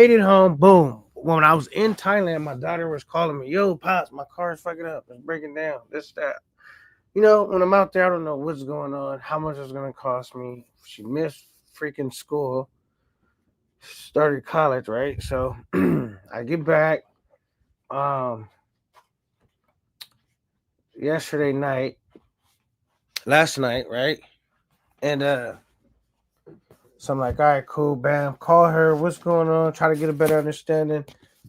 Made it home. Boom. When I was in Thailand, my daughter was calling me, "Yo, pops, my car's fucking up. It's breaking down. This, that." When I'm out there, I don't know what's going on, how much it's gonna cost me. She missed freaking school, started college, right? So I get back um yesterday night, last night, right? And so I'm like, all right, cool, bam. Call her. What's going on? Try to get a better understanding.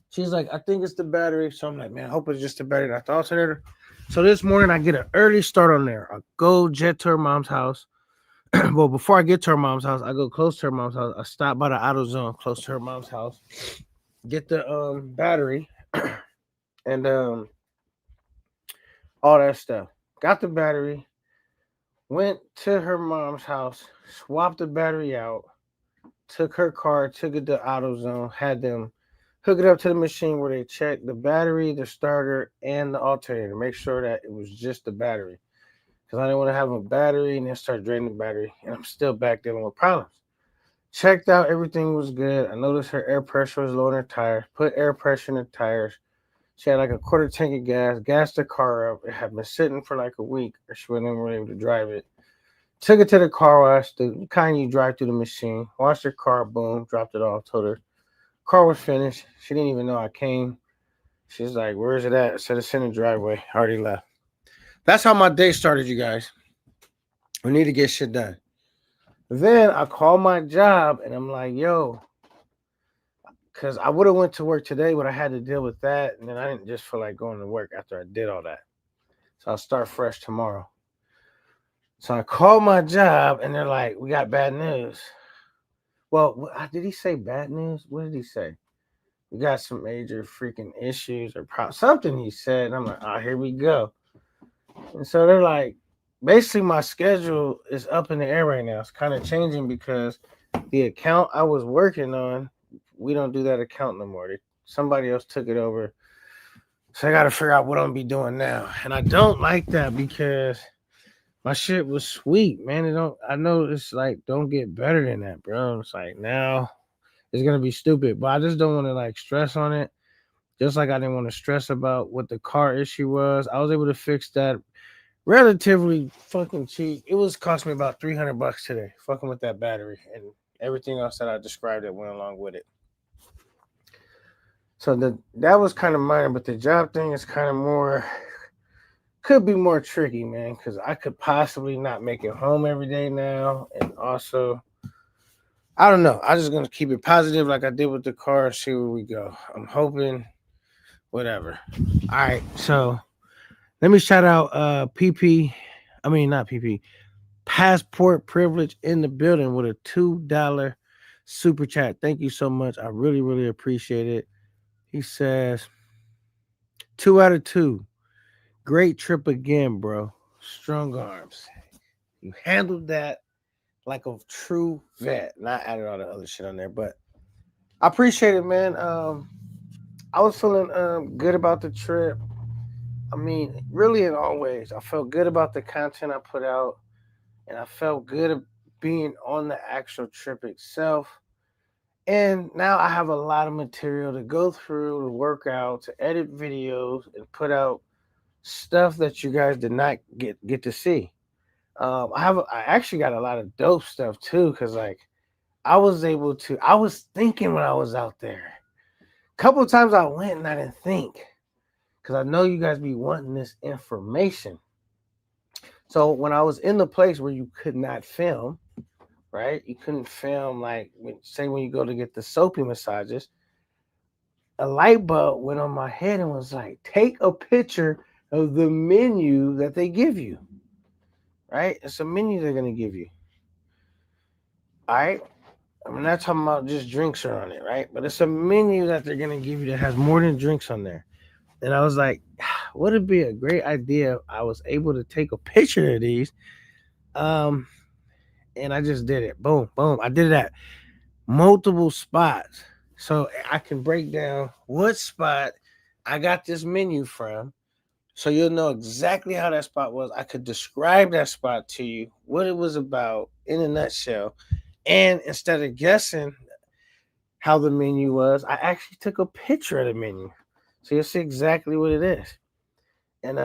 She's like, I think it's the battery. So I'm like, man, I hope it's just the battery, not the alternator. So this morning I get an early start on there. I go jet to her mom's house. Well, before I get to her mom's house, I go close to her mom's house. I stop by the auto zone close to her mom's house, get the battery and all that stuff. Got the battery, went to her mom's house, swapped the battery out, took her car, took it to AutoZone, had them hook it up to the machine where they check the battery, the starter, and the alternator. Make sure that it was just the battery. Because I didn't want to have a battery and then start draining the battery. And I'm still back dealing with problems. Checked out, everything was good. I noticed her air pressure was low in her tires. Put air pressure in the tires. She had like a quarter tank of gas, gassed the car up. It had been sitting for like a week, or she wasn't even able to drive it. Took it to the car wash, the kind you drive through the machine. Washed her car, boom, dropped it off. Told her car was finished. She didn't even know I came. She's like, "Where is it at?" I said, "It's in the driveway." I already left. That's how my day started, you guys. We need to get shit done. Then I call my job and I'm like, "Yo," because I would have went to work today, but I had to deal with that, and then I didn't just feel like going to work after I did all that. So I'll start fresh tomorrow. So I called my job and they're like, "We got bad news." Well, did he say bad news? What did he say? We got some major freaking issues or something he said. And I'm like, "Oh, here we go." And so they're like, basically, my schedule is up in the air right now. It's kind of changing because the account I was working on, we don't do that account no more. Somebody else took it over. So I got to figure out what I'm gonna be doing now. And I don't like that because my shit was sweet, man. It don't. I know it's like don't get better than that, bro. It's like now it's gonna be stupid, but I just don't want to like stress on it. Just like I didn't want to stress about what the car issue was. I was able to fix that relatively fucking cheap. It was cost me about $300 today, fucking with that battery and everything else that I described that went along with it. So that was kind of minor, but the job thing is kind of more could be more tricky, man, because I could possibly not make it home every day now, and also I don't know. I'm just gonna keep it positive like I did with the car and see where we go. I'm hoping whatever. All right, so let me shout out PP. I mean not PP. Passport Privilege in the building with a $2 super chat. Thank you so much. I really, really appreciate it. He says, 2 out of 2. Great trip again, bro. Strong arms. You handled that like a true vet. Not added all the other shit on there, but I appreciate it, man. I was feeling good about the trip. I mean, really in all ways. I felt good about the content I put out, and I felt good being on the actual trip itself. And now I have a lot of material to go through, to work out, to edit videos, and put out stuff that you guys did not get to see. I actually got a lot of dope stuff too, because like I was thinking when I was out there. A couple of times I went and I didn't think, because I know you guys be wanting this information. So when I was in the place where you could not film, right? You couldn't film like say when you go to get the soapy massages. A light bulb went on my head and was like, take a picture of the menu that they give you. Right? It's a menu they're gonna give you. All right. I'm not talking about just drinks are on it, right? But it's a menu that they're gonna give you that has more than drinks on there. And I was like, would it be a great idea if I was able to take a picture of these? Um, and I just did it. Boom, boom. I did it at multiple spots. So I can break down what spot I got this menu from. So you'll know exactly how that spot was. I could describe that spot to you, what it was about in a nutshell. And instead of guessing, how the menu was. I actually took a picture of the menu, so you'll see exactly what it is. And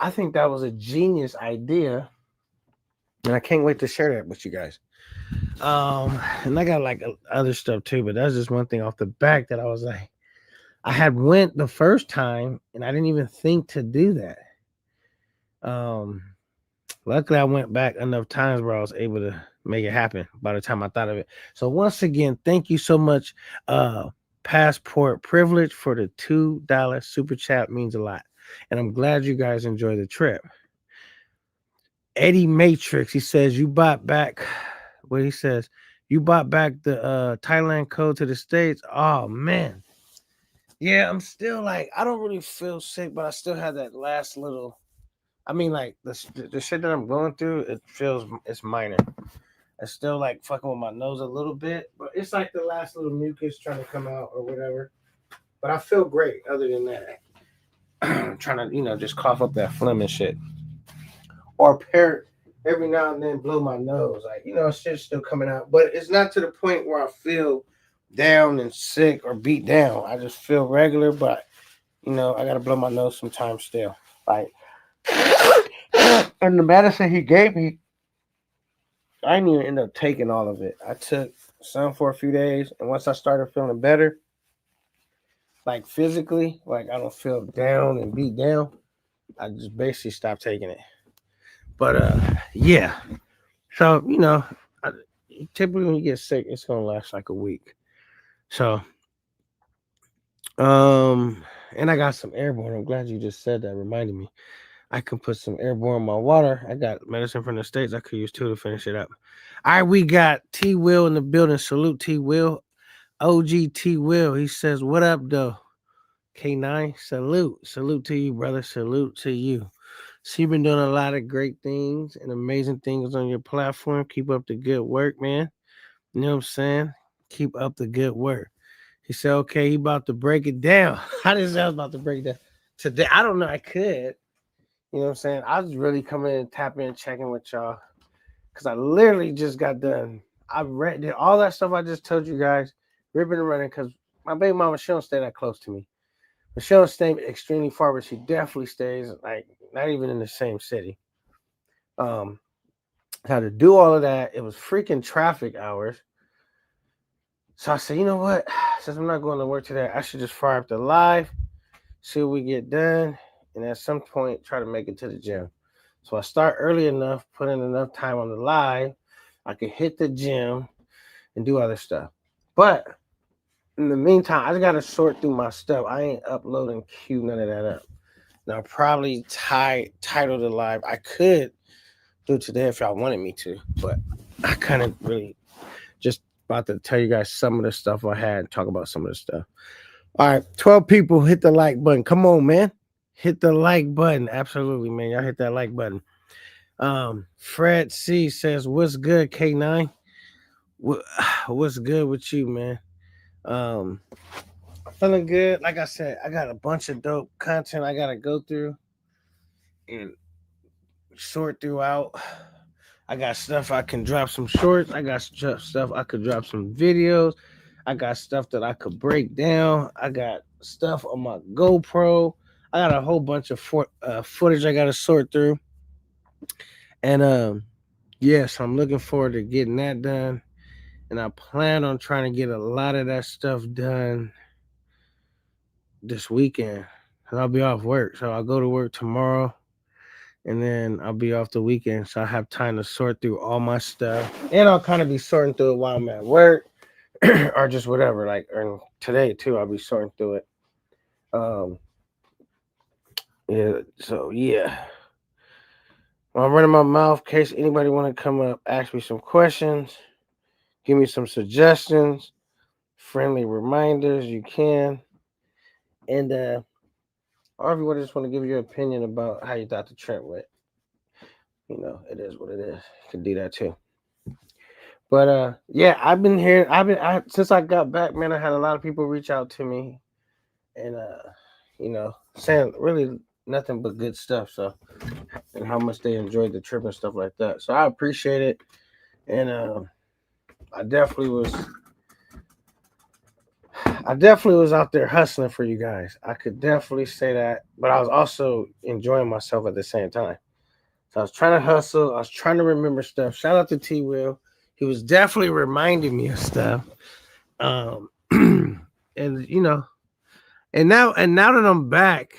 I think that was a genius idea, and I can't wait to share that with you guys. And I got like other stuff too, but that's just one thing off the back that I was like, I had went the first time, and I didn't even think to do that. Um, Luckily, I went back enough times where I was able to make it happen by the time I thought of it. So once again, thank you so much, Passport Privilege, for the $2 super chat. Means a lot, and I'm glad you guys enjoy the trip. Eddie Matrix, he says you bought back. What he says, you bought back the Thailand code to the States. Oh man, yeah, I'm still like, I don't really feel sick, but I still have that last little. I mean, like the shit that I'm going through, it's minor. It's still like fucking with my nose a little bit, but it's like the last little mucus trying to come out or whatever. But I feel great other than that. I'm trying to, just cough up that phlegm and shit. Or every now and then blow my nose. Like, shit's still coming out. But it's not to the point where I feel down and sick or beat down. I just feel regular, but I gotta blow my nose sometimes still. Like, and the medicine he gave me, I didn't even end up taking all of it. I took some for a few days, and once I started feeling better, like physically, like I don't feel down and beat down, I just basically stopped taking it. But yeah. So typically when you get sick, it's gonna last like a week. So and I got some airborne. I'm glad you just said that. Reminded me. I can put some airborne in my water. I got medicine from the States I could use too to finish it up. All right, we got T Will in the building. Salute T Will. OG T Will. He says, what up, though? K9, salute. Salute to you, brother. Salute to you. So you've been doing a lot of great things and amazing things on your platform. Keep up the good work, man. You know what I'm saying? Keep up the good work. He said, okay, he about to break it down. How does that about to break it down? Today, I don't know. I could. You know what I'm saying? I was really coming in, tapping and checking with y'all. Because I literally just got done. I read all that stuff I just told you guys, ripping and running, because my baby mama, she don't stay that close to me. But she don't stay extremely far, but she definitely stays, like, not even in the same city. Had to do all of that. It was freaking traffic hours. So I said, you know what? Since I'm not going to work today, I should just fire up the live, see what we get done, and at some point try to make it to the gym. So I start early enough, put in enough time on the live, I could hit the gym and do other stuff. But in the meantime, I just got to sort through my stuff. I ain't uploading queue none of that up. Now, probably title the live. I could do it today if y'all wanted me to, but I kind of really just about to tell you guys some of the stuff I had and talk about some of the stuff. All right, 12 people, hit the like button. Come on, man. Hit the like button. Absolutely, man. Y'all hit that like button. Fred C says, what's good, K9? What's good with you, man? Feeling good. Like I said, I got a bunch of dope content I gotta go through and sort throughout. I got stuff I can drop some shorts. I got stuff I could drop some videos. I got stuff that I could break down. I got stuff on my GoPro. I got a whole bunch of footage I gotta sort through. And yes, I'm looking forward to getting that done. And I plan on trying to get a lot of that stuff done this weekend. Cause I'll be off work. So I'll go to work tomorrow. And then I'll be off the weekend. So I have time to sort through all my stuff. And I'll kind of be sorting through it while I'm at work. Or just whatever. Like today too, I'll be sorting through it. Yeah. So yeah. I'm running my mouth in case anybody want to come up, ask me some questions, give me some suggestions, friendly reminders, you can. And or if you just want to give your opinion about how you thought the trip went. It is what it is. You can do that too. But yeah, I've been here. Since I got back, man, I had a lot of people reach out to me and saying really nothing but good stuff. So, and how much they enjoyed the trip and stuff like that. So I appreciate it. And I definitely was I definitely was out there hustling for you guys. I could definitely say that, but I was also enjoying myself at the same time. So I was trying to hustle. I was trying to remember stuff. Shout out to T Will. He was definitely reminding me of stuff. Um, and and now that I'm back,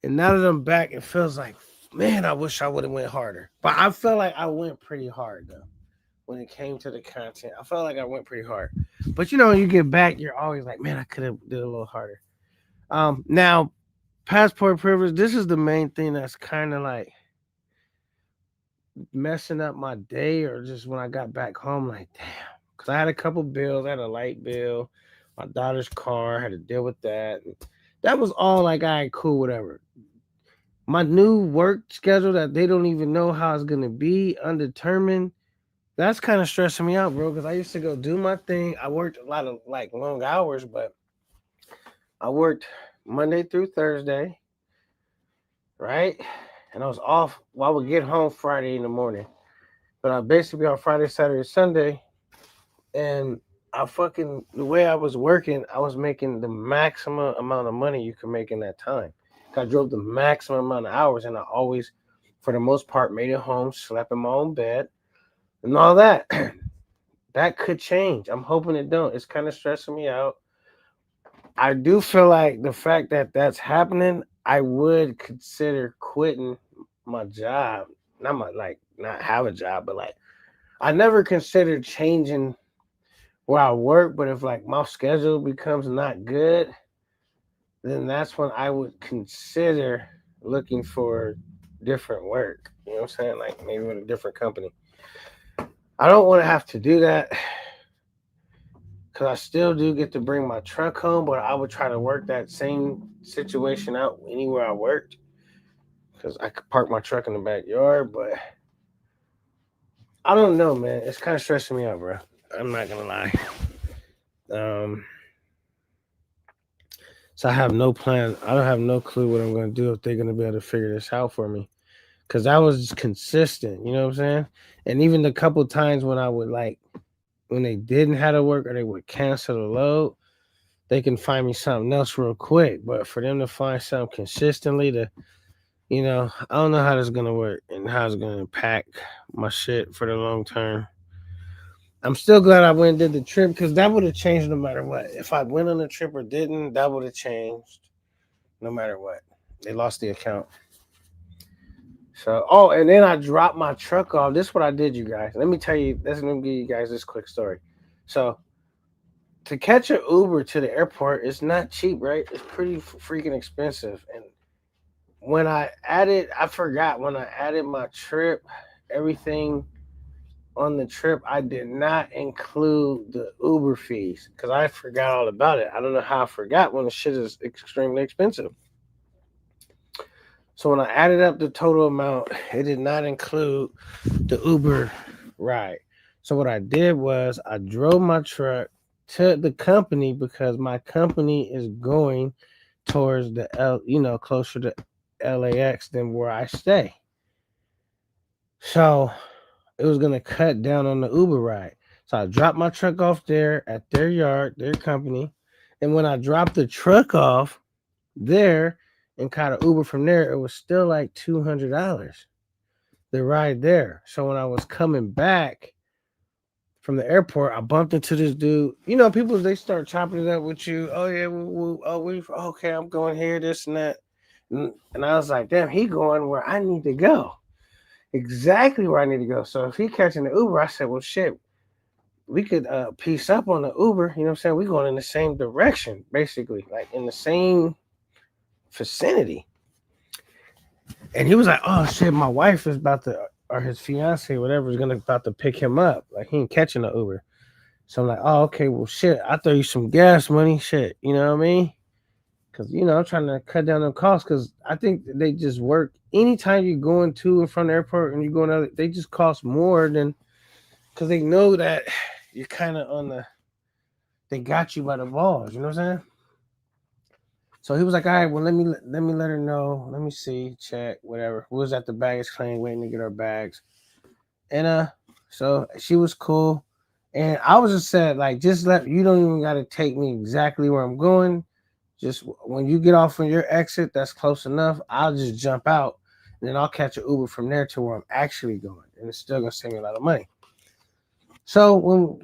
it feels like, man, I wish I would have went harder. But I felt like I went pretty hard though when it came to the content. I felt like I went pretty hard. But when you get back, you're always like, man, I could have did a little harder. Now passport privilege. This is the main thing that's kind of like messing up my day, or just when I got back home, like, damn, because I had a couple bills. I had a light bill, my daughter's car, I had to deal with that. That was all like, all right, cool, whatever. My new work schedule that they don't even know how it's gonna be, undetermined. That's kind of stressing me out, bro. Because I used to go do my thing. I worked a lot of like long hours, but I worked Monday through Thursday, right? And I was off. Well, I would get home Friday in the morning, but I basically on Friday, Saturday, Sunday, and the way I was working, I was making the maximum amount of money you could make in that time. I drove the maximum amount of hours, and I always, for the most part, made it home, slept in my own bed, and all that. That could change. I'm hoping it don't. It's kind of stressing me out. I do feel like the fact that that's happening, I would consider quitting my job. Not my like not have a job, but like I never considered changing where I work. But if like my schedule becomes not good, then that's when I would consider looking for different work. You know what I'm saying? Like maybe with a different company. I don't want to have to do that because I still do get to bring my truck home, but I would try to work that same situation out anywhere I worked because I could park my truck in the backyard. But I don't know, man. It's kind of stressing me out, bro. I'm not gonna lie. Um, so I have no plan. I don't have no clue what I'm gonna do if they're gonna be able to figure this out for me. Cause I was consistent, you know what I'm saying? And even the couple times when I would like when they didn't have to work or they would cancel the load, they can find me something else real quick. But for them to find something consistently I don't know how this is gonna work and how it's gonna impact my shit for the long term. I'm still glad I went and did the trip because that would have changed no matter what. If I went on the trip or didn't, that would have changed no matter what. They lost the account. So, and then I dropped my truck off. This is what I did, you guys. Let me tell you. Let me give you guys this quick story. So, to catch an Uber to the airport, it's not cheap, right? It's pretty freaking expensive. And I forgot when I added my trip, everything on the trip, I did not include the Uber fees because I forgot all about it. I don't know how I forgot when the shit is extremely expensive. So when I added up the total amount, it did not include the Uber ride. So what I did was I drove my truck to the company because my company is going towards closer to LAX than where I stay. So it was gonna cut down on the Uber ride. So I dropped my truck off there at their yard, their company. And when I dropped the truck off there and caught an Uber from there, it was still like $200 the ride there. So when I was coming back from the airport, I bumped into this dude. You know, people they start chopping it up with you. Oh yeah, okay, I'm going here, this and that. And I was like, damn, he going where I need to go. Exactly where I need to go. So if he catching the Uber, I said, well shit, we could piece up on the Uber, you know what I'm saying? We going in the same direction, basically, like in the same vicinity. And he was like, oh shit, my wife is about to, or his fiance, whatever, is gonna about to pick him up. Like he ain't catching the Uber. So I'm like, oh, okay, well shit, I throw you some gas money, shit, you know what I mean? Cause I'm trying to cut down on costs because I think they just work anytime you're going to and from the airport and you're going out, they just cost more than because they know that you're kind of they got you by the balls, you know what I'm saying? So he was like, all right, well, let me let her know. Let me see, check, whatever. We was at the baggage claim waiting to get our bags. And so she was cool. And I was just said, like, just let you don't even got to take me exactly where I'm going. Just when you get off on your exit, that's close enough. I'll just jump out, and then I'll catch an Uber from there to where I'm actually going, and it's still gonna save me a lot of money. So when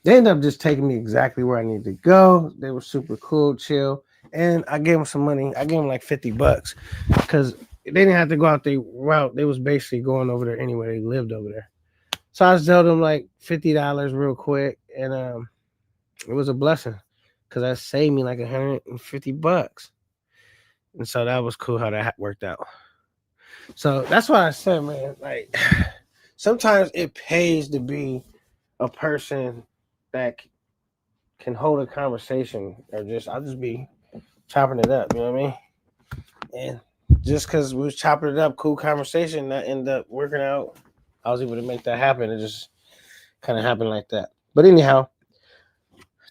they ended up just taking me exactly where I needed to go. They were super cool, chill, and I gave them some money. I gave them like $50 because they didn't have to go out their route. They was basically going over there anyway. They lived over there. So I just told them like $50 real quick, and it was a blessing because that saved me like $150, and so that was cool how that worked out. So that's why I said, man, like sometimes it pays to be a person that can hold a conversation, or just I'll just be chopping it up. You know what I mean? And just because we was chopping it up, cool conversation, that ended up working out. I was able to make that happen. It just kind of happened like that. But anyhow,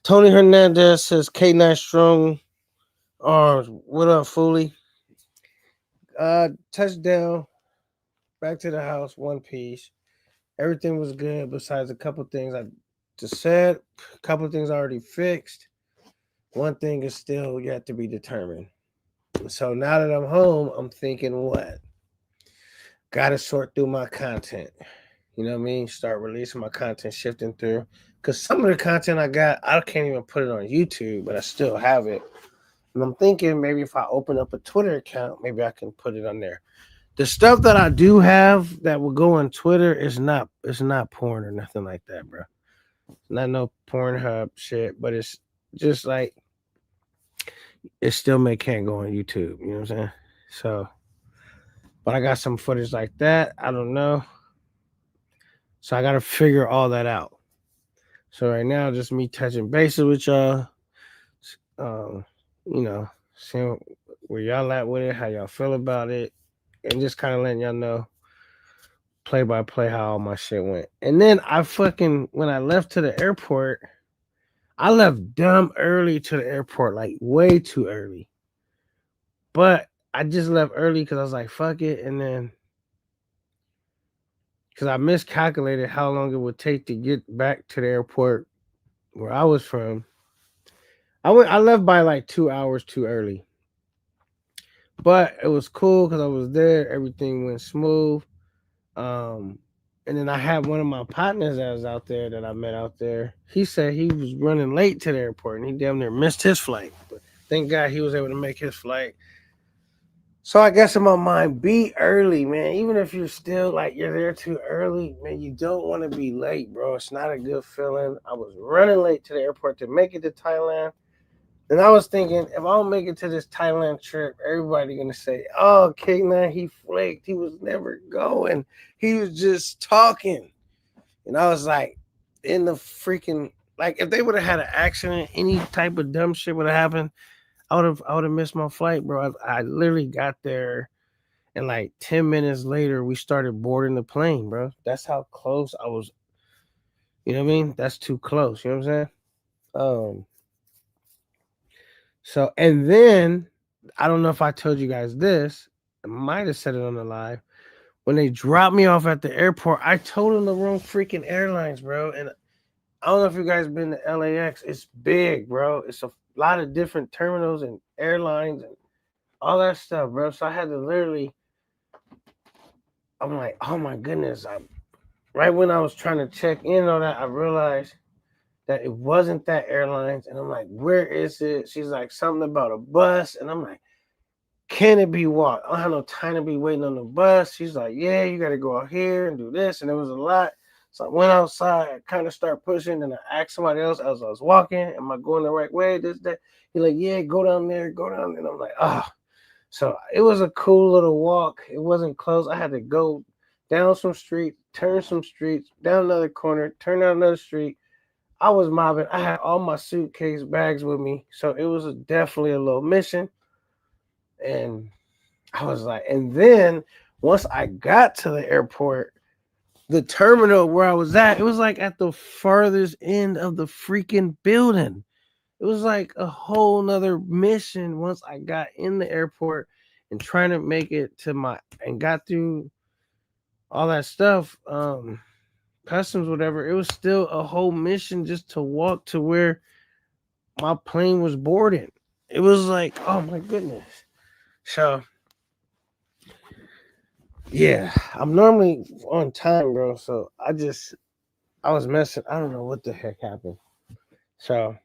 Tony Hernandez says K9 Strong Arms. What up, Foolie? Touchdown. Back to the house. One piece. Everything was good besides a couple things I just said. A couple things already fixed. One thing is still yet to be determined. So now that I'm home, I'm thinking what? Gotta sort through my content. You know what I mean? Start releasing my content, shifting through. Because some of the content I got, I can't even put it on YouTube, but I still have it. And I'm thinking maybe if I open up a Twitter account, maybe I can put it on there. The stuff that I do have that will go on Twitter is not porn or nothing like that, bro. It's not no Pornhub shit, but it's just like it still can't go on YouTube. You know what I'm saying? So, but I got some footage like that. I don't know. So I got to figure all that out. So right now, just me touching bases with y'all. You know, seeing where y'all at with it, how y'all feel about it, and just kind of letting y'all know play by play how all my shit went. And then when I left to the airport, I left dumb early to the airport, like way too early. But I just left early because I was like, fuck it. And then because I miscalculated how long it would take to get back to the airport where I was from. I left by like 2 hours too early. But it was cool because I was there. Everything went smooth. Um, and then I had one of my partners that was out there that I met out there. He said he was running late to the airport and he damn near missed his flight. But thank God he was able to make his flight. So I guess in my mind, be early, man. Even if you're still like you're there too early, man, you don't want to be late, bro. It's not a good feeling. I was running late to the airport to make it to Thailand. And I was thinking, if I don't make it to this Thailand trip, everybody gonna say, "Oh, K9, he flaked. He was never going. He was just talking." And I was like, in the freaking like, if they would have had an accident, any type of dumb shit would have happened, I would have missed my flight, bro. I literally got there, and like 10 minutes later, we started boarding the plane, bro. That's how close I was. You know what I mean? That's too close. You know what I'm saying? Um. So, and then I don't know if I told you guys this. I might have said it on the live. When they dropped me off at the airport, I told them the wrong freaking airlines, bro. And I don't know if you guys been to LAX. It's big, bro. It's a lot of different terminals and airlines and all that stuff, bro. So I had to literally, I'm like, oh my goodness. Right when I was trying to check in on that, I realized that it wasn't that airlines. And I'm like, where is it? She's like, something about a bus. And I'm like, can it be walked? I don't have no time to be waiting on the bus. She's like, yeah, you got to go out here and do this. And it was a lot. So I went outside, I kind of started pushing, and I asked somebody else as I was walking, am I going the right way? This, that. He's like, yeah, go down there, go down there. And I'm like, oh. So it was a cool little walk. It wasn't close. I had to go down some streets, turn some streets, down another corner, turn down another street. I was mobbing. I had all my suitcase bags with me. So it was definitely a little mission. And I was like, and then once I got to the airport, the terminal where I was at, it was like at the farthest end of the freaking building. It was like a whole nother mission once I got in the airport and trying to make it to and got through all that stuff. customs, whatever. It was still a whole mission just to walk to where my plane was boarding. It was like, oh my goodness. So yeah, I'm normally on time, bro. So I was messing. I don't know what the heck happened. So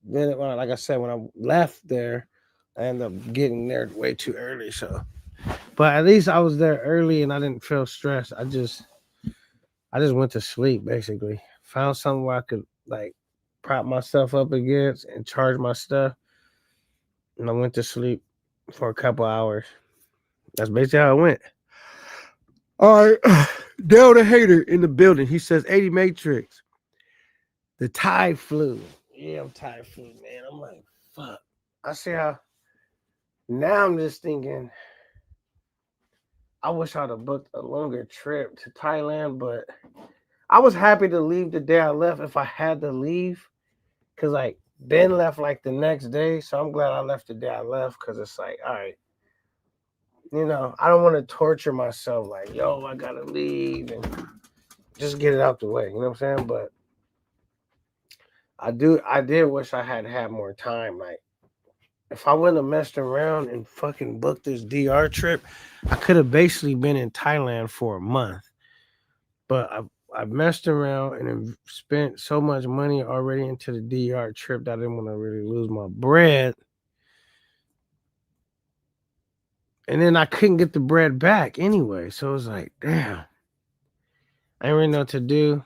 then, like I said, when I left there, I ended up getting there way too early. So, but at least I was there early and I didn't feel stressed. I just went to sleep basically. Found something where I could like prop myself up against and charge my stuff, and I went to sleep for a couple hours. That's basically how it went. All right, Dale the hater in the building. He says 80 Matrix. The Thai flu. Yeah, I'm Thai flu, man. I'm like, fuck. I see how now I'm just thinking I wish I'd have booked a longer trip to Thailand, but I was happy to leave the day I left if I had to leave. Cause like Ben left like the next day. So I'm glad I left the day I left because it's like, all right, I don't want to torture myself like, yo, I gotta leave and just get it out the way. You know what I'm saying? But I did wish I had more time. Like if I wouldn't have messed around and fucking booked this DR trip, I could have basically been in Thailand for a month. But I messed around and spent so much money already into the DR trip that I didn't want to really lose my bread. And then I couldn't get the bread back anyway. So it was like, damn. I didn't really know what to do.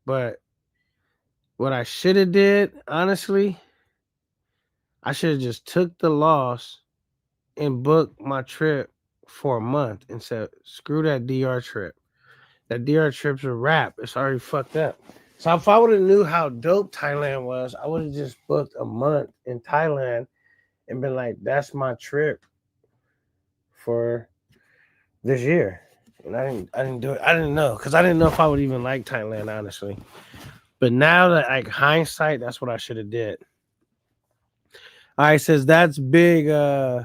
But what I should have did, honestly, I should have just took the loss and booked my trip for a month and said, screw that DR trip. That DR trip's a wrap. It's already fucked up. So if I would have knew how dope Thailand was, I would have just booked a month in Thailand and been like, that's my trip for this year. And I didn't do it. I didn't know because I didn't know if I would even like Thailand, honestly. But now that like hindsight, that's what I should have did. All right, says that's big. Okay,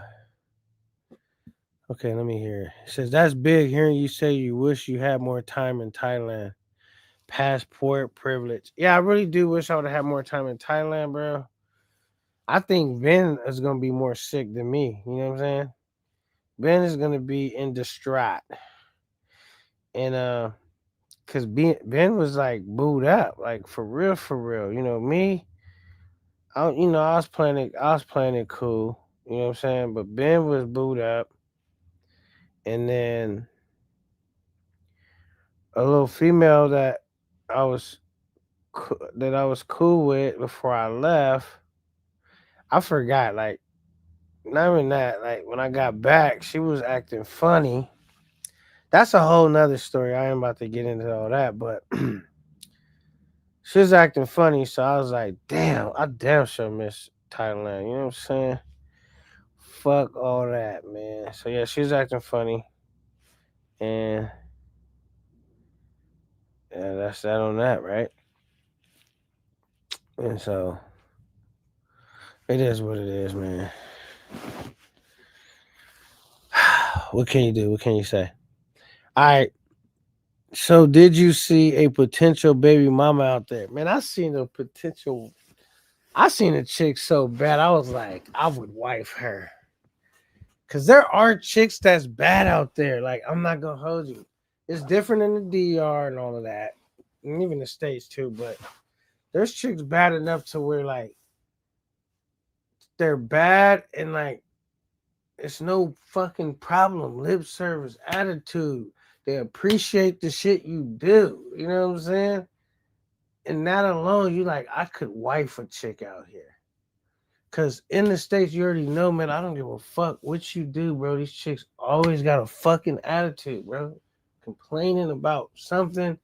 let me hear. It says that's big. Hearing you say you wish you had more time in Thailand. Passport privilege. Yeah, I really do wish I would have had more time in Thailand, bro. I think Ben is gonna be more sick than me. You know what I'm saying? Ben is gonna be in distraught, and cause Ben was like booed up, like for real, for real. Me, I was playing it cool. You know what I'm saying? But Ben was booed up, and then a little female I was that I was cool with before I left. I forgot, like, not even that. Like when I got back, she was acting funny. That's a whole nother story. I ain't about to get into all that, but she was acting funny, so I was like, damn, I damn sure miss Thailand. You know what I'm saying? Fuck all that, man. So yeah, she was acting funny. And yeah, that's that on that, right? And so it is what it is, man. What can you do? What can you say? All right. So did you see a potential baby mama out there? Man, I seen a chick so bad. I was like, I would wife her. Cause there are chicks that's bad out there. Like, I'm not gonna hold you. It's different in the DR and all of that. And even the States too, but there's chicks bad enough to where like they're bad and like it's no fucking problem. Lip service, attitude. They appreciate the shit you do. You know what I'm saying? And that alone, you like, I could wife a chick out here. Cause in the States, you already know, man, I don't give a fuck what you do, bro. These chicks always got a fucking attitude, bro. Complaining about something,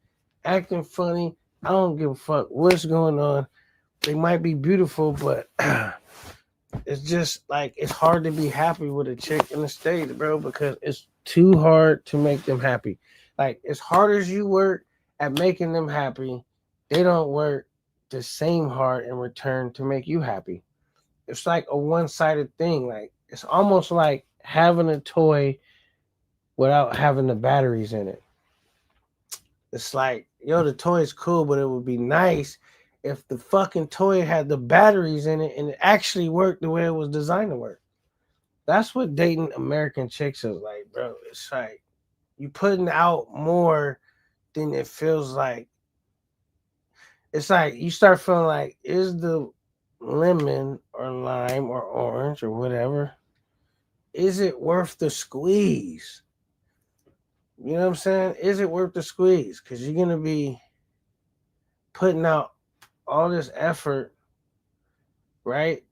acting funny. I don't give a fuck what's going on. They might be beautiful, but it's just like it's hard to be happy with a chick in the States, bro, because it's too hard to make them happy. Like as hard as you work at making them happy, they don't work the same hard in return to make you happy. It's like a one-sided thing. Like it's almost like having a toy without having the batteries in it. It's like yo, the toy is cool, but it would be nice if the fucking toy had the batteries in it and it actually worked the way it was designed to work. That's what dating American chicks is like, bro. It's like you putting out more than it feels like. It's like you start feeling like, is the lemon or lime or orange or whatever, is it worth the squeeze? You know what I'm saying? Is it worth the squeeze? Because you're gonna be putting out all this effort, right?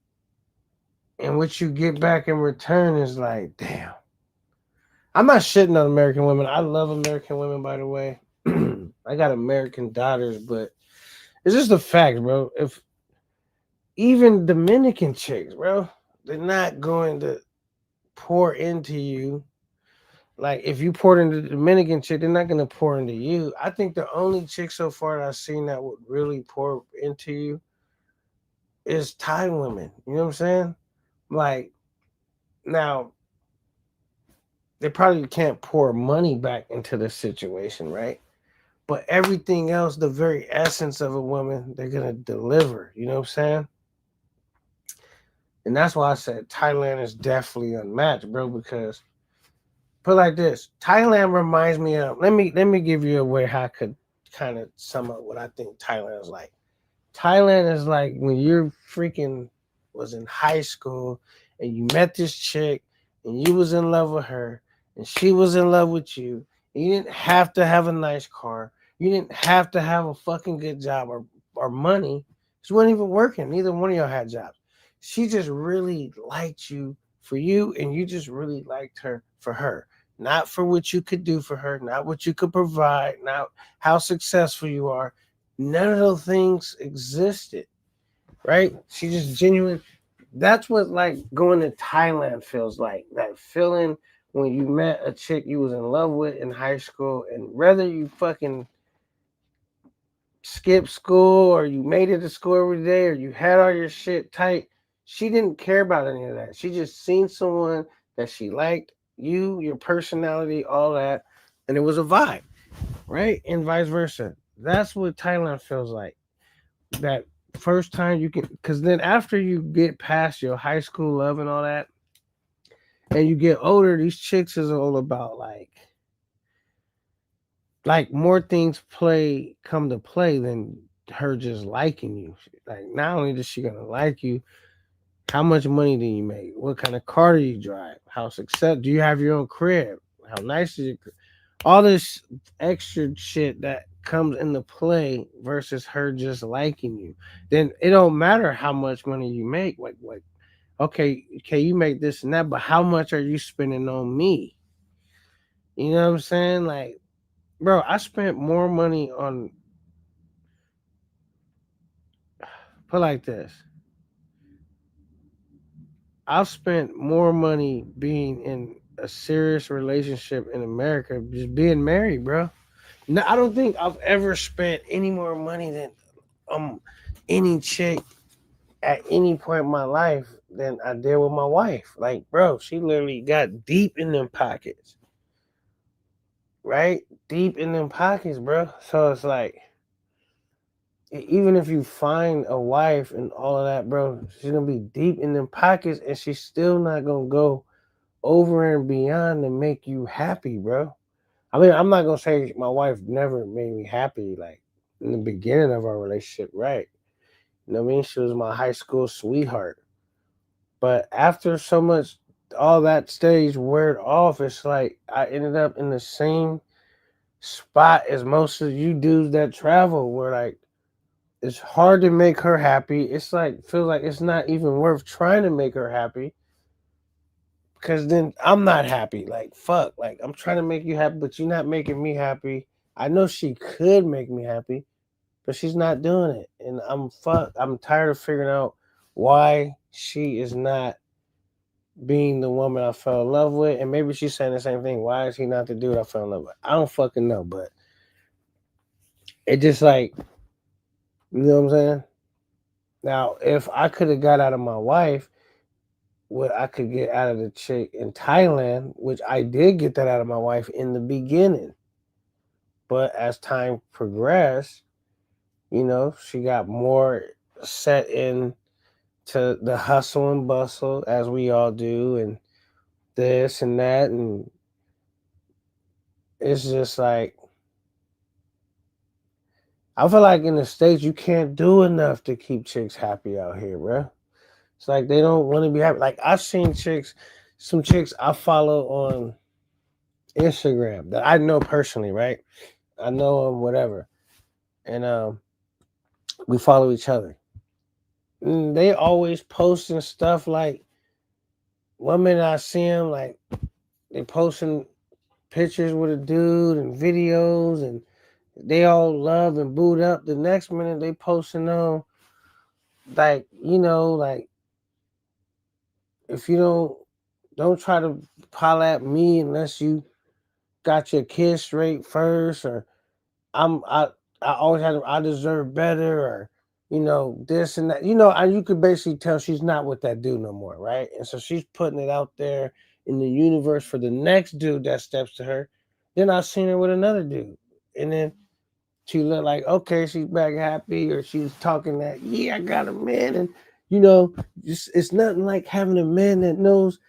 And what you get back in return is like, damn. I'm not shitting on American women. I love American women, by the way. I got American daughters, but it's just a fact, bro. If even Dominican chicks, bro, they're not going to pour into you. Like if you poured into the Dominican chick, they're not gonna pour into you. I think the only chick so far that I've seen that would really pour into you is Thai women. You know what I'm saying? Like now they probably can't pour money back into the situation, right? But everything else, the very essence of a woman, they're gonna deliver. You know what I'm saying? And that's why I said Thailand is definitely unmatched, bro. Because put it like this, Thailand reminds me of. Let me give you a way how I could kind of sum up what I think Thailand is like. Thailand is like when you're freaking was in high school and you met this chick and you was in love with her and she was in love with you. And you didn't have to have a nice car. You didn't have to have a fucking good job or money. She wasn't even working. Neither one of y'all had jobs. She just really liked you for you and you just really liked her for her. Not for what you could do for her, not what you could provide, not how successful you are. None of those things existed, right? She just genuine. That's what like going to Thailand feels like. That feeling when you met a chick you was in love with in high school, and whether you fucking skip school or you made it to school every day or you had all your shit tight, she didn't care about any of that. She just seen someone that she liked, you, your personality, all that, and it was a vibe, right? And vice versa. That's what Thailand feels like. That first time you can, because then after you get past your high school love and all that, and you get older, these chicks is all about like more things come to play than her just liking you. Like not only does she gonna like you, how much money do you make? What kind of car do you drive? How success do you have your own crib? How nice is your crib? All this extra shit that comes into play versus her just liking you. Then it don't matter how much money you make. Like okay, you make this and that, but how much are you spending on me? You know what I'm saying? Like, bro, I spent more money on put like this. I've spent more money being in a serious relationship in America, just being married, bro. No, I don't think I've ever spent any more money than um any chick at any point in my life than I did with my wife. Like, bro, she literally got deep in them pockets, right? Deep in them pockets, bro. So it's like, even if you find a wife and all of that, bro, she's gonna be deep in them pockets, and she's still not gonna go over and beyond to make you happy, bro. I mean, I'm not gonna say my wife never made me happy, like in the beginning of our relationship, right? You know what I mean? She was my high school sweetheart. But after so much, all that stage wore off, it's like I ended up in the same spot as most of you dudes that travel, where like it's hard to make her happy. It's like feels like it's not even worth trying to make her happy because then I'm not happy. Like fuck, like I'm trying to make you happy, but you're not making me happy. I know she could make me happy, but she's not doing it, and I'm tired of figuring out why she is not being the woman I fell in love with, and maybe she's saying the same thing. Why is he not the dude I fell in love with? I don't fucking know, but it just like you know what I'm saying. Now, if I could have got out of my wife what I could get out of the chick in Thailand, which I did get that out of my wife in the beginning, But as time progressed, she got more set in to the hustle and bustle as we all do, and this and that, and it's just like I feel like in the States you can't do enough to keep chicks happy out here, bro. It's like they don't want to be happy. Like I've seen some chicks I follow on Instagram that I know personally, right? I know them, whatever, and we follow each other. And they always posting stuff like one minute I see them like they posting pictures with a dude and videos and they all love and boot up. The next minute they posting on like like if you don't try to holler at me unless you got your kids straight first, or I'm I always had I deserve better, or this and that. And you could basically tell she's not with that dude no more, right? And so she's putting it out there in the universe for the next dude that steps to her. Then I seen her with another dude, and then she looked like okay, she's back happy, or she's talking that yeah, I got a man, and you know, it's nothing like having a man that knows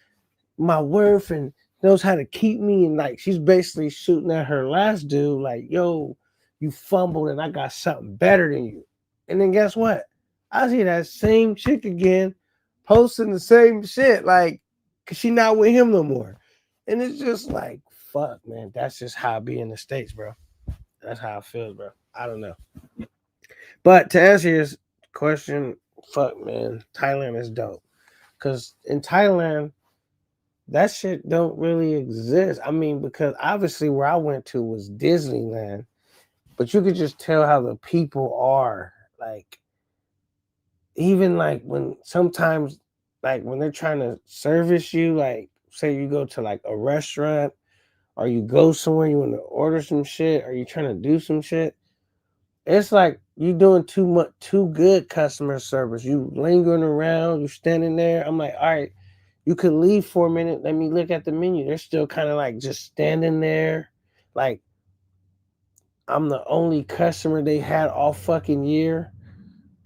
my worth and knows how to keep me. And like she's basically shooting at her last dude, like, yo, you fumbled and I got something better than you. And then guess what? I see that same chick again posting the same shit, like, cause she not with him no more. And it's just like, fuck, man, that's just how I be in the States, bro. That's how I feel, bro. I don't know. But to answer your question, fuck, man, Thailand is dope. Cause in Thailand, that shit don't really exist. I mean, because obviously where I went to was Disneyland, but you could just tell how the people are. Like, even like when sometimes, like when they're trying to service you, like say you go to like a restaurant or you go somewhere you want to order some shit or you trying to do some shit, it's like you doing too much, too good customer service. You lingering around, you standing there. I'm like, all right, you could leave for a minute. Let me look at the menu. They're still kind of like just standing there. Like I'm the only customer they had all fucking year.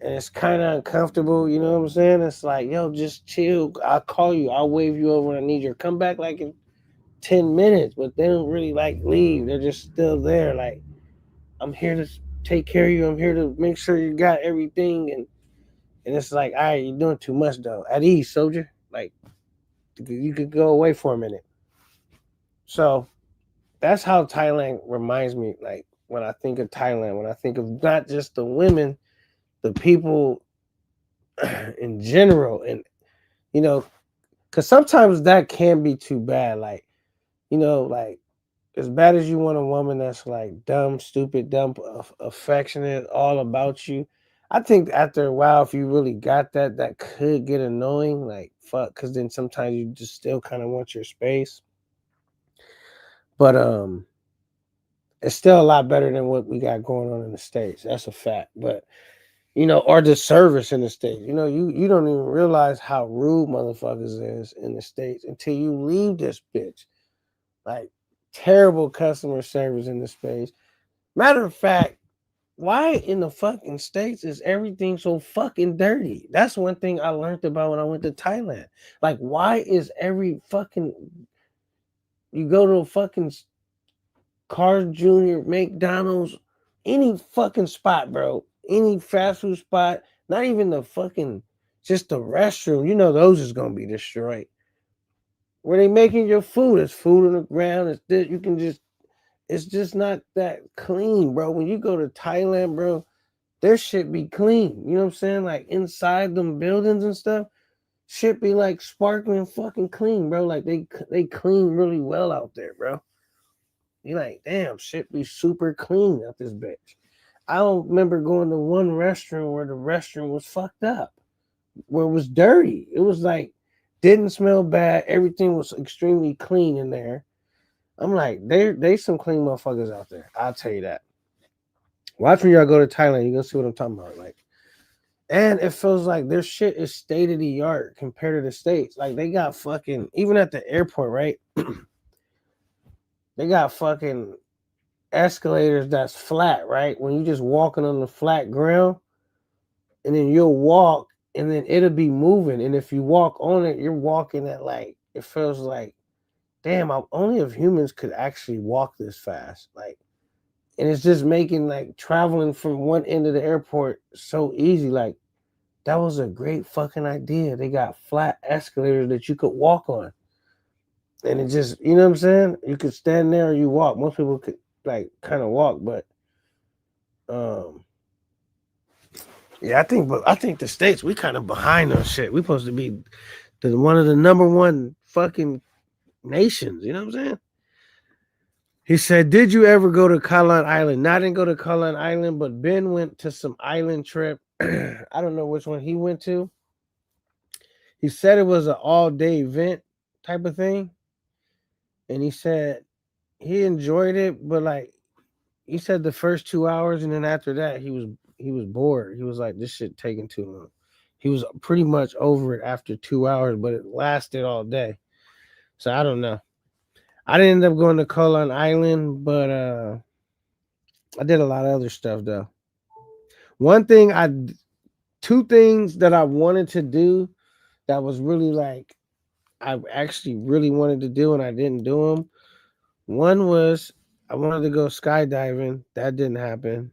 And it's kind of uncomfortable. You know what I'm saying? It's like, yo, just chill. I'll call you. I'll wave you over when I need you. Come back like in 10 minutes. But they don't really like leave. They're just still there. Like, I'm here to take care of you. I'm here to make sure you got everything. And it's like, all right, you're doing too much though. At ease, soldier. Like, you could go away for a minute. So that's how Thailand reminds me. Like when I think of Thailand, when I think of not just the women, the people in general, and you know, because sometimes that can be too bad. Like like as bad as you want a woman that's like dumb, stupid, dumb, affectionate, all about you. I think after a while, if you really got that, that could get annoying. Like fuck, because then sometimes you just still kind of want your space. But it's still a lot better than what we got going on in the States. That's a fact. But or the service in the States. You don't even realize how rude motherfuckers is in the States until you leave this bitch. Like terrible customer service in the space. Matter of fact, why in the fucking States is everything so fucking dirty? That's one thing I learned about when I went to Thailand. Like, why is every fucking you go to a fucking Carl Jr., McDonald's, any fucking spot, bro. Any fast food spot, not even the fucking, just the restroom. Those is gonna be destroyed. Where they making your food, it's food on the ground. It's this, it's just not that clean, bro. When you go to Thailand, bro, their shit be clean. You know what I'm saying? Like inside them buildings and stuff, shit be like sparkling fucking clean, bro. Like they clean really well out there, bro. You're like, damn, shit be super clean out this bitch. I don't remember going to one restaurant where the restroom was fucked up, where it was dirty. It was like, didn't smell bad. Everything was extremely clean in there. I'm like, they some clean motherfuckers out there. I'll tell you that. Watch when y'all go to Thailand, you're gonna see what I'm talking about. Like, and it feels like their shit is state of the art compared to the States. Like they got fucking, even at the airport, right? They got fucking escalators that's flat, right? When you just walking on the flat ground, and then you'll walk, and then it'll be moving. And if you walk on it, you're walking at like it feels like, damn, only if humans could actually walk this fast, like. And it's just making like traveling from one end of the airport so easy. Like that was a great fucking idea. They got flat escalators that you could walk on. And it just, you know what I'm saying? You could stand there or you walk. Most people could like kind of walk, but um yeah, I think the states we kind of behind on shit. We supposed to be one of the number one fucking nations. You know what I'm saying? He said, "Did you ever go to Kalan Island?" No, I didn't go to Kalan Island, but Ben went to some island trip. I don't know which one he went to. He said it was an all-day event type of thing, and he said he enjoyed it, but like he said, the first 2 hours, and then after that, he was bored. He was like, "This shit taking too long." He was pretty much over it after 2 hours, but it lasted all day. So I don't know. I didn't end up going to Kalan Island, but I did a lot of other stuff though. One thing I, two things that I wanted to do that was really like I actually really wanted to do and I didn't do them. One was I wanted to go skydiving. That didn't happen.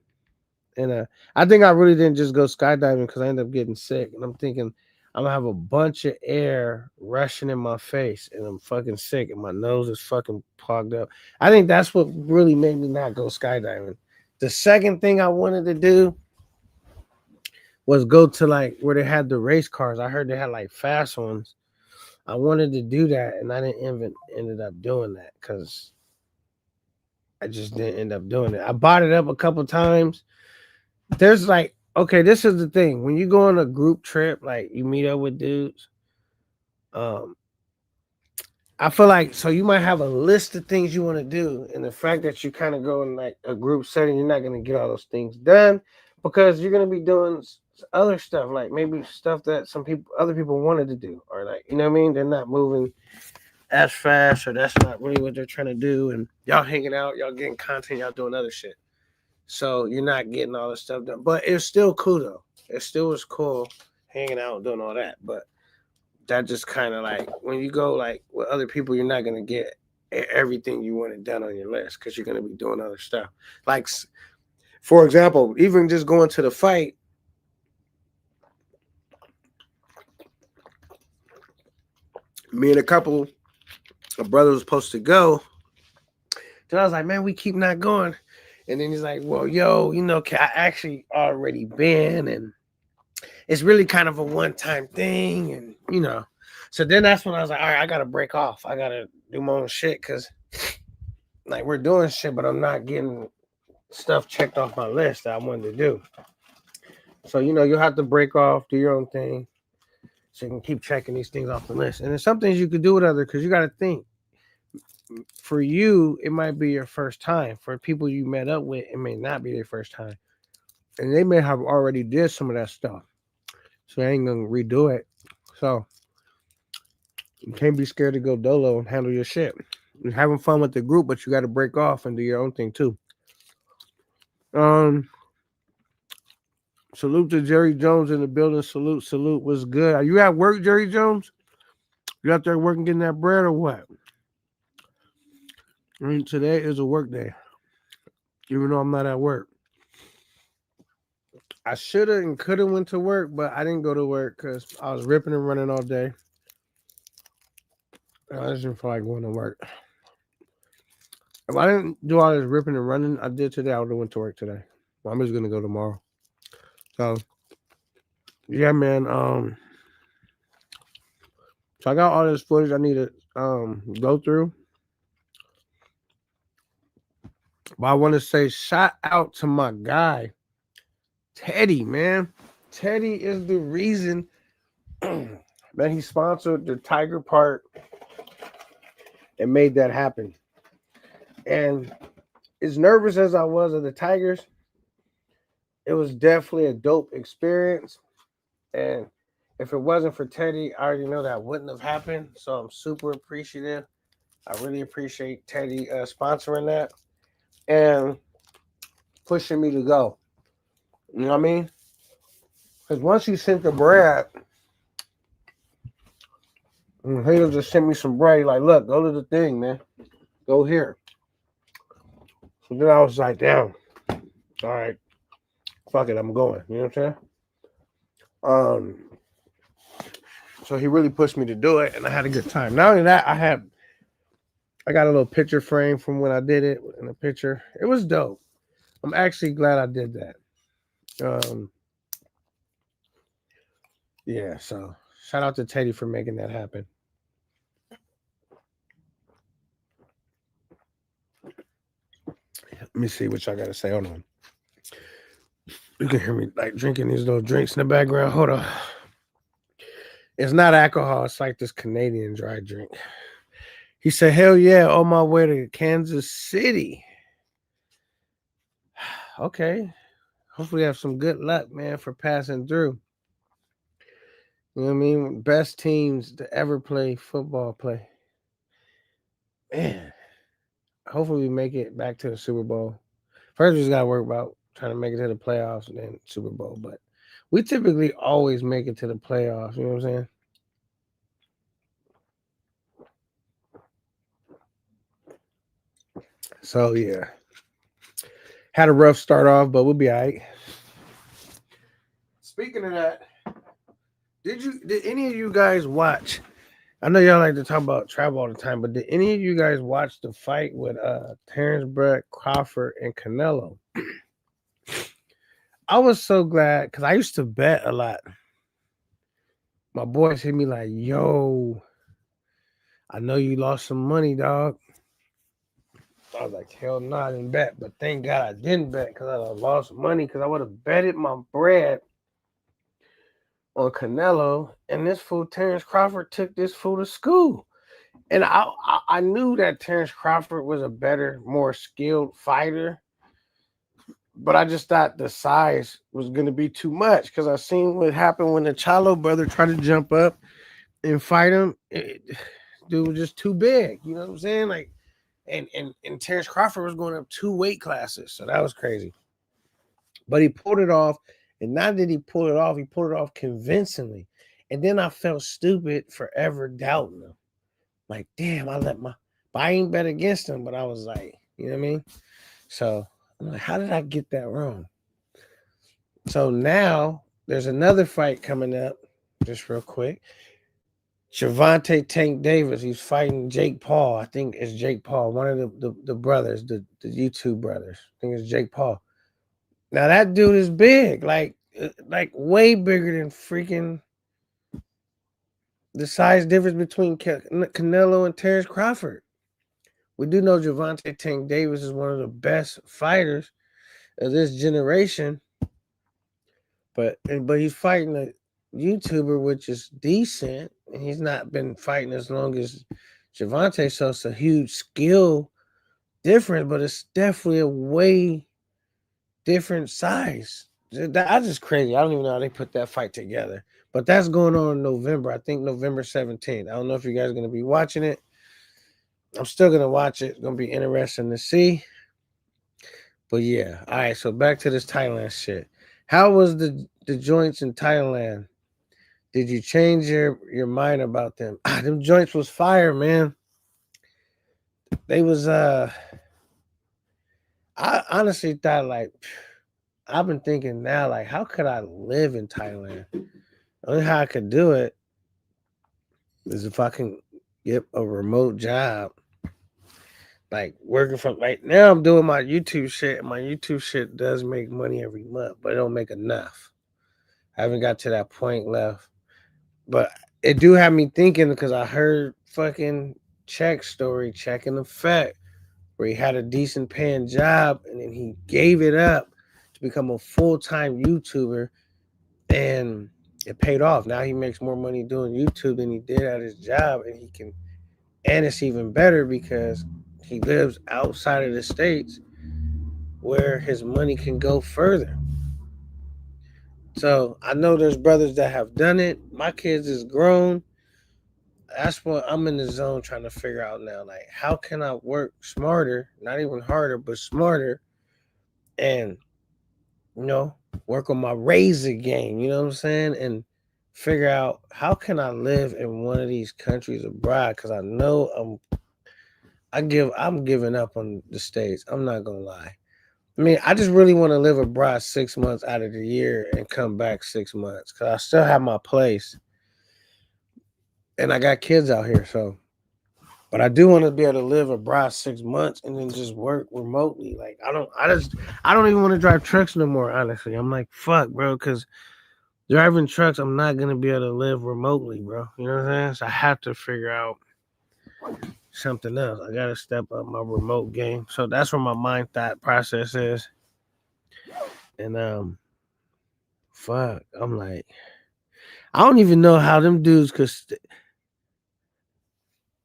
And I think I really didn't just go skydiving because I ended up getting sick. And I'm thinking I'm gonna have a bunch of air rushing in my face, and I'm fucking sick, and my nose is fucking clogged up. I think that's what really made me not go skydiving. The second thing I wanted to do was go to like where they had the race cars. I heard they had like fast ones. I wanted to do that, and I didn't even ended up doing that because I just didn't end up doing it. I bought it up a couple times. There's like, okay, this is the thing. When you go on a group trip, like you meet up with dudes, um, I feel like so you might have a list of things you want to do, and the fact that you kind of go in like a group setting, you're not gonna get all those things done because you're gonna be doing other stuff, like maybe stuff that other people wanted to do, or like you know what I mean. They're not moving as fast, or that's not really what they're trying to do, and y'all hanging out, y'all getting content, y'all doing other shit. So you're not getting all this stuff done, but it's still cool though. It still was cool hanging out and doing all that, but that just kind of like when you go like with other people, you're not gonna get everything you wanted done on your list because you're gonna be doing other stuff. Like, for example, even just going to the fight. Me and a couple of brothers was supposed to go. Then I was like, man, we keep not going. And then he's like, well, yo, I actually already been, and it's really kind of a one-time thing, and. So then that's when I was like, all right, I gotta break off. I gotta do my own shit because like we're doing shit, but I'm not getting stuff checked off my list that I wanted to do. So you'll have to break off, do your own thing, so you can keep checking these things off the list. And there's some things you could do with other because you got to think. For you, it might be your first time. For people you met up with, it may not be their first time, and they may have already did some of that stuff, so they ain't gonna redo it. So you can't be scared to go dolo and handle your shit. You're having fun with the group, but you got to break off and do your own thing too. Um, Salute to Jerry Jones in the building. Salute. Was good. Are you at work, Jerry Jones? You out there working, getting that bread, or what? I mean, today is a work day, even though I'm not at work. I should have and could have went to work, but I didn't go to work because I was ripping and running all day. I just didn't feel like going to work. If I didn't do all this ripping and running I did today, I would have went to work today. Well, I'm just gonna go tomorrow. So yeah, man. So I got all this footage I need to go through. But I want to say shout out to my guy, Teddy, man. Teddy is the reason that he sponsored the Tiger Park and made that happen. And as nervous as I was of the Tigers, it was definitely a dope experience. And if it wasn't for Teddy, I already know that wouldn't have happened. So I'm super appreciative. I really appreciate Teddy sponsoring that. and pushing me to go. You know what I mean? Because once he sent the bread, he'll just send me some bread. Like, look, go to the thing, man. Go here. So then I was like, damn. All right, fuck it, I'm going. You know what I'm saying? So he really pushed me to do it, and I had a good time. Not only that, I got a little picture frame from when I did it in the picture. It was dope. I'm actually glad I did that. Yeah, so shout out to Teddy for making that happen. Let me see what y'all gotta say. Hold on. You can hear me like drinking these little drinks in the background. Hold on. It's not alcohol, it's like this Canadian dry drink. He said, hell yeah, on my way to Kansas City. Okay. Hopefully have some good luck, man, for passing through. You know what I mean? Best teams to ever play football play. Man. Hopefully we make it back to the Super Bowl. First, we just gotta work about trying to make it to the playoffs and then Super Bowl. But we typically always make it to the playoffs. You know what I'm saying? So yeah, had a rough start off, but we'll be all right. Speaking of that, did any of you guys watch? I know y'all like to talk about travel all the time, but did any of you guys watch the fight with Terrence Brett, Crawford, and Canelo? I was so glad because I used to bet a lot. My boys hit me like, yo, I know you lost some money, dog. I was like, hell no, I didn't bet. But thank God I didn't bet because I lost money because I would have betted my bread on Canelo. And this fool, Terrence Crawford, took this fool to school. And I knew that Terrence Crawford was a better, more skilled fighter. But I just thought the size was going to be too much because I seen what happened when the Chalo brother tried to jump up and fight him. Dude was just too big. You know what I'm saying? Like, and Terrence Crawford was going up 2 weight classes, so that was crazy. But he pulled it off, and not that he pulled it off, he pulled it off convincingly. And then I felt stupid forever doubting him. Like, damn, I ain't bet against him, but I was like, you know what I mean? So I'm like, how did I get that wrong? So now there's another fight coming up, just real quick. Gervonta Tank Davis, he's fighting Jake Paul. I think it's Jake Paul, one of the brothers, the YouTube brothers. I think it's Jake Paul. Now that dude is big, like way bigger than freaking the size difference between Canelo and Terrence Crawford. We do know Gervonta Tank Davis is one of the best fighters of this generation, but he's fighting a YouTuber, which is decent, and he's not been fighting as long as Gervonta, so it's a huge skill difference, but it's definitely a way different size. That's just crazy. I don't even know how they put that fight together. But that's going on in November. I think November 17th. I don't know if you guys are going to be watching it. I'm still going to watch it. It's going to be interesting to see. But yeah. All right. So back to this Thailand shit. How was the joints in Thailand? Did you change your mind about them? Them joints was fire, man. They was I honestly thought like I've been thinking now, like, how could I live in Thailand? The only how I could do it is if I can get a remote job. Like working from like now I'm doing my YouTube shit, and my YouTube shit does make money every month, but it don't make enough. I haven't got to that point left. But it do have me thinking because I heard fucking Check's story, Check in Effect, where he had a decent paying job and then he gave it up to become a full-time YouTuber, and it paid off. Now he makes more money doing YouTube than he did at his job, and it's even better because he lives outside of the states where his money can go further. So I know there's brothers that have done it. My kids is grown. that's what I'm in the zone trying to figure out now. Like, how can I work smarter, not even harder, but smarter, and you know, work on my razor game. You know what I'm saying? And figure out how can I live in one of these countries abroad? Because I know I'm giving up on the States. I'm not gonna lie. I mean, I just really want to live abroad 6 months out of the year and come back 6 months because I still have my place and I got kids out here. So, but I do want to be able to live abroad 6 months and then just work remotely. Like I don't even want to drive trucks no more. Honestly, I'm like fuck, bro, because driving trucks, I'm not gonna be able to live remotely, bro. You know what I'm saying? So I have to figure out something else. I gotta step up my remote game. So that's where my mind thought process is. And fuck, I'm like, I don't even know how them dudes could.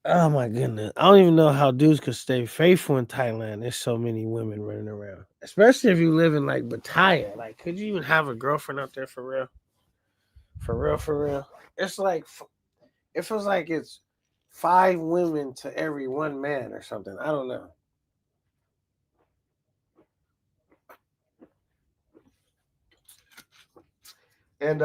Oh my goodness, I don't even know how dudes could stay faithful in Thailand. There's so many women running around, especially if you live in like Pattaya. Like, could you even have a girlfriend out there for real? For real, for real. It's like it feels like it's 5 women to every 1 man or something. I don't know. And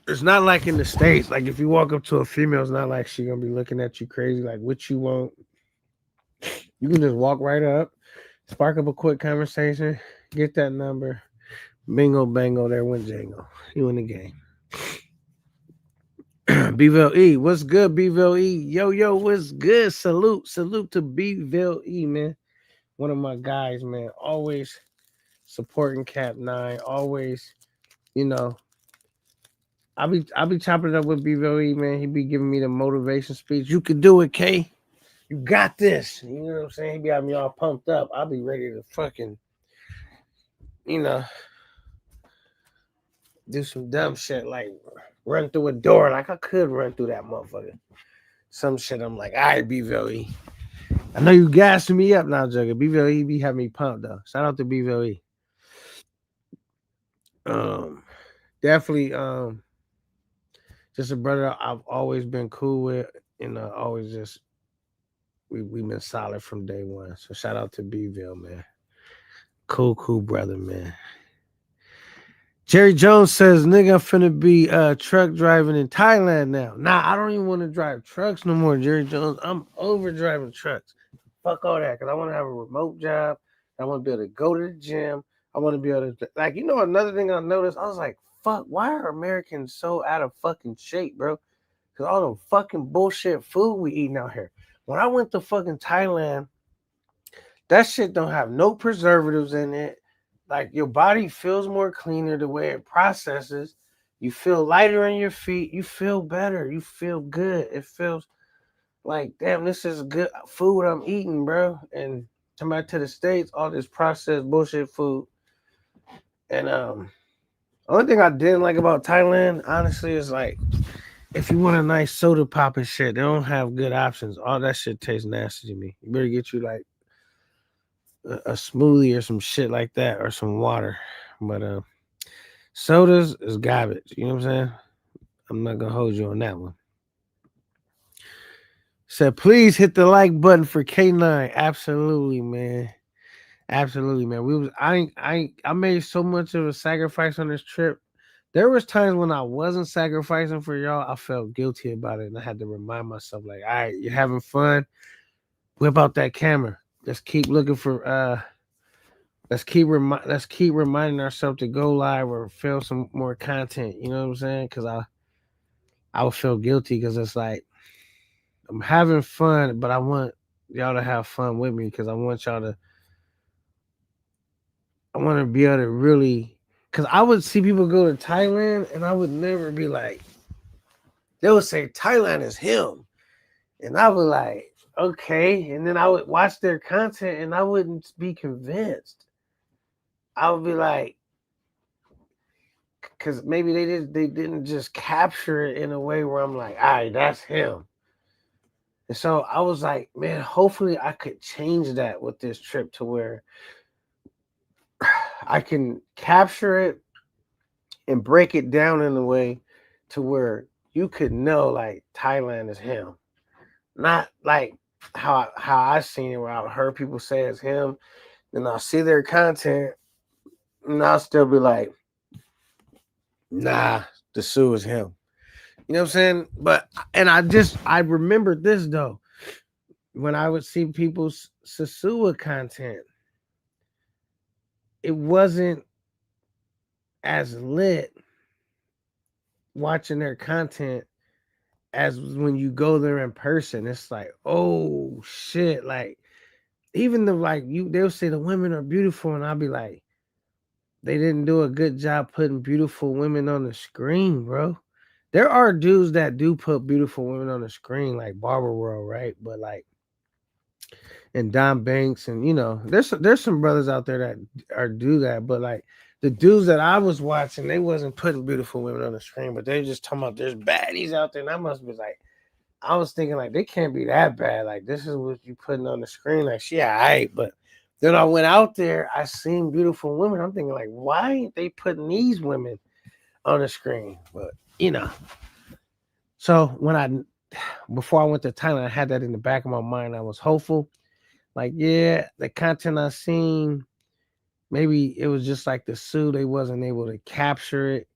it's not like in the States. Like if you walk up to a female, it's not like she gonna be looking at you crazy. Like what you want, you can just walk right up, spark up a quick conversation, get that number, bingo bango, there went Django. You in the game. Bville E, what's good, Bville E? Yo, what's good? Salute to Bville E, man. One of my guys, man. Always supporting Cap 9. Always, you know, I be chopping it up with Bville E, man. He be giving me the motivation speech. You can do it, K. You got this. You know what I'm saying? He be having me all pumped up. I'll be ready to fucking, you know, do some dumb shit like run through a door. Like I could run through that motherfucker. Some shit I'm like, all right, Bville E. I know you gassing me up now, Jugger. Bville E be having me pumped though. Shout out to Bville E. Um, definitely just a brother I've always been cool with, and always just we've been solid from day one. So shout out to Bville, man. Cool brother, man. Jerry Jones says, nigga, I'm finna be truck driving in Thailand now. Nah, I don't even want to drive trucks no more, Jerry Jones. I'm over driving trucks. Fuck all that, because I want to have a remote job. I want to be able to go to the gym. I want to be able to, like, you know, another thing I noticed, I was like, fuck, why are Americans so out of fucking shape, bro? Because all the fucking bullshit food we eating out here. When I went to fucking Thailand, that shit don't have no preservatives in it. Like your body feels more cleaner the way it processes. You feel lighter in your feet. You feel better. You feel good. It feels like, damn, this is good food I'm eating, bro. And come back to the States, all this processed bullshit food. And only thing I didn't like about Thailand, honestly, is like if you want a nice soda pop and shit, they don't have good options. All that shit tastes nasty to me. You better get you like a smoothie or some shit like that or some water. But sodas is garbage. You know what I'm saying? I'm not gonna hold you on that one. Said please hit the like button for K9. Absolutely, man. Absolutely, man. I made so much of a sacrifice on this trip. There was times when I wasn't sacrificing for y'all. I felt guilty about it, and I had to remind myself, like, all right, you're having fun. Whip out that camera. Let's keep looking for let's keep reminding ourselves to go live or film some more content. You know what I'm saying? Because I would feel guilty because it's like I'm having fun, but I want y'all to have fun with me because I want to be able to really, because I would see people go to Thailand and I would never be like, they would say Thailand is him, and I would like, okay, and then I would watch their content and I wouldn't be convinced. I would be like, because maybe they didn't just capture it in a way where I'm like, all right, that's him. And so I was like, man, hopefully I could change that with this trip to where I can capture it and break it down in a way to where you could know like Thailand is him. Not like how I seen it where I heard people say it's him, then I'll see their content and I'll still be like, nah, the Sue is him. You know what I'm saying? But and I remembered this though. When I would see people's Sasua content, it wasn't as lit watching their content as when you go there in person. It's like, oh shit. Like even the like you they'll say the women are beautiful, and I'll be like, they didn't do a good job putting beautiful women on the screen, bro. There are dudes that do put beautiful women on the screen, like Barber World, right? But like and Don Banks, and there's some brothers out there that are do that, but like the dudes that I was watching, they wasn't putting beautiful women on the screen, but they just talking about there's baddies out there, and I must be like, I was thinking like they can't be that bad. Like this is what you putting on the screen. Like she alright, but then I went out there, I seen beautiful women. I'm thinking like, why ain't they putting these women on the screen? But so when I before I went to Thailand, I had that in the back of my mind. I was hopeful. Like, yeah, the content I seen, maybe it was just like the suit. They wasn't able to capture it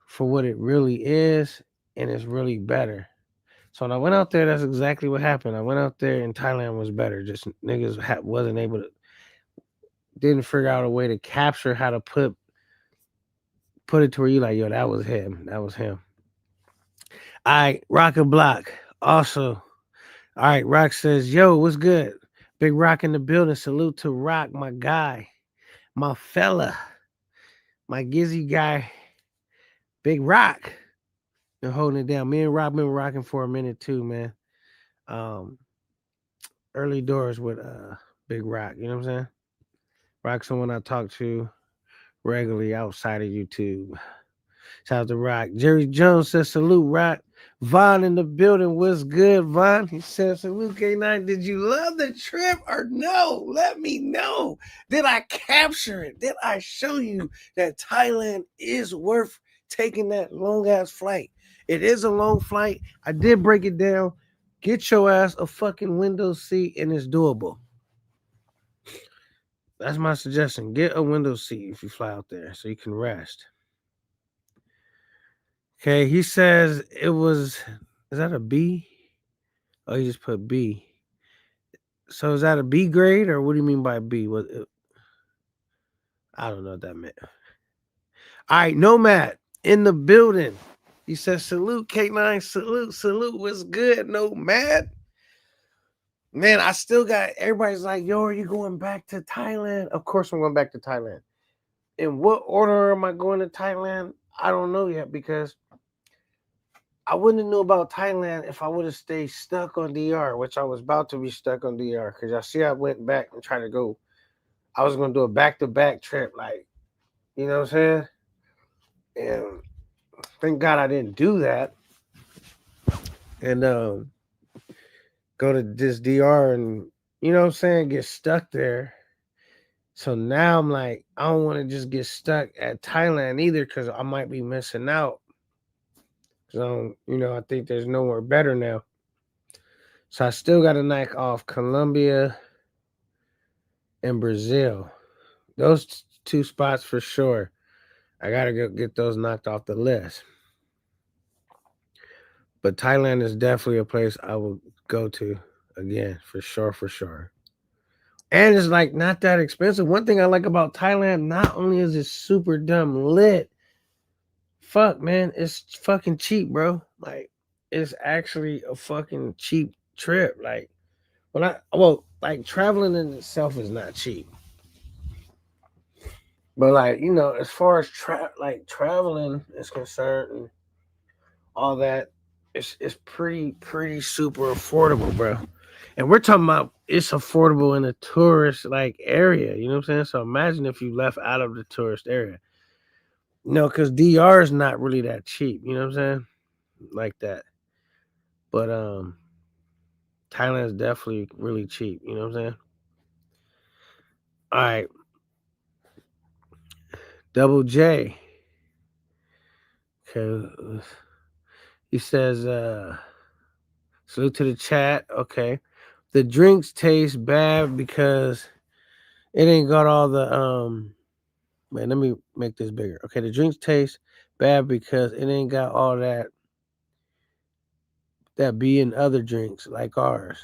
for what it really is, and it's really better. So when I went out there, that's exactly what happened. I went out there and Thailand was better. Just niggas wasn't able to, didn't figure out a way to capture how to put it to where you like, yo, that was him. That was him. All right, Rock and Block. Also, all right, Rock says, yo, what's good? Big Rock in the building. Salute to Rock, my guy, my fella, my Gizzy guy, Big Rock. Been holding it down. Me and Rock been rocking for a minute too, man. Um, early doors with Big Rock. You know what I'm saying? Rock, someone I talk to regularly outside of YouTube. Shout out to Rock. Jerry Jones says salute, Rock. Vaughn in the building. What's good, Vaughn? He says salute, K9. Did you love the trip or no? Let me know. Did I capture it? Did I show you that Thailand is worth taking that long ass flight? It is a long flight. I did break it down. Get your ass a fucking window seat and it's doable. That's my suggestion. Get a window seat if you fly out there so you can rest. Okay, he says it was. Is that a B? Oh, he just put B. So is that a B grade or what do you mean by B? What? I don't know what that meant. All right, Nomad in the building. He says salute K9, salute. What's good, Nomad? Man, I still got everybody's like, yo, are you going back to Thailand? Of course, I'm going back to Thailand. In what order am I going to Thailand? I don't know yet because I wouldn't have knew about Thailand if I would have stayed stuck on DR, which I was about to be stuck on DR because I see I went back and tried to go. I was going to do a back-to-back trip, like, you know what I'm saying? And thank God I didn't do that and go to this DR and, you know what I'm saying, get stuck there. So now I'm like, I don't want to just get stuck at Thailand either because I might be missing out. So, I think there's nowhere better now. So I still got to knock off Colombia and Brazil. Those two spots for sure. I got to go get those knocked off the list. But Thailand is definitely a place I will go to again, for sure. And it's like not that expensive. One thing I like about Thailand, not only is it super dumb lit, fuck man, it's fucking cheap, bro. Like it's actually a fucking cheap trip. Like like traveling in itself is not cheap. But like, as far as traveling is concerned and all that, it's pretty super affordable, bro. And we're talking about it's affordable in a tourist like area, you know what I'm saying? So imagine if you left out of the tourist area. No, because DR is not really that cheap, you know what I'm saying? Like that. But Thailand is definitely really cheap, you know what I'm saying? All right. Double J. Okay. He says, salute to the chat. Okay. The drinks taste bad because it ain't got all the man, let me make this bigger. Okay, the drinks taste bad because it ain't got all that be in other drinks like ours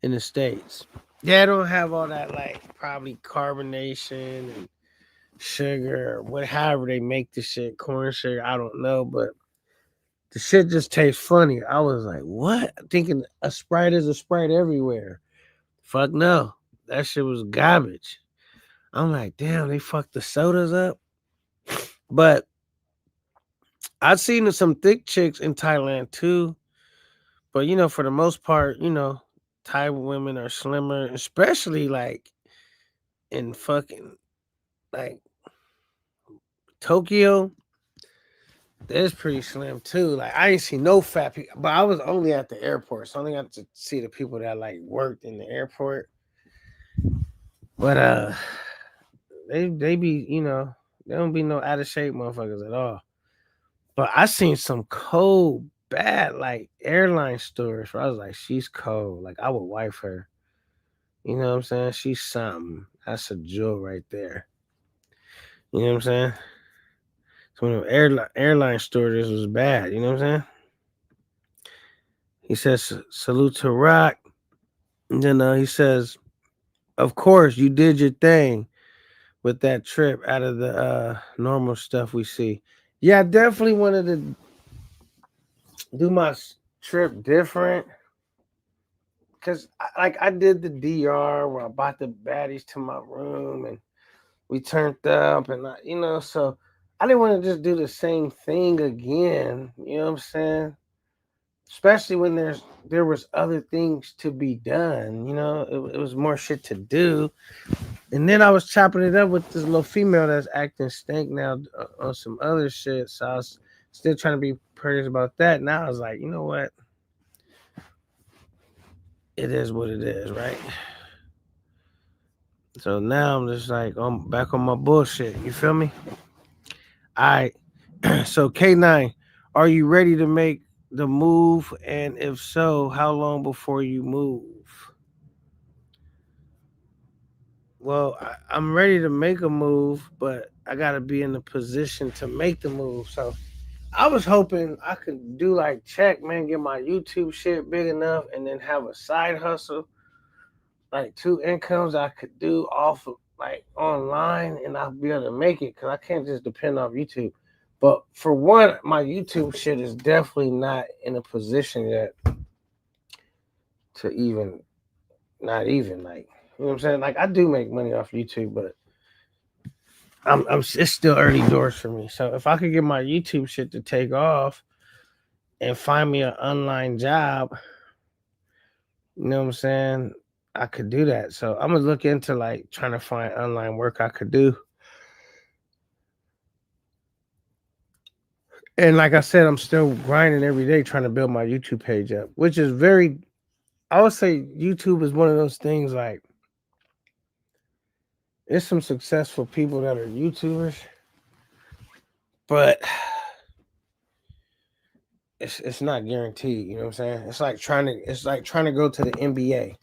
in the States. Yeah, I don't have all that like probably carbonation and sugar or what however they make the shit, corn sugar, I don't know, but the shit just tastes funny. I was like, what? Thinking a Sprite is a Sprite everywhere. Fuck no. That shit was garbage. I'm like, damn, they fucked the sodas up. But I've seen some thick chicks in Thailand too. But for the most part, Thai women are slimmer, especially like in fucking like Tokyo. That's pretty slim too. Like I ain't seen no fat people, but I was only at the airport, so I only got to see the people that like worked in the airport. But they be they don't be no out of shape motherfuckers at all. But I seen some cold bad like airline stories where I was like, she's cold. Like I would wife her. You know what I'm saying? She's something. That's a jewel right there. You know what I'm saying? So when the airline stories was bad. You know what I'm saying? He says salute to Rock. And then he says, of course you did your thing with that trip out of the normal stuff we see. Yeah, I definitely wanted to do my trip different because I did the DR where I bought the baddies to my room and we turned up and so I didn't want to just do the same thing again. You know what I'm saying? Especially when there was other things to be done. It was more shit to do. And then I was chopping it up with this little female that's acting stank now on some other shit. So I was still trying to be courteous about that. Now I was like, you know what? It is what it is, right? So now I'm just like, I'm back on my bullshit. You feel me? All right. So K9, are you ready to make the move? And if so, how long before you move? Well, I'm ready to make a move, but I got to be in the position to make the move. So I was hoping I could do like check, man, get my YouTube shit big enough and then have a side hustle, like two incomes I could do off of like online and I'll be able to make it because I can't just depend off YouTube. But for one, my YouTube shit is definitely not in a position yet to even, not even like, you know what I'm saying? Like I do make money off YouTube, but it's still early doors for me. So if I could get my YouTube shit to take off and find me an online job, you know what I'm saying? I could do that. So I'm gonna look into like trying to find online work I could do. And like I said, I'm still grinding every day trying to build my YouTube page up, which is I would say YouTube is one of those things like there's some successful people that are YouTubers, but it's not guaranteed, you know what I'm saying? It's like trying to go to the NBA.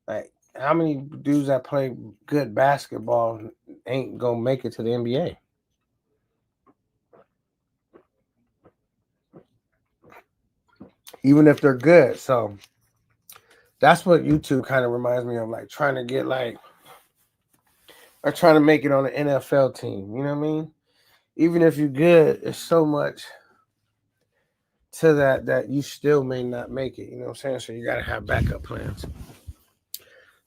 Like how many dudes that play good basketball ain't gonna make it to the NBA? Even if they're good. So that's what YouTube kind of reminds me of, like trying to get like or trying to make it on an NFL team. You know what I mean? Even if you're good, it's so much to that you still may not make it. You know what I'm saying? So you gotta have backup plans.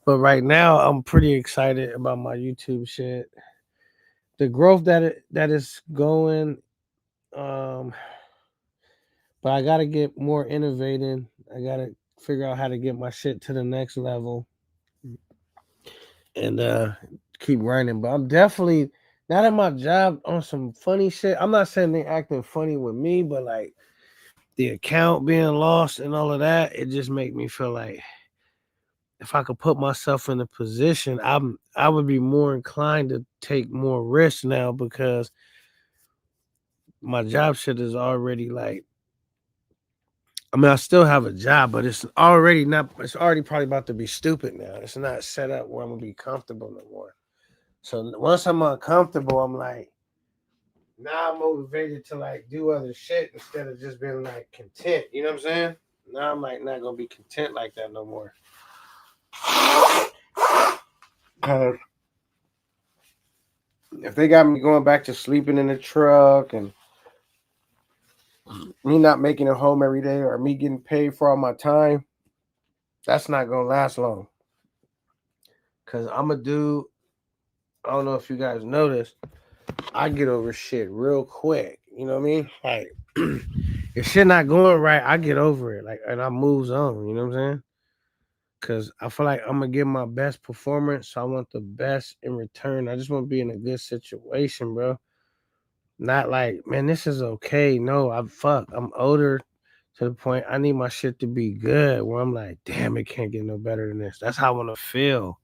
But right now, I'm pretty excited about my YouTube shit. The growth that is going, um, but I gotta get more innovating. I gotta figure out how to get my shit to the next level and keep running. But I'm definitely not at my job on some funny shit. I'm not saying they acting funny with me, but like the account being lost and all of that, it just make me feel like if I could put myself in a position, I would be more inclined to take more risks now because my job shit is already like I mean, I still have a job, but it's already not. It's already probably about to be stupid now. It's not set up where I'm gonna be comfortable no more. So once I'm uncomfortable, I'm like, now I'm motivated to like do other shit instead of just being like content. You know what I'm saying? Now I'm like not gonna be content like that no more. Cause if they got me going back to sleeping in the truck and me not making it home every day or me getting paid for all my time, that's not gonna last long. Cause I'm a dude. I don't know if you guys noticed. I get over shit real quick. You know what I mean? Like if shit not going right, I get over it. Like and I moves on. You know what I'm saying? Cause I feel like I'm gonna give my best performance. So I want the best in return. I just want to be in a good situation, bro. Not like, man, this is okay. No, I'm older to the point I need my shit to be good. Where I'm like, damn, it can't get no better than this. That's how I want to feel.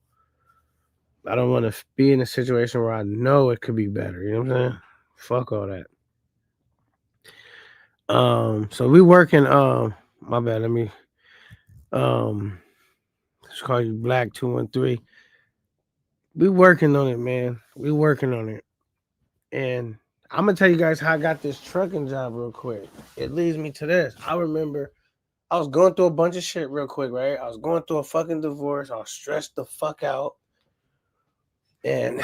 I don't want to be in a situation where I know it could be better. You know what I'm saying? Fuck all that. So we working. My bad. Let me. Um, let's call you Black 213. We working on it, man. We working on it, and I'm gonna tell you guys how I got this trucking job real quick. It leads me to this. I remember I was going through a bunch of shit real quick, right? I was going through a fucking divorce. I was stressed the fuck out, and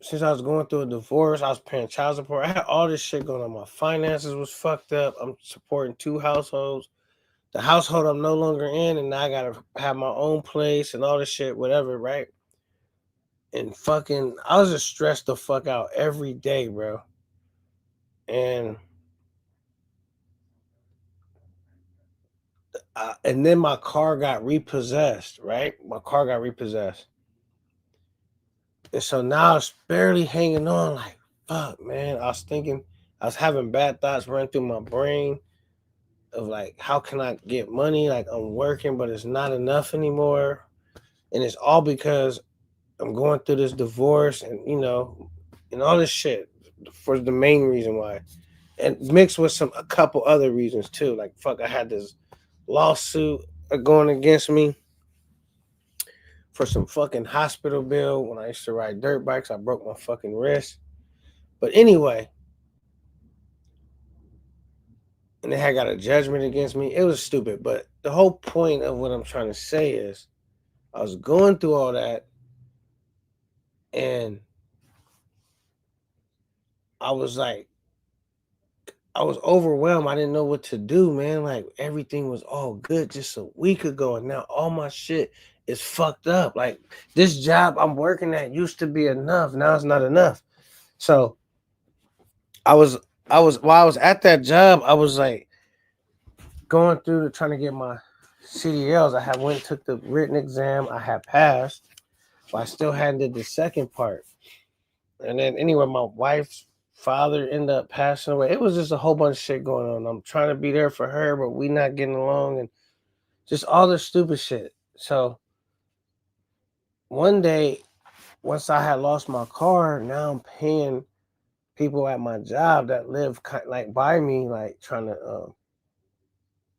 since I was going through a divorce, I was paying child support. I had all this shit going on. My finances was fucked up. I'm supporting two households. The household I'm no longer in, and now I gotta have my own place and all this shit, whatever, right? And fucking, I was just stressed the fuck out every day, bro. And and then my car got repossessed, right? My car got repossessed, and so now it's barely hanging on. Like, fuck, man. I was thinking, I was having bad thoughts running through my brain of like, how can I get money? Like, I'm working, but it's not enough anymore, and it's all because I'm going through this divorce, and and all this shit for the main reason why, and mixed with a couple other reasons too. Like, fuck, I had this lawsuit going against me for some fucking hospital bill when I used to ride dirt bikes. I broke my fucking wrist. But anyway, and they had got a judgment against me. It was stupid. But the whole point of what I'm trying to say is I was going through all that and I was like, I was overwhelmed. I didn't know what to do, man. Like everything was all good just a week ago. And now all my shit is fucked up. Like this job I'm working at used to be enough. Now it's not enough. So I was while I was at that job, I was like going through trying to get my CDLs. I had went and took the written exam. I had passed, but I still hadn't did the second part. And then anyway, my wife's father ended up passing away. It was just a whole bunch of shit going on. I'm trying to be there for her, but we not getting along and just all this stupid shit. So one day, once I had lost my car, now I'm paying people at my job that live like by me, like trying to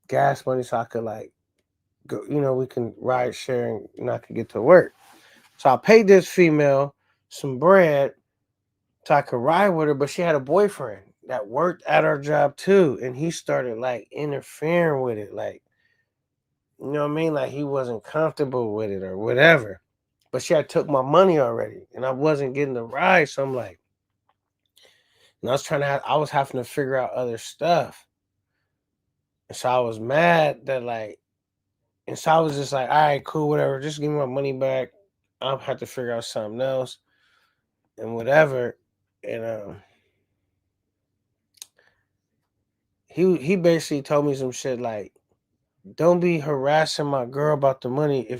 gas money so I could like go, we can ride sharing and I could get to work. So I paid this female some bread so I could ride with her, but she had a boyfriend that worked at our job too. And he started like interfering with it. Like, you know what I mean? Like he wasn't comfortable with it or whatever. But she had took my money already and I wasn't getting the ride. So I'm like, and I was having to figure out other stuff. And so I was mad that like, and so I was just like, all right, cool, whatever. Just give me my money back. I'll have to figure out something else and whatever. And he basically told me some shit like, don't be harassing my girl about the money.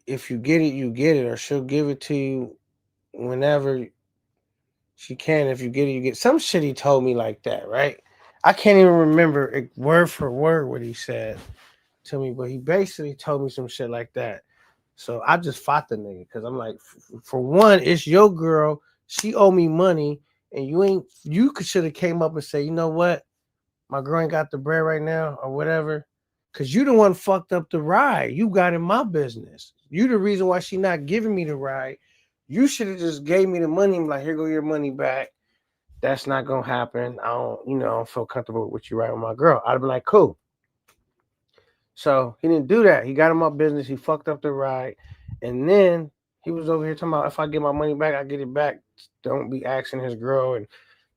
If you get it, you get it, or she'll give it to you whenever she can. If you get it, you get some shit he told me like that, right? I can't even remember word for word what he said to me, but he basically told me some shit like that. So I just fought the nigga because I'm like, for one, it's your girl. She owe me money, and you should have came up and say, you know what, my girl ain't got the bread right now or whatever. Cause you the one fucked up the ride. You got in my business. You the reason why she not giving me the ride. You should have just gave me the money and be like, here go your money back. That's not gonna happen. I don't feel comfortable with you riding with my girl. I'd be like, cool. So he didn't do that. He got in my business. He fucked up the ride. And then he was over here talking about if I get my money back, I get it back. Don't be asking his girl. And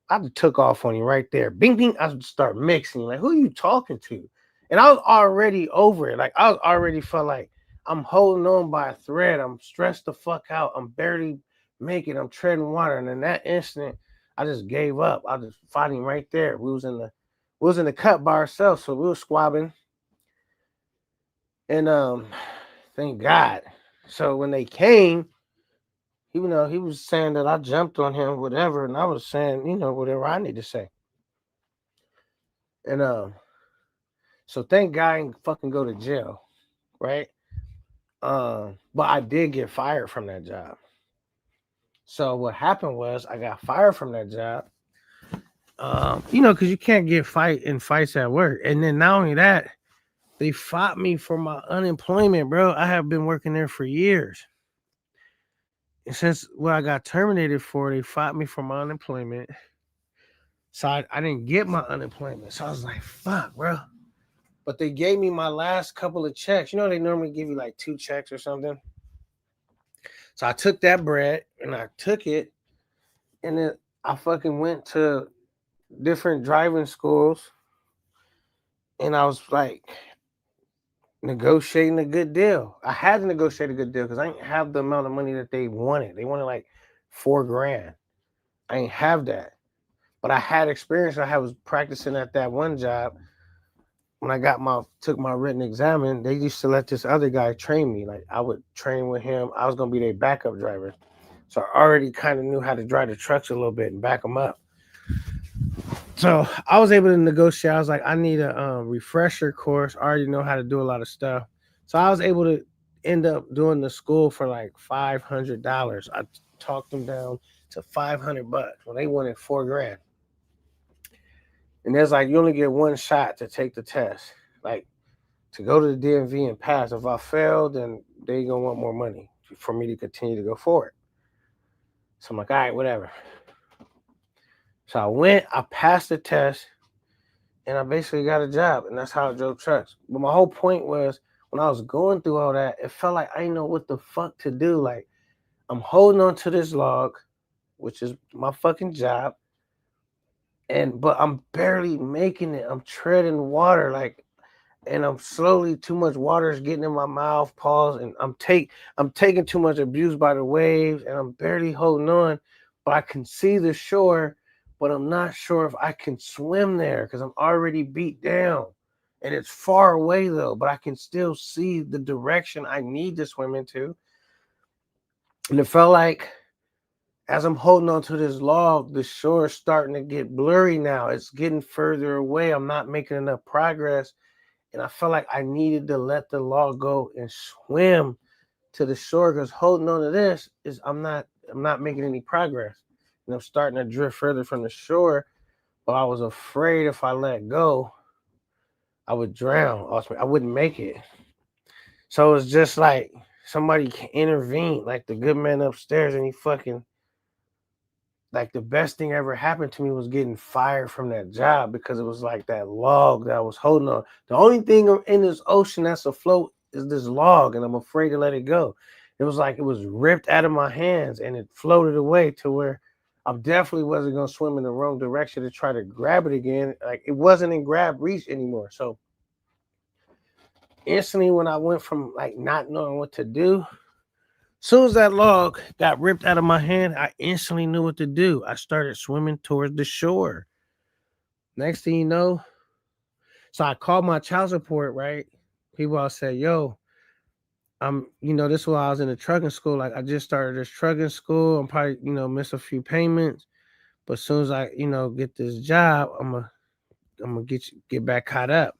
I just took off on you right there. Bing, bing. I would start mixing. Like, who are you talking to? And I was already over it. Like, I was already felt like I'm holding on by a thread. I'm stressed the fuck out. I'm barely making. I'm treading water. And in that instant, I just gave up. I was fighting right there. We was in the cut by ourselves, so we were squabbing. And thank God. So when they came, he was saying that I jumped on him, whatever, and I was saying, whatever I need to say. And so thank God I didn't fucking go to jail, right? But I did get fired from that job. So what happened was I got fired from that job. Because you can't get fights at work. And then not only that, they fought me for my unemployment, bro. I have been working there for years. And since what I got terminated for, they fought me for my unemployment. So I didn't get my unemployment. So I was like, fuck, bro. But they gave me my last couple of checks. They normally give you like 2 checks or something. So I took that bread and I took it. And then I fucking went to different driving schools. And I was like negotiating a good deal. I had to negotiate a good deal because I didn't have the amount of money that they wanted. They wanted like $4,000. I ain't have that. But I had experience. I was practicing at that one job. When I took my written exam, they used to let this other guy train me. Like I would train with him. I was gonna be their backup driver, so I already kind of knew how to drive the trucks a little bit and back them up. So I was able to negotiate. I was like, I need a refresher course. I already know how to do a lot of stuff, so I was able to end up doing the school for like $500. I talked them down to $500 when they wanted $4,000. And there's like you only get one shot to take the test, like to go to the DMV and pass. If I fail, then they gonna want more money for me to continue to go forward. So I'm like, all right, whatever. So I went, I passed the test, and I basically got a job, and that's how I drove trucks. But my whole point was when I was going through all that, it felt like I didn't know what the fuck to do. Like I'm holding on to this log, which is my fucking job, but I'm barely making it. I'm treading water, like, and I'm slowly too much water is getting in my mouth, pause, and I'm taking too much abuse by the waves, and I'm barely holding on, but I can see the shore, but I'm not sure if I can swim there because I'm already beat down. And it's far away though, but I can still see the direction I need to swim into. And it felt like as I'm holding on to this log, the shore is starting to get blurry now. It's getting further away. I'm not making enough progress. And I felt like I needed to let the log go and swim to the shore because holding on to this is I'm not making any progress. And I'm starting to drift further from the shore. But I was afraid if I let go, I would drown. I wouldn't make it. So it's just like somebody intervened, like the good man upstairs, and he fucking like the best thing ever happened to me was getting fired from that job because it was like that log that I was holding on. The only thing in this ocean that's afloat is this log, and I'm afraid to let it go. It was like it was ripped out of my hands and it floated away to where I definitely wasn't going to swim in the wrong direction to try to grab it again. Like it wasn't in grab reach anymore. So instantly when I went from like not knowing what to do, soon as that log got ripped out of my hand, I instantly knew what to do. I started swimming towards the shore. Next thing you know, so I called my child support, right? People all said, yo, this is why I was in the trucking school. Like I just started this trucking school. I'm probably, miss a few payments. But as soon as I, get this job, I'm gonna get back caught up.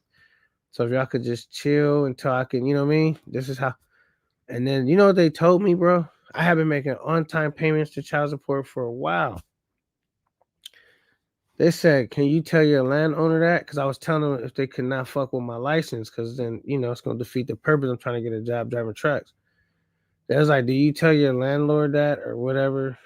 So if y'all could just chill until I can, you know what I mean? This is how. And then you know what they told me, bro? I have been making on-time payments to child support for a while. They said, "Can you tell your landowner that?" Because I was telling them if they could not fuck with my license, because then it's gonna defeat the purpose. I'm trying to get a job driving trucks. They was like, "Do you tell your landlord that or whatever?"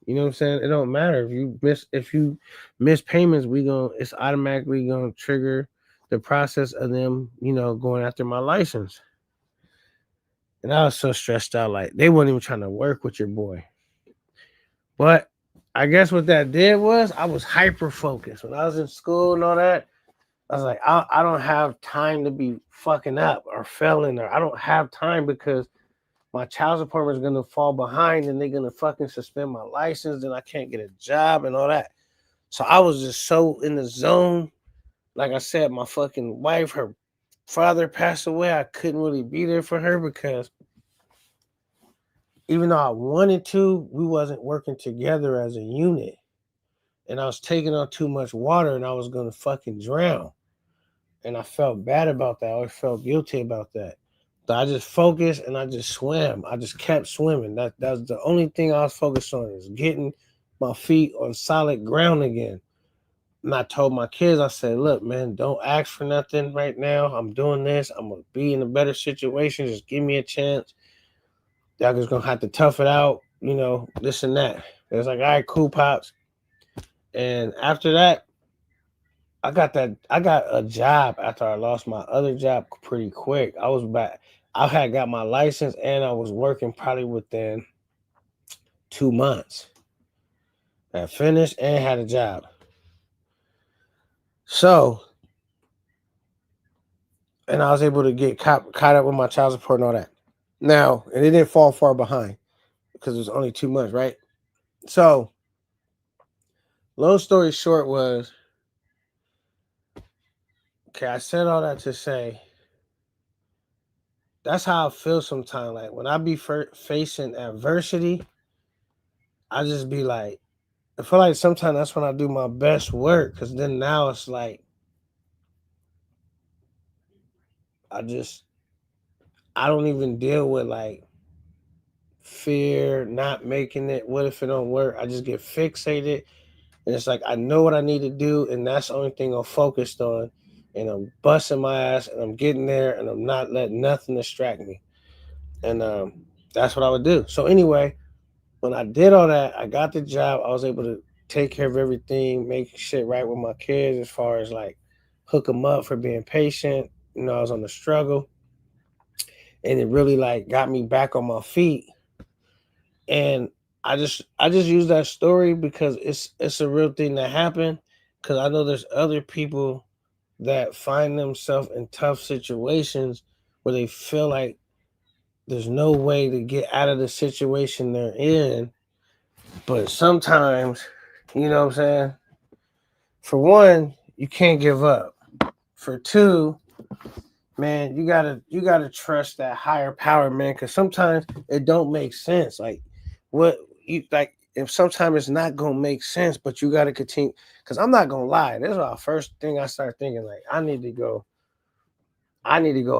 You know what I'm saying? It don't matter if you miss payments. It's automatically gonna trigger the process of them, going after my license. And I was so stressed out, like they weren't even trying to work with your boy. But I guess what that did was I was hyper focused when I was in school and all that. I was like, I don't have time to be fucking up or failing, or I don't have time because my child support is gonna fall behind and they're gonna fucking suspend my license and I can't get a job and all that. So I was just so in the zone. Like I said, my fucking wife, her father passed away. I couldn't really be there for her because even though I wanted to, we wasn't working together as a unit. And I was taking on too much water and I was gonna fucking drown. And I felt bad about that. I always felt guilty about that. So I just focused and I just swam. I just kept swimming. That's the only thing I was focused on, is getting my feet on solid ground again. And I told my kids, I said, look, man, don't ask for nothing right now. I'm doing this. I'm gonna be in a better situation. Just give me a chance. Y'all just gonna have to tough it out, this and that. It was like, all right, cool, pops. And after that, I got a job after I lost my other job pretty quick. I was back. I had got my license and I was working probably within 2 months. I finished and had a job. So, and I was able to get caught up with my child support and all that. Now, and it didn't fall far behind because it was only 2 months, right? So, long story short was, okay, I said all that to say, that's how I feel sometimes. Like when I be facing adversity, I just be like, I feel like sometimes that's when I do my best work, because then now it's like I just I don't even deal with like fear, not making it. What if it don't work? I just get fixated, and it's like I know what I need to do, and that's the only thing I'm focused on. And I'm busting my ass, and I'm getting there, and I'm not letting nothing distract me. And that's what I would do. So anyway, when I did all that, I got the job. I was able to take care of everything, make shit right with my kids as far as like hook them up for being patient. I was on the struggle, and it really like got me back on my feet. And I just use that story because it's a real thing that happened. Because I know there's other people that find themselves in tough situations where they feel like there's no way to get out of the situation they're in. But sometimes, you know what I'm saying? For one, you can't give up. For two, man, you gotta trust that higher power, man, because sometimes it don't make sense. Like what you like, if sometimes it's not gonna make sense, but you gotta continue. Because I'm not gonna lie, this is our first thing I started thinking. Like I need to go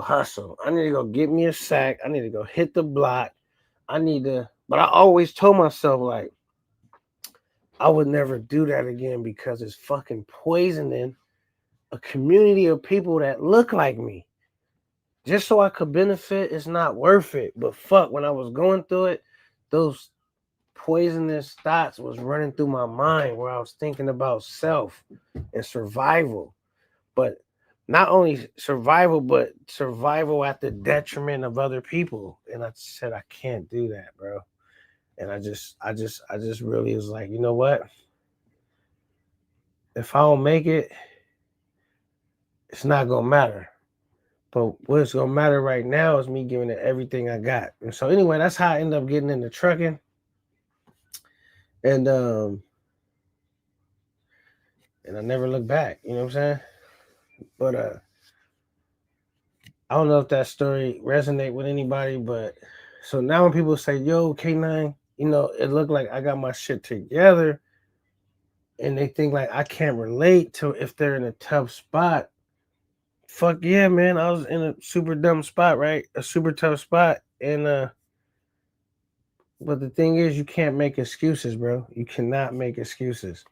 hustle. I need to go get me a sack. I need to go hit the block. But I always told myself like I would never do that again because it's fucking poisoning a community of people that look like me. Just so I could benefit, it's not worth it. But fuck, when I was going through it, those poisonous thoughts was running through my mind where I was thinking about self and survival. But not only survival, but survival at the detriment of other people. And I said, I can't do that, bro. And I just really was like, you know what? If I don't make it, it's not gonna matter. But what's gonna matter right now is me giving it everything I got. And so anyway, that's how I ended up getting into trucking. And and I never looked back, you know what I'm saying? But I don't know if that story resonate with anybody, but so now when people say, yo, K9, it looked like I got my shit together, and they think like I can't relate to if they're in a tough spot. Fuck yeah, man. I was in a super dumb spot, right? A super tough spot. And but the thing is, you can't make excuses, bro. You cannot make excuses.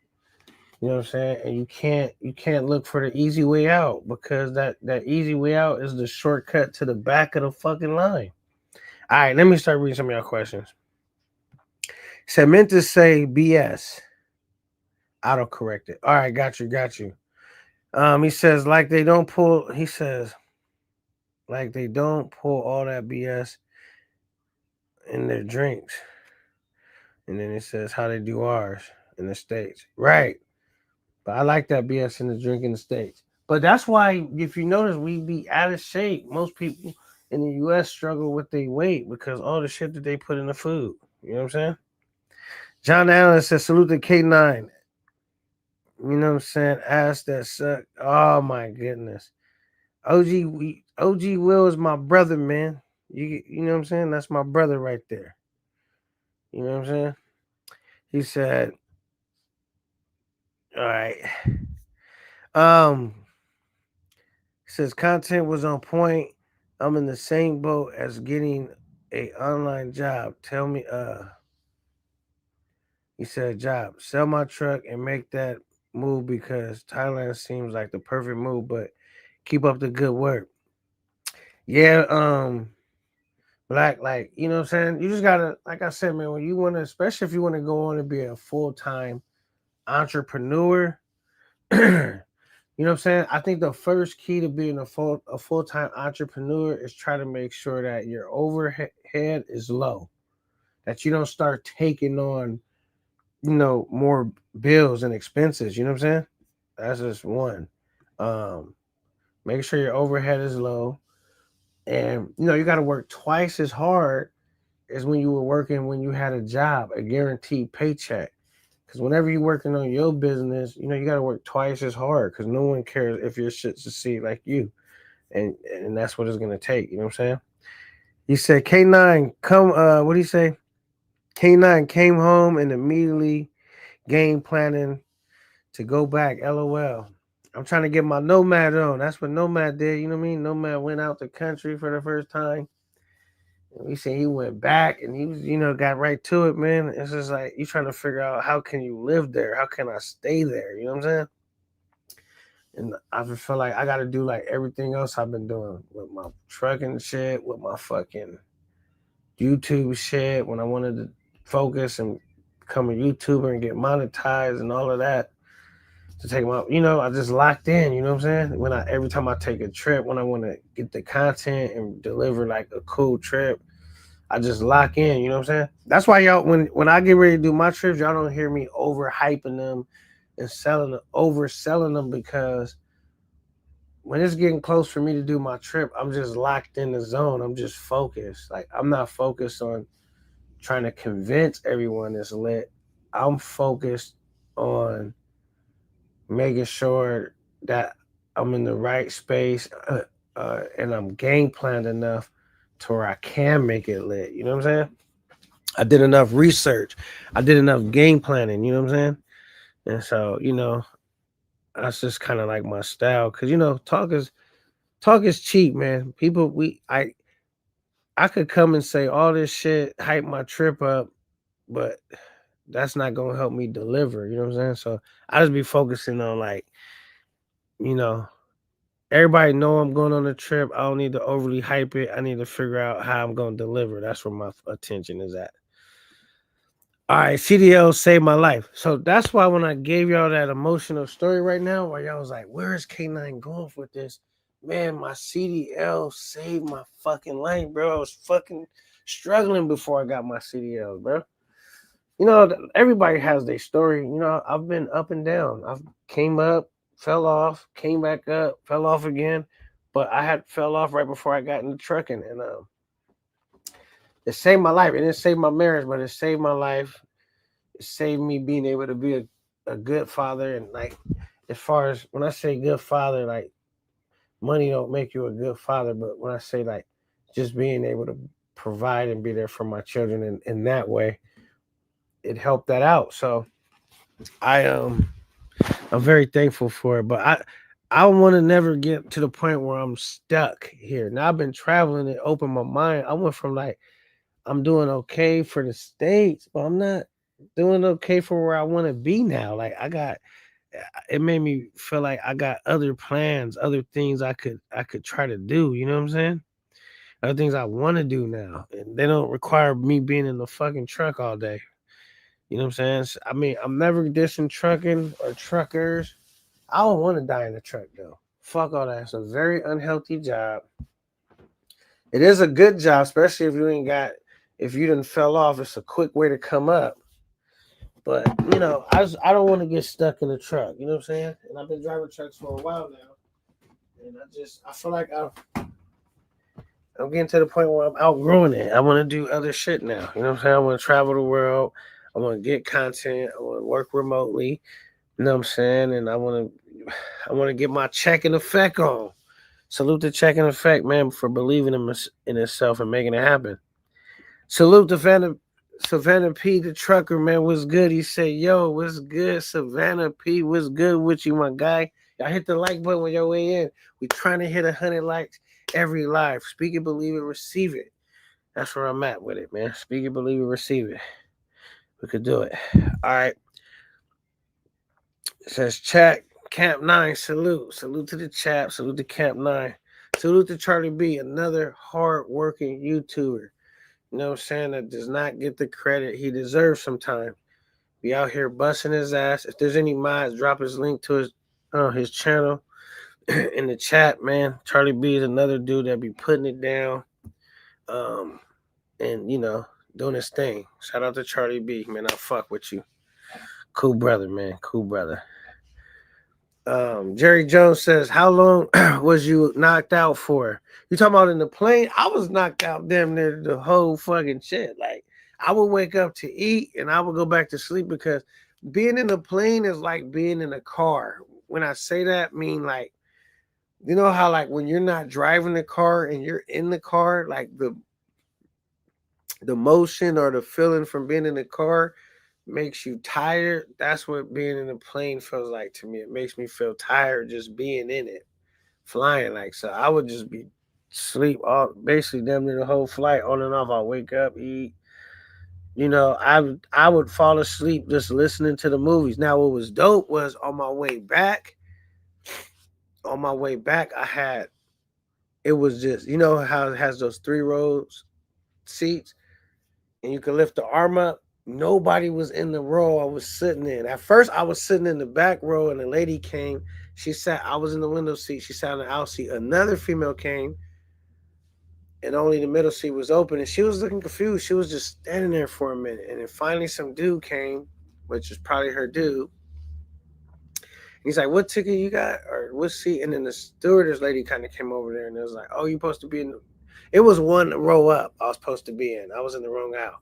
You know what I'm saying? And you can't look for the easy way out, because that easy way out is the shortcut to the back of the fucking line. All right, let me start reading some of y'all questions. Said meant to say BS. Autocorrect it. All right, got you. He says like they don't pull. He says like they don't pull all that BS in their drinks, and then it says how they do ours in the States. Right, but I like that BS in the drink in the States. But that's why, if you notice, we be out of shape. Most people in the U.S. struggle with their weight because all the shit that they put in the food. You know what I'm saying? John Allen says salute to K9. You know what I'm saying? Ass that suck. Oh my goodness. OG Will is my brother, man. You know what I'm saying? That's my brother right there. You know what I'm saying? He said, all right. Um says content was on point. I'm in the same boat as getting a online job. Tell me, he said job. Sell my truck and make that move because Thailand seems like the perfect move, but keep up the good work. Yeah, Black, like, you know what I'm saying? You just gotta, like I said, man, when you wanna, especially if you wanna go on and be a full-time entrepreneur, you know what I'm saying? I think the first key to being a full-time entrepreneur is try to make sure that your overhead is low, that you don't start taking on, more bills and expenses. You know what I'm saying? That's just one. Um, Make sure your overhead is low, and you got to work twice as hard as when you were working when you had a job, a guaranteed paycheck. Because whenever you're working on your business, you got to work twice as hard because no one cares if your shit succeed like you, and that's what it's gonna take. You know what I'm saying? He said K9 come. What do you say? K9 came home and immediately game planning to go back. LOL. I'm trying to get my Nomad on. That's what Nomad did. You know what I mean? Nomad went out the country for the first time. We said he went back and he was, got right to it, man. It's just like you trying to figure out how can you live there? How can I stay there? You know what I'm saying? And I just feel like I got to do like everything else I've been doing with my trucking shit, with my fucking YouTube shit. When I wanted to focus and become a YouTuber and get monetized and all of that, to take my, I just locked in. You know what I'm saying? Every time I take a trip, when I want to get the content and deliver like a cool trip, I just lock in, you know what I'm saying? That's why y'all, when I get ready to do my trips, y'all don't hear me overhyping them and overselling them, because when it's getting close for me to do my trip, I'm just locked in the zone. I'm just focused. Like, I'm not focused on trying to convince everyone it's lit. I'm focused on making sure that I'm in the right space, and I'm game planned enough to where I can make it lit. You know what I'm saying? I did enough research. I did enough game planning. You know what I'm saying? And so, that's just kind of like my style. Cause talk is cheap, man. People, I could come and say all this shit, hype my trip up, but that's not gonna help me deliver. You know what I'm saying? So I just be focusing on, like, you know, everybody know I'm going on a trip. I don't need to overly hype it. I need to figure out how I'm gonna deliver. That's where my attention is at. All right, CDL saved my life. So that's why when I gave y'all that emotional story right now, where y'all was like, where is K9 going with this? Man, my CDL saved my fucking life, bro. I was fucking struggling before I got my CDL, bro. Everybody has their story. I've been up and down. I've came up, fell off, came back up, fell off again. But I had fell off right before I got into trucking. And it saved my life. It didn't save my marriage, but it saved my life. It saved me being able to be a good father. And, like, as far as when I say good father, like, money don't make you a good father, but when I say, like, just being able to provide and be there for my children in that way, it helped that out. So I'm very thankful for it. But I want to never get to the point where I'm stuck here. Now I've been traveling and opened my mind. I went from, like, I'm doing okay for the States, but I'm not doing okay for where I want to be now. Like, I got it made me feel like I got other plans, other things I could try to do. You know what I'm saying? Other things I want to do now, and they don't require me being in the fucking truck all day. You know what I'm saying? I mean, I'm never dissing trucking or truckers. I don't want to die in the truck though. Fuck all that. It's a very unhealthy job. It is a good job, especially if you didn't fell off. It's a quick way to come up. But I don't want to get stuck in a truck. You know what I'm saying? And I've been driving trucks for a while now, and I feel like I'm getting to the point where I'm outgrowing it. I want to do other shit now. You know what I'm saying? I want to travel the world. I want to get content. I want to work remotely. You know what I'm saying? And I want to get my check and effect on. Salute the check and effect, man, for believing in itself and making it happen. Salute to Savannah P, the trucker, man. What's good? He said, yo, what's good, Savannah P? What's good with you, my guy? Y'all hit the like button on your way in. We trying to hit 100 likes every live. Speak it, believe it, receive it. That's where I'm at with it, man. Speak it, believe it, receive it. We could do it. All right. It says chat, Camp 9, salute. Salute to the chat. Salute to Camp 9. Salute to Charlie B, another hard-working YouTuber. You know what I'm saying? That does not get the credit he deserves sometimes. Be out here busting his ass. If there's any mods, drop his link to his channel in the chat, man. Charlie B is another dude that be putting it down. And doing his thing. Shout out to Charlie B, man. I fuck with you. Cool brother, man. Cool brother. Jerry Jones says, how long was you knocked out for? You talking about in the plane? I was knocked out damn near the whole fucking shit. Like, I would wake up to eat and I would go back to sleep because being in the plane is like being in a car. When I say that, I mean like, you know how like when you're not driving the car and you're in the car, like the motion or the feeling from being in the car makes you tired. That's what being in a plane feels like to me. It makes me feel tired just being in it, flying. Like, so I would just be sleep all basically damn near the whole flight on and off. I wake up, eat. I would fall asleep just listening to the movies. Now what was dope was on my way back. On my way back, it was just how it has those 3 rows seats and you can lift the arm up. Nobody was in the row I was sitting in. At first, I was sitting in the back row, and a lady came. She sat. I was in the window seat. She sat in the out seat. Another female came, and only the middle seat was open. And she was looking confused. She was just standing there for a minute, and then finally, some dude came, which is probably her dude. He's like, "What ticket you got, or what seat?" And then the stewardess lady kind of came over there, and it was like, "Oh, you supposed to be in." It was one row up. I was supposed to be in. I was in the wrong aisle.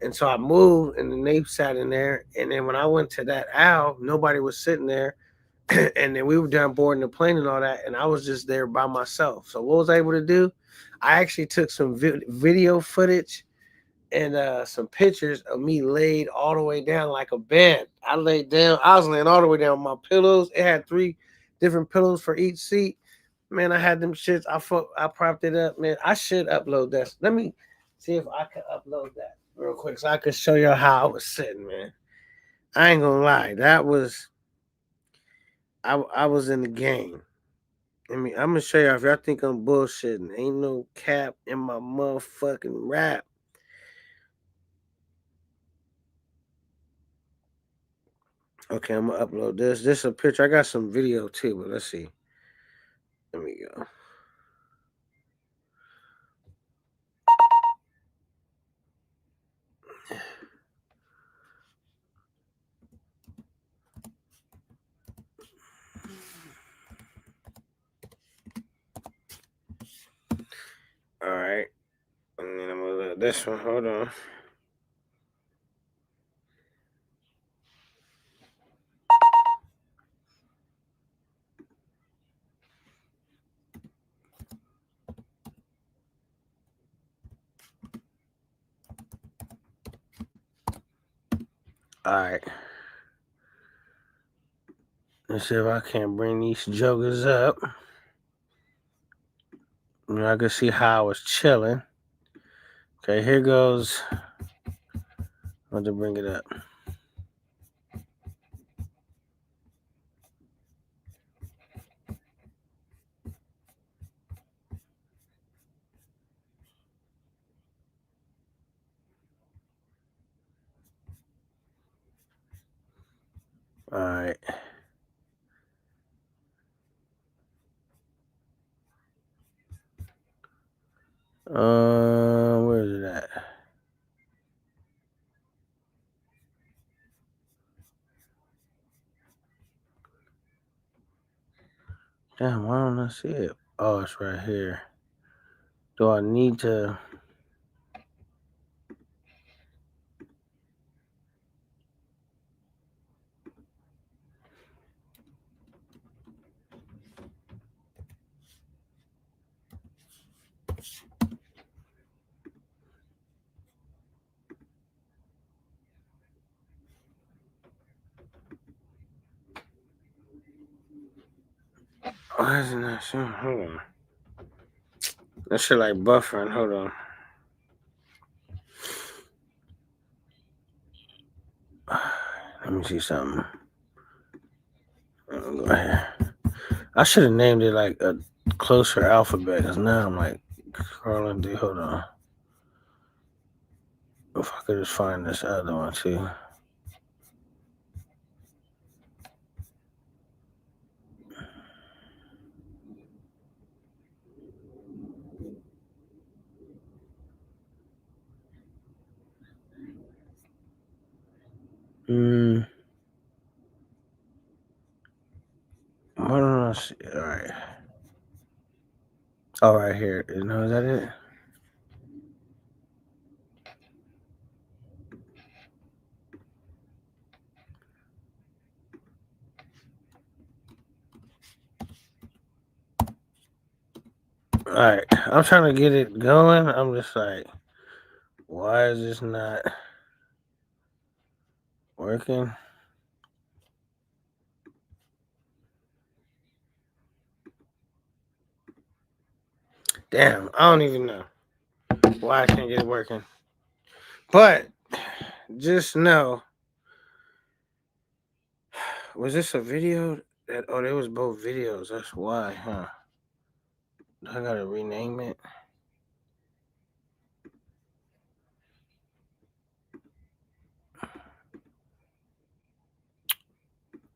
And so I moved, and then they sat in there. And then when I went to that aisle, nobody was sitting there. And then we were down boarding the plane and all that. And I was just there by myself. So what was I able to do? I actually took some video footage and some pictures of me laid all the way down like a bed. I laid down. I was laying all the way down. My pillows. It had 3 different pillows for each seat. Man, I had them shits. I propped it up, man. I should upload that. Let me see if I can upload that real quick so I can show y'all how I was sitting, man. I ain't gonna lie. I was in the game. I'm gonna show y'all if y'all think I'm bullshitting. Ain't no cap in my motherfucking rap. Okay, I'm gonna upload this. This is a picture. I got some video too, but let's see. There we go. All right. And then I'm gonna look at this one. Hold on. All right. Let's see if I can't bring these jokers up. I can see how I was chilling. Okay, here goes. I'll just bring it up. All right. Where is it at? Damn, why don't I see it? Oh, it's right here. Do I need to? Why isn't that showing? Hold on. That shit like buffering. Hold on. Let me see something. Go ahead. I should have named it like a closer alphabet, because now I'm like scrolling through. Hold on. If I could just find this other one too. Why don't I see? All right. Oh, right here. No, is that it? All right. I'm trying to get it going. I'm just like, why is this not working? Damn, I don't even know why I can't get it working. But just know, was this a video? Oh, there was both videos. That's why, huh? I gotta rename it.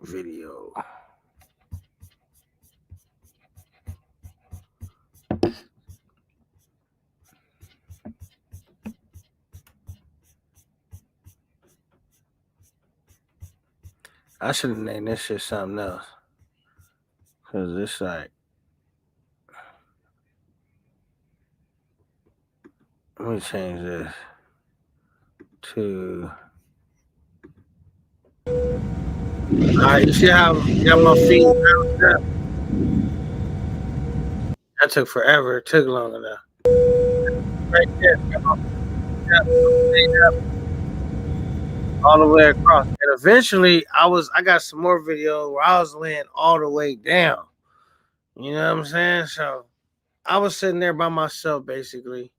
Video. I should have named this shit something else. Cause it's like, let me change this to. Alright, you see how I got my feet bounced up? That took forever. It took long enough. Right there. Got my feet up all the way across. And eventually I got some more video where I was laying all the way down. You know what I'm saying? So I was sitting there by myself basically,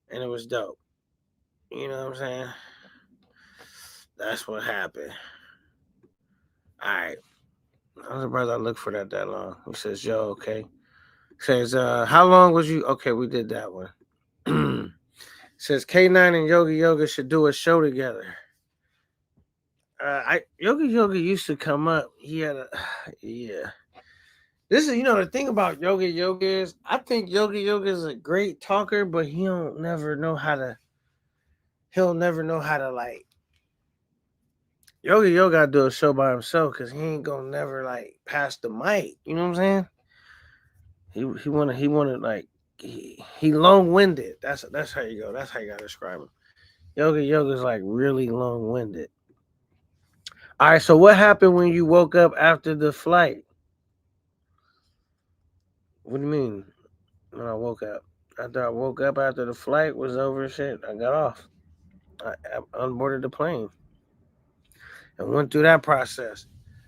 and it was dope. You know what I'm saying? That's what happened. Alright. I was surprised I looked for that long. He says, yo, okay. Says, how long was you? Okay, we did that one. Says K9 and Yogi Yoga should do a show together. Yogi Yogi used to come up. He had a yeah. This is the thing about Yogi Yoga is I think Yogi Yoga is a great talker, but he'll never know how to like Yogi Yoga gotta do a show by himself because he ain't gonna never like pass the mic. You know what I'm saying? He wanted like he long winded. That's how you go. That's how you gotta describe him. Yoga Yoga's like really long winded. All right, so what happened when you woke up after the flight? What do you mean? When I woke up? After I woke up after the flight was over, shit, I got off. I unboarded the plane and went through that process.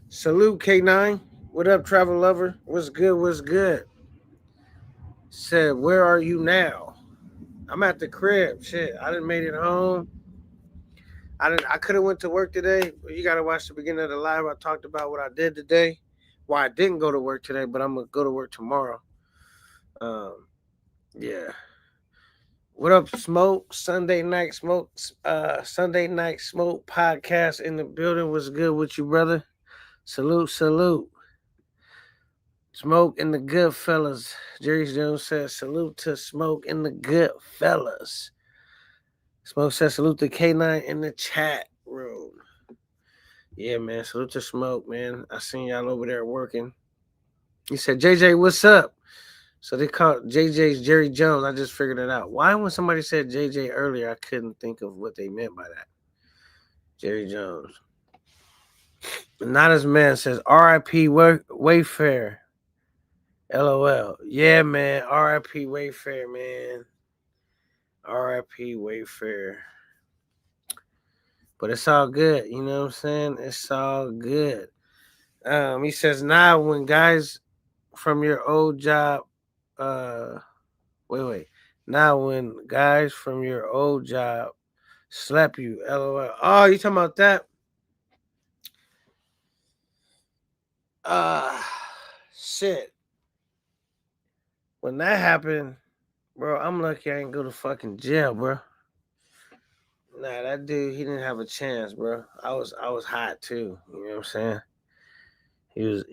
Salute K9. What up, travel lover? What's good? What's good? Said, where are you now? I'm at the crib. Shit, I done made it home. I could have went to work today, but you gotta watch the beginning of the live. I talked about what I did today. Why I didn't go to work today, but I'm gonna go to work tomorrow. Yeah. What up, Smoke? Sunday night smoke podcast in the building. What's good with you, brother? Salute. Smoke and the good fellas. Jerry Jones says, salute to Smoke and the good fellas. Smoke says, salute to K9 in the chat room. Yeah, man. Salute to Smoke, man. I seen y'all over there working. He said, JJ, what's up? So they called JJ's Jerry Jones. I just figured it out. Why, when somebody said JJ earlier, I couldn't think of what they meant by that? Jerry Jones. Not as man says, RIP Wayfair. LOL. Yeah, man. RIP Wayfair, man. RIP Wayfair. But it's all good. You know what I'm saying? It's all good. He says, now when guys from your old job, wait. Now when guys from your old job slap you, LOL. Oh, you talking about that? Shit. When that happened, bro, I'm lucky I ain't go to fucking jail, bro. Nah, that dude, he didn't have a chance, bro. I was hot too. You know what I'm saying? He was,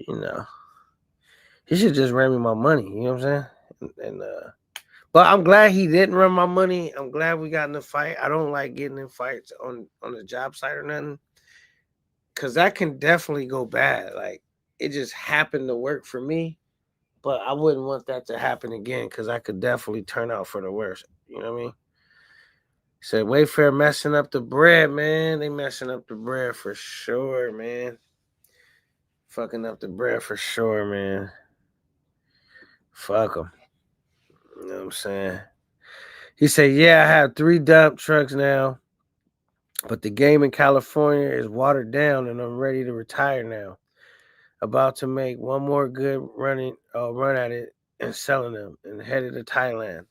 he should just run me my money. You know what I'm saying? But I'm glad he didn't run my money. I'm glad we got in a fight. I don't like getting in fights on the job site or nothing, cause that can definitely go bad. Like, it just happened to work for me, but I wouldn't want that to happen again, cause I could definitely turn out for the worst. You know what I mean? Said Wayfair messing up the bread, man. They messing up the bread for sure, man. Fucking up the bread for sure, man. Fuck them. You know what I'm saying? He said, yeah, I have 3 dump trucks now, but the game in California is watered down and I'm ready to retire now. About to make one more good run at it and selling them and headed to Thailand.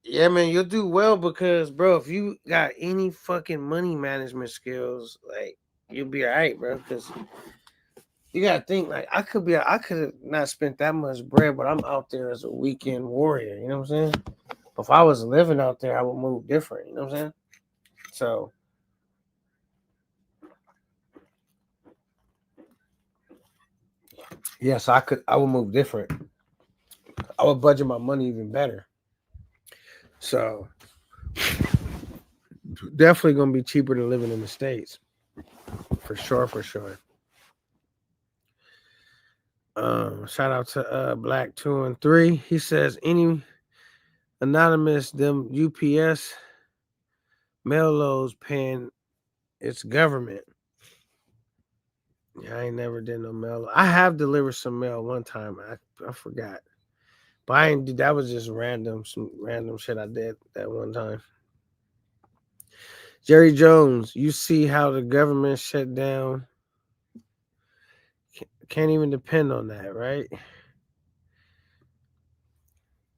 Yeah, man, you'll do well because, bro, if you got any fucking money management skills, like, you'll be all right, bro. Because you gotta think, like, I could have not spent that much bread, but I'm out there as a weekend warrior. You know what I'm saying? If I was living out there, I would move different. You know what I'm saying? So, yes, I would move different. I would budget my money even better. So, definitely gonna be cheaper than living in the States. For sure. Shout out to Black 2 and 3. He says, any anonymous them UPS mail loads paying its government. Yeah, I ain't never did no mail. I have delivered some mail one time. I forgot. But I ain't, that was just some random shit I did that one time. Jerry Jones, you see how the government shut down. Can't even depend on that, right?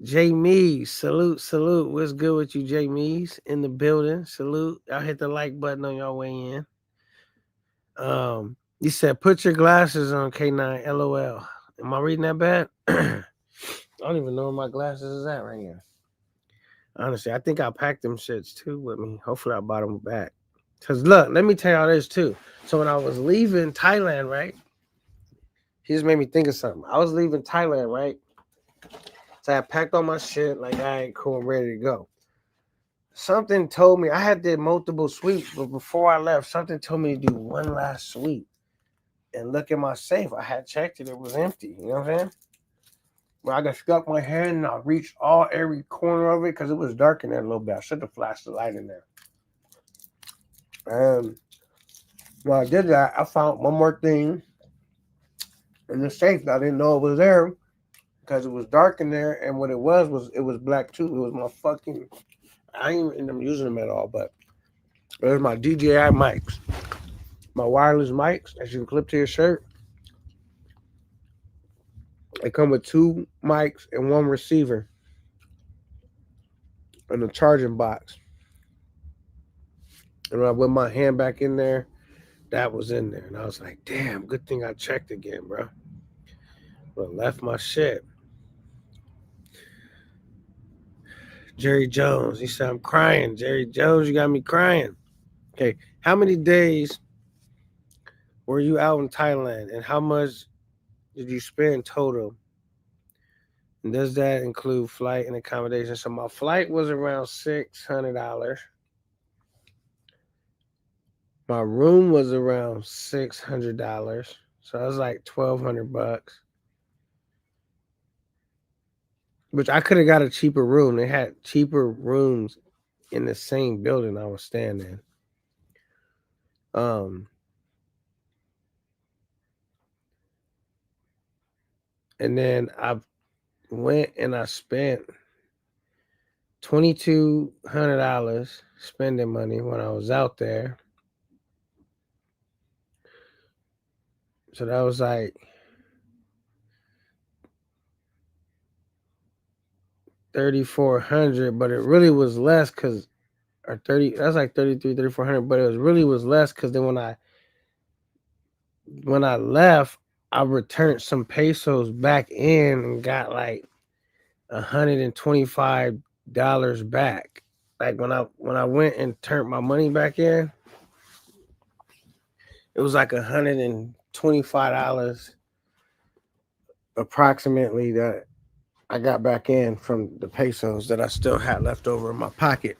J Mees, salute. What's good with you, J Mees? In the building. Salute. Y'all hit the like button on your way in. You said put your glasses on, K9. LOL. Am I reading that bad? I don't even know where my glasses is at right here. Honestly, I think I packed them shits too with me. Hopefully I bought them back. Cause look, let me tell y'all this too. So when I was leaving Thailand, right? He just made me think of something. I was leaving Thailand, right? So I packed all my shit, like, all right, cool, I'm ready to go. Something told me, I did multiple sweeps, but before I left, something told me to do one last sweep. And look at my safe. I had checked it, it was empty. You know what I'm saying? Well, I just stuck my hand and I reached every corner of it because it was dark in there a little bit. I should have flashed the light in there. And when I did that, I found one more thing in the safe that I didn't know it was there because it was dark in there. And what it was it was black too. It was my fucking, I ain't end up using them at all, but it was my DJI mics. My wireless mics that you can clip to your shirt. They come with 2 mics and 1 receiver and a charging box. And when I put my hand back in there, that was in there. And I was like, damn, good thing I checked again, bro. But left my shit. Jerry Jones, he said, I'm crying. Jerry Jones, you got me crying. Okay, how many days were you out in Thailand, and how much did you spend total? And does that include flight and accommodation? So my flight was around $600. My room was around $600. So that was like $1,200. Which I could have got a cheaper room. They had cheaper rooms in the same building I was staying in. And then I went and I spent $2,200 spending money when I was out there. So that was like 3,400, but it really was less because or 30, that's like 3,400, but it was less because then when I left, I returned some pesos back in and got like $125 back. Like when I went and turned my money back in, it was like $125 approximately that I got back in from the pesos that I still had left over in my pocket.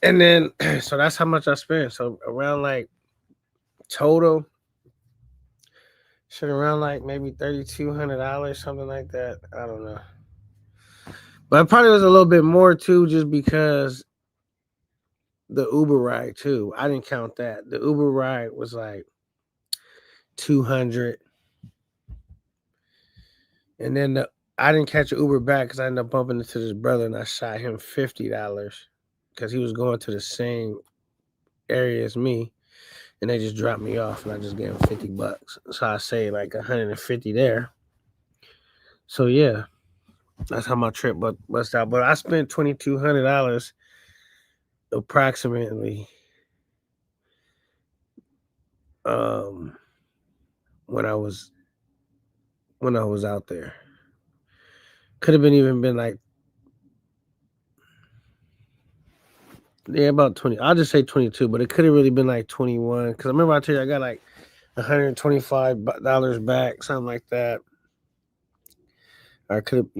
And then so that's how much I spent. So around like total shit around like maybe $3,200, something like that. I don't know. But it probably was a little bit more too, just because the Uber ride too. I didn't count that. The Uber ride was like 200, and then I didn't catch an Uber back because I ended up bumping into this brother and I shot him $50 because he was going to the same area as me, and they just dropped me off and I just gave him $50. So I say like 150 there. So yeah, that's how my trip bust out. But I spent $2,200 approximately um when I was out there. Could have been like about 20. I'll just say 22, but it could have really been like 21 because I remember I told you I got like $125 back, something like that. Or could have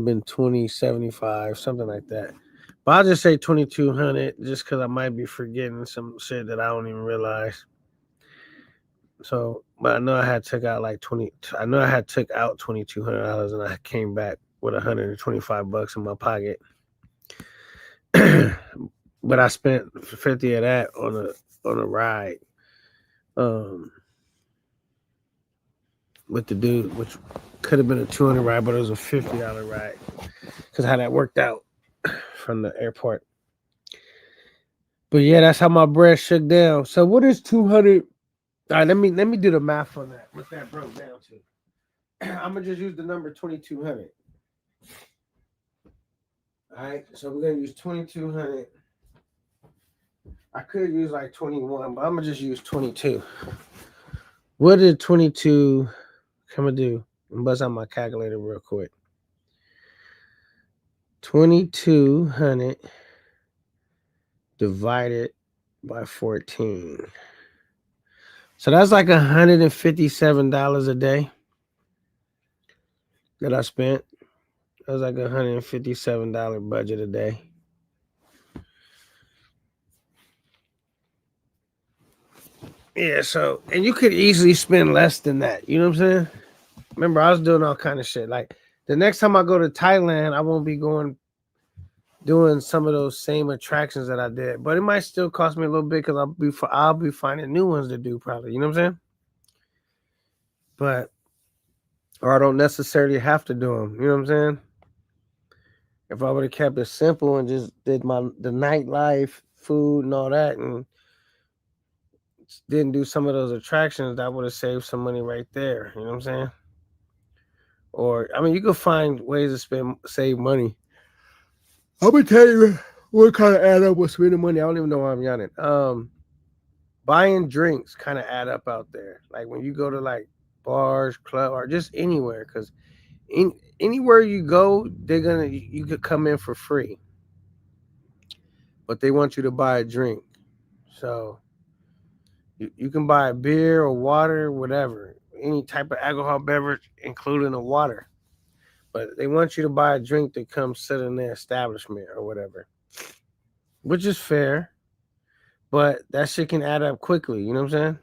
been 2075, something like that. But I'll just say 2,200 just because I might be forgetting some shit that I don't even realize. So, but I know I had took out like 20. I know I had took out $2,200 and I came back with $125 in my pocket. But I spent 50 of that on a ride, with the dude, which could have been a 200 ride, but it was a $50 ride because how that worked out from the airport. But yeah, that's how my bread shook down. So what is 200? All right, let me do the math on that. What that broke down to. I'm gonna just use the number 2,200. All right, so we're gonna use 2,200. I could use like 21, but I'm gonna just use 22. What did 22 come to do? I'm bust out my calculator real quick. 2,200 divided by 14. So that's like $157 a day that I spent. That was like $157 budget a day. Yeah, so and you could easily spend less than that. You know what I'm saying? Remember, I was doing all kind of shit. Like the next time I go to Thailand, I won't be doing some of those same attractions that I did, but it might still cost me a little bit because I'll be finding new ones to do probably. You know what I'm saying? But or I don't necessarily have to do them. You know what I'm saying? If I would have kept it simple and just did the nightlife, food, and all that, and didn't do some of those attractions, that would have saved some money right there. You know what I'm saying? Or I mean, you could find ways to save money. I'm gonna tell you what kind of add up with spending money. I don't even know why I'm yawning. Buying drinks kind of add up out there. Like when you go to like bars, club, or just anywhere, because anywhere you go, you could come in for free, but they want you to buy a drink. So You can buy beer or water, whatever, any type of alcohol beverage, including the water. But they want you to buy a drink that comes sit in their establishment or whatever, which is fair. But that shit can add up quickly. You know what I'm saying?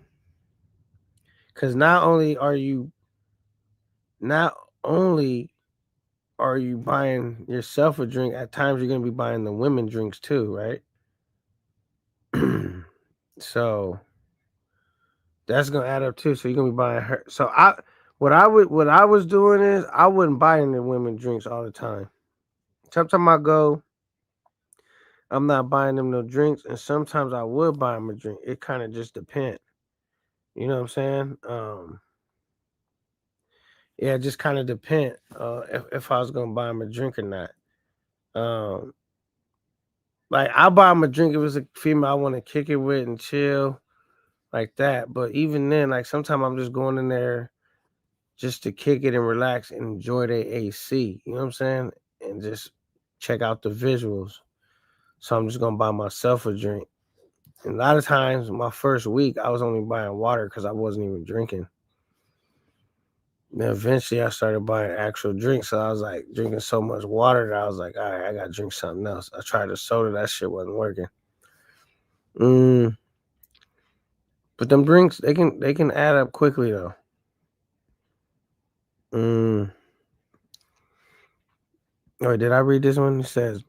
Because not only are you buying yourself a drink, at times you're gonna be buying the women drinks too, right? So that's gonna add up too. So you're gonna be buying her. So what I was doing is I wouldn't buy any women drinks all the time. Sometimes I go, I'm not buying them no drinks, and sometimes I would buy them a drink. It kind of just depends. You know what I'm saying? Yeah, it just kind of depend if I was gonna buy them a drink or not. Um, like I buy them a drink if it's a female I want to kick it with and chill like that. But even then, like sometimes I'm just going in there just to kick it and relax and enjoy the AC. You know what I'm saying? And just check out the visuals. So I'm just gonna buy myself a drink. And a lot of times, my first week, I was only buying water because I wasn't even drinking. Then eventually, I started buying actual drinks. So I was like drinking so much water that I was like, all right, I gotta drink something else. I tried the soda, that shit wasn't working. Mm, but them drinks, they can add up quickly though. Mm. Oh, did I read this one? It says,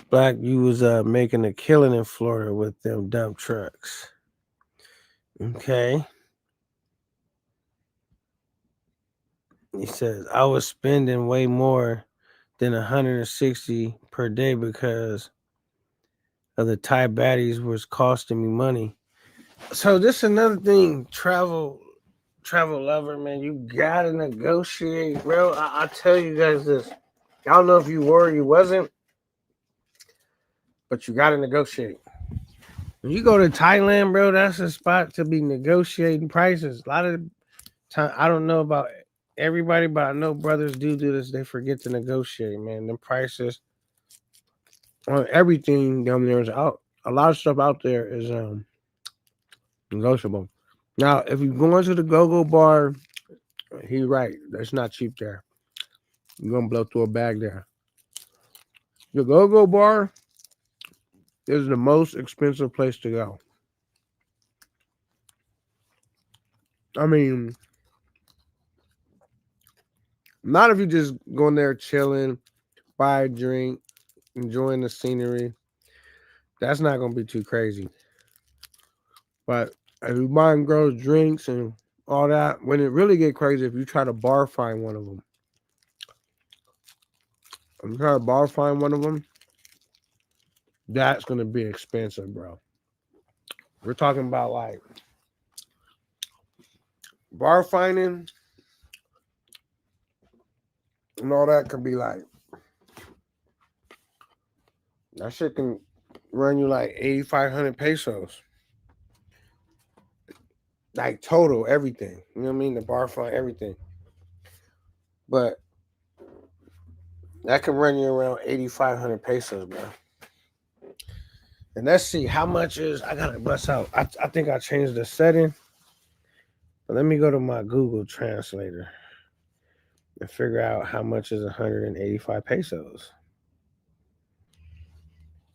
Black, you was making a killing in Florida with them dump trucks. Okay. He says, I was spending way more than 160 per day because of the Thai baddies was costing me money. So this is another thing, travel lover, man. You gotta negotiate, bro. I tell you guys this. I don't know if you were or you wasn't, but you gotta negotiate. When you go to Thailand, bro, that's a spot to be negotiating prices. A lot of time, I don't know about everybody, but I know brothers do this. They forget to negotiate, man. The prices on everything down there is out. A lot of stuff out there is negotiable. Now, if you go into the go-go bar, he's right. That's not cheap there. You're gonna blow through a bag there. The go-go bar is the most expensive place to go. I mean, not if you just going there chilling, buy a drink, enjoying the scenery. That's not gonna be too crazy. But if you buying girls drinks and all that, when it really get crazy, if you try to bar find one of them, if you try to bar find one of them, that's gonna be expensive, bro. We're talking about like bar finding and all that can be like that shit can run you like 8,500 pesos. Like total everything. You know what I mean? The bar find everything. But that can run you around 8,500 pesos, bro. And let's see how much is I gotta bust out. I think I changed the setting. But let me go to my Google translator and figure out how much is 185 pesos.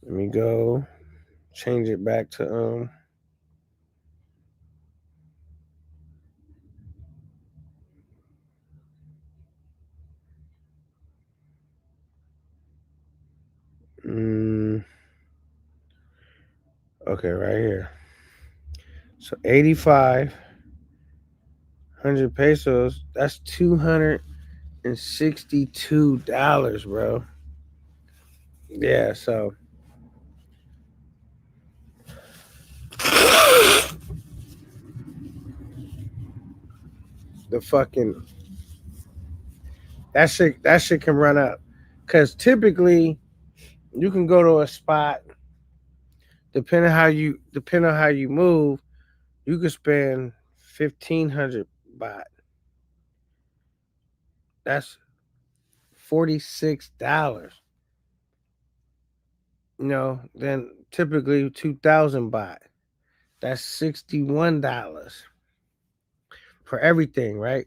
Let me go change it back to mm, okay, right here. So 8,500 pesos, that's $262, bro. Yeah, so the fucking that shit can run up. Cause typically you can go to a spot, depending on how you move, you could spend 1,500 baht. That's $46. Then typically 2,000 baht. That's $61 for everything, right?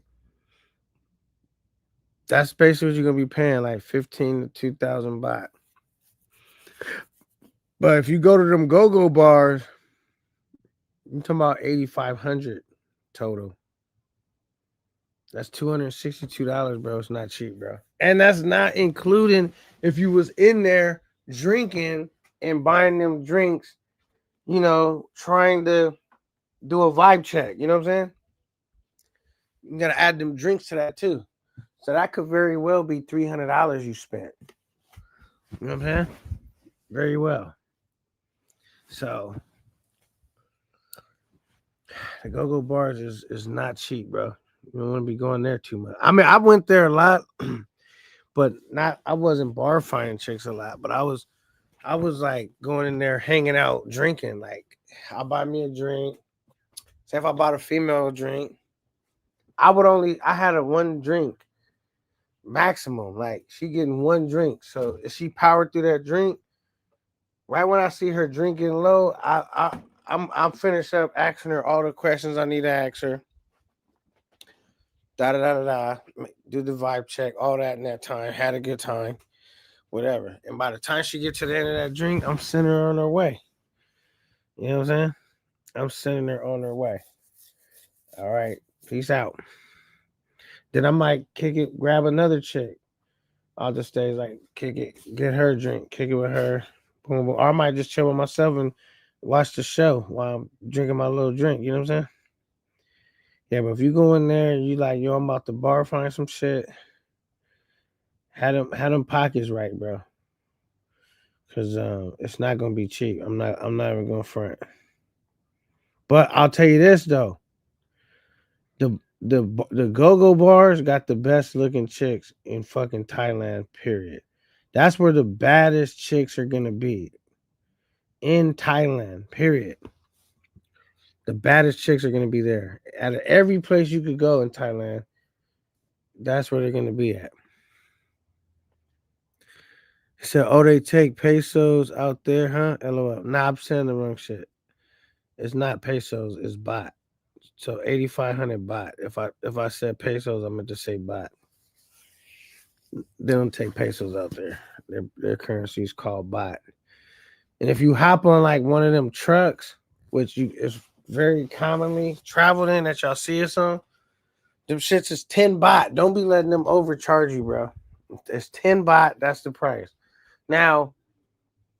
That's basically what you're gonna be paying, like 15 to 2,000 baht. But if you go to them go-go bars, you're talking about 8,500 total. That's $262, bro. It's not cheap, bro. And that's not including if you was in there drinking and buying them drinks, trying to do a vibe check. You know what I'm saying? You gotta add them drinks to that too. So that could very well be $300 you spent. You know what I'm saying? Very well. So the go-go bars is not cheap, bro. You don't want to be going there too much. I mean, I went there a lot, but I wasn't bar finding chicks a lot, but I was like going in there hanging out, drinking. Like I'll buy me a drink. Say if I bought a female a drink, I had a one drink maximum. Like she getting one drink. So if she powered through that drink, right when I see her drinking low, I'm finished up asking her all the questions I need to ask her. Da da da da da. Do the vibe check, all that in that time. Had a good time, whatever. And by the time she get to the end of that drink, I'm sending her on her way. You know what I'm saying? I'm sending her on her way. All right, peace out. Then I might kick it, grab another chick. I'll just stay like kick it, get her a drink, kick it with her. Boom, boom. Or I might just chill with myself and watch the show while I'm drinking my little drink. You know what I'm saying? Yeah, but if you go in there and you like, yo, I'm about to bar find some shit, had them pockets right, bro. Cause it's not gonna be cheap. I'm not even gonna front. But I'll tell you this though, the go-go bars got the best looking chicks in fucking Thailand. Period. That's where the baddest chicks are gonna be in Thailand. Period. The baddest chicks are gonna be there. Out of every place you could go in Thailand, that's where they're gonna be at. He said, "Oh, they take pesos out there, huh?" LOL. Nah, I'm saying the wrong shit. It's not pesos. It's baht. So 8,500 baht. If I said pesos, I meant to say baht. They don't take pesos out there. Their currency is called baht. And if you hop on like one of them trucks, which is very commonly traveled in that y'all see us on, them shits is 10 baht. Don't be letting them overcharge you, bro. It's 10 baht. That's the price. Now,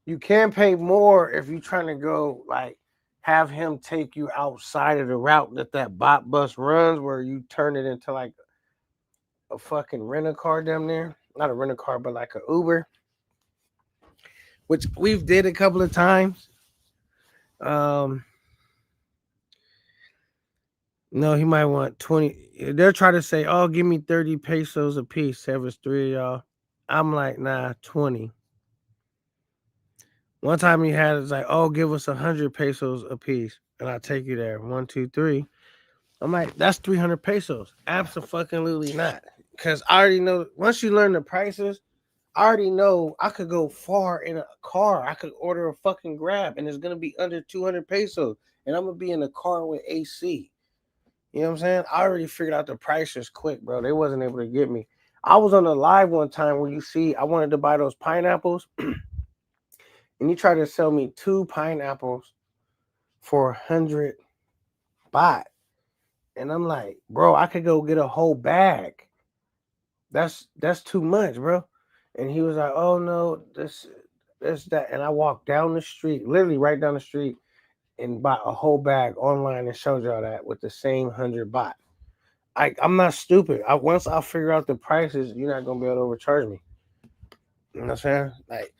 you can pay more if you're trying to go like have him take you outside of the route that bot bus runs, where you turn it into like a fucking rental car down there. Not a rental car, but like a Uber, which we've did a couple of times. Um, no, he might want 20. They're trying to say, "Oh, give me 30 pesos a piece." Say if it's three of y'all. I'm like, nah, 20. One time he had it's like, "Oh, give us 100 pesos a piece, and I'll take you there." One, two, three. I'm like, that's 300 pesos. Absolutely not. Because I already know once you learn the prices, I already know I could go far in a car. I could order a fucking Grab and it's going to be under 200 pesos. And I'm going to be in a car with AC. You know what I'm saying? I already figured out the prices quick, bro. They wasn't able to get me. I was on a live one time where you see I wanted to buy those pineapples. And you tried to sell me 2 pineapples for 100 baht. And I'm like, bro, I could go get a whole bag. That's too much, bro. And he was like, oh no, this that. And I walked down the street, literally right down the street, and bought a whole bag online and showed y'all that with the same 100 baht. I'm not stupid. Once I figure out the prices, you're not gonna be able to overcharge me. You know what I'm saying? Like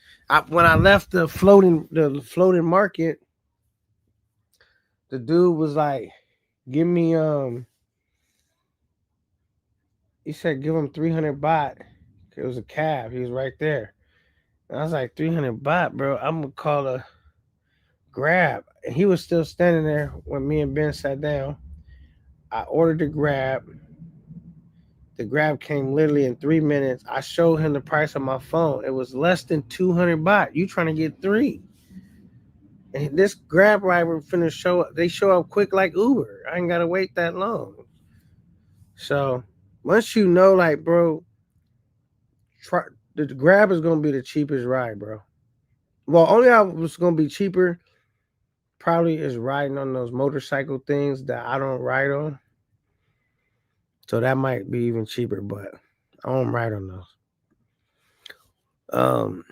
when I left the floating market, the dude was like, give me he said give him 300 baht. It was a cab. He was right there. And I was like, 300 baht, bro. I'm gonna call a Grab. And he was still standing there when me and Ben sat down. I ordered the Grab. The Grab came literally in 3 minutes. I showed him the price on my phone. It was less than 200 baht. You trying to get three? And this Grab driver finna show up. They show up quick like Uber. I ain't gotta wait that long. So once you know, like, bro, try the Grab is gonna be the cheapest ride, bro. Well, only how it's gonna be cheaper probably is riding on those motorcycle things that I don't ride on. So that might be even cheaper, but I don't ride on those. Um,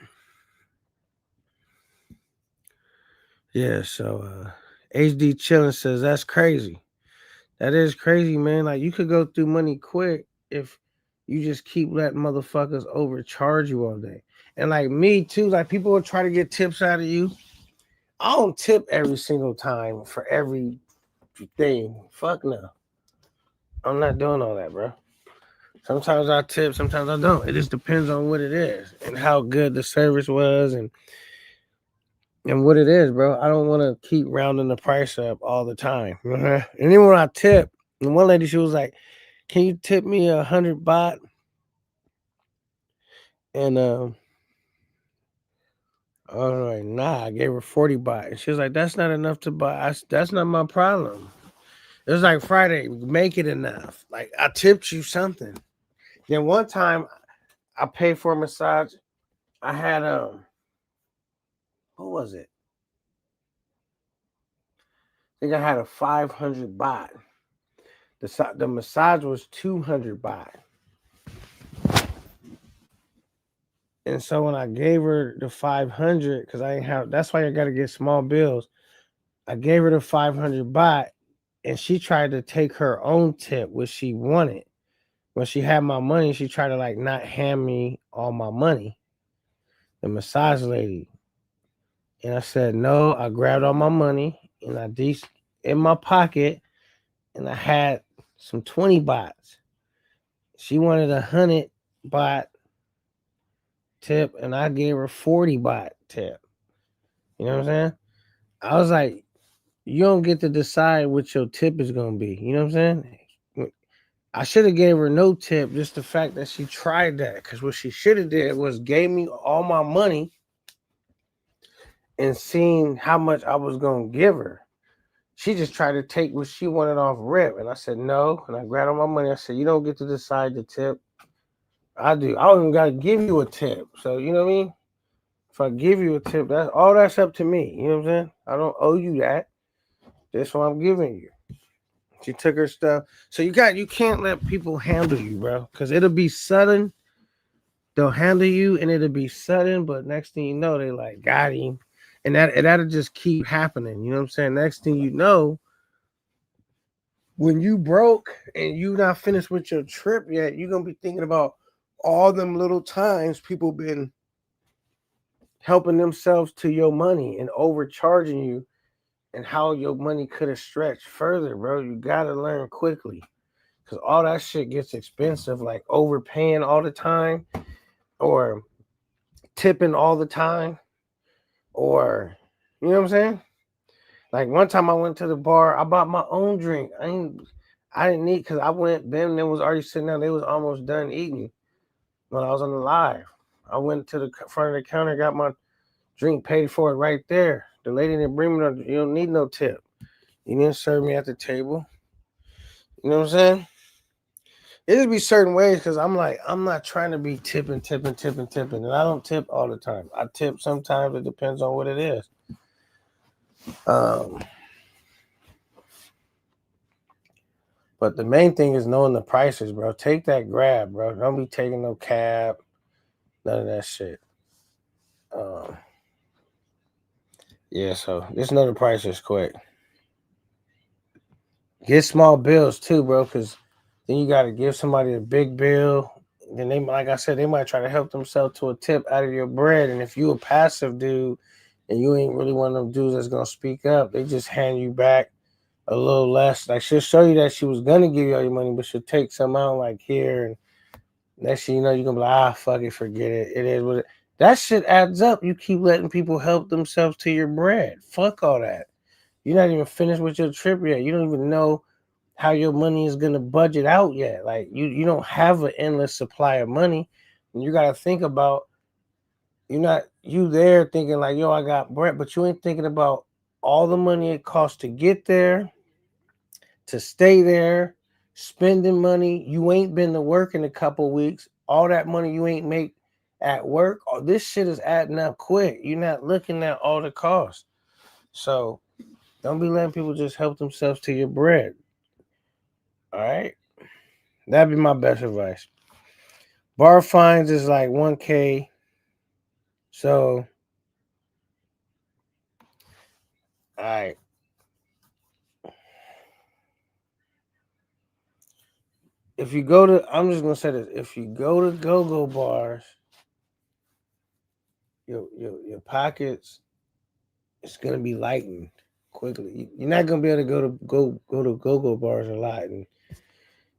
yeah. So HD Chillin says that's crazy. That is crazy, man. Like you could go through money quick if you just keep letting motherfuckers overcharge you all day. And like me too, like people will try to get tips out of you. I don't tip every single time for every thing. Fuck no. I'm not doing all that, bro. Sometimes I tip, sometimes I don't. It just depends on what it is and how good the service was and what it is, bro. I don't want to keep rounding the price up all the time. And then when I tip, and one lady, she was like, "Can you tip me 100 baht?" And I was like, "Nah." I gave her 40 baht, and she was like, "That's not enough to buy." That's not my problem. It was like Friday, make it enough. Like I tipped you something. Then one time, I paid for a massage. I had what was it? I think I had a 500 baht. The massage was 200 baht. And so when I gave her the 500, because I ain't have, that's why I got to get small bills. I gave her the 500 baht, and she tried to take her own tip, which she wanted. When she had my money, she tried to like not hand me all my money. The massage lady, and I said no. I grabbed all my money and I in my pocket, and I had some 20 bahts. She wanted 100 baht tip, and I gave her 40 baht tip. You know what I'm saying? I was like, you don't get to decide what your tip is gonna be. You know what I'm saying? I should have gave her no tip, just the fact that she tried that. Because what she should have did was gave me all my money and seen how much I was gonna give her. She just tried to take what she wanted off rip, and I said no. And I grabbed all my money. I said, you don't get to decide the tip. I do. I don't even gotta give you a tip. So you know what I mean? If I give you a tip, that's up to me. You know what I'm saying? I don't owe you that. That's what I'm giving you. She took her stuff. So you can't let people handle you, bro. Cause it'll be sudden. They'll handle you and it'll be sudden, but next thing you know, they like got him. And that'll just keep happening. You know what I'm saying? Next thing you know, when you broke and you not finished with your trip yet, you're gonna be thinking about all them little times people been helping themselves to your money and overcharging you and how your money could have stretched further, bro. You gotta learn quickly. Cause all that shit gets expensive, like overpaying all the time or tipping all the time, or you know what I'm saying? Like one time I went to the bar, I bought my own drink. I didn't need because I went, them they was already sitting down, they was almost done eating when I was on the live. I went to the front of the counter, got my drink, paid for it right there. The lady didn't bring me no, you don't need no tip. You didn't serve me at the table. You know what I'm saying? It'd be certain ways because I'm like, I'm not trying to be tipping. And I don't tip all the time. I tip sometimes, it depends on what it is. Um, but the main thing is knowing the prices, bro. Take that Grab, bro. Don't be taking no cab, none of that shit. Yeah, so just know the prices quick. Get small bills too, bro, because then you got to give somebody a big bill. Then they, like I said, they might try to help themselves to a tip out of your bread. And if you a passive dude and you ain't really one of them dudes that's gonna speak up, they just hand you back a little less. Like she'll show you that she was gonna give you all your money, but she'll take some out like here, and next thing you know, you're gonna be like, fuck it, forget it. It is what it. That shit adds up. You keep letting people help themselves to your bread. Fuck all that. You're not even finished with your trip yet. You don't even know how your money is gonna budget out yet. Like you don't have an endless supply of money. And you gotta think about, you're not you there thinking like, yo, I got bread, but you ain't thinking about all the money it costs to get there, to stay there, spending money. You ain't been to work in a couple weeks. All that money you ain't make at work. All this shit is adding up quick. You're not looking at all the costs. So don't be letting people just help themselves to your bread. All right? That'd be my best advice. Bar fines is like 1K. So, all right. If you go to, I'm just gonna say this: if you go to go-go bars, your pockets, it's gonna be lightened quickly. You're not gonna be able to go to go-go bars a lot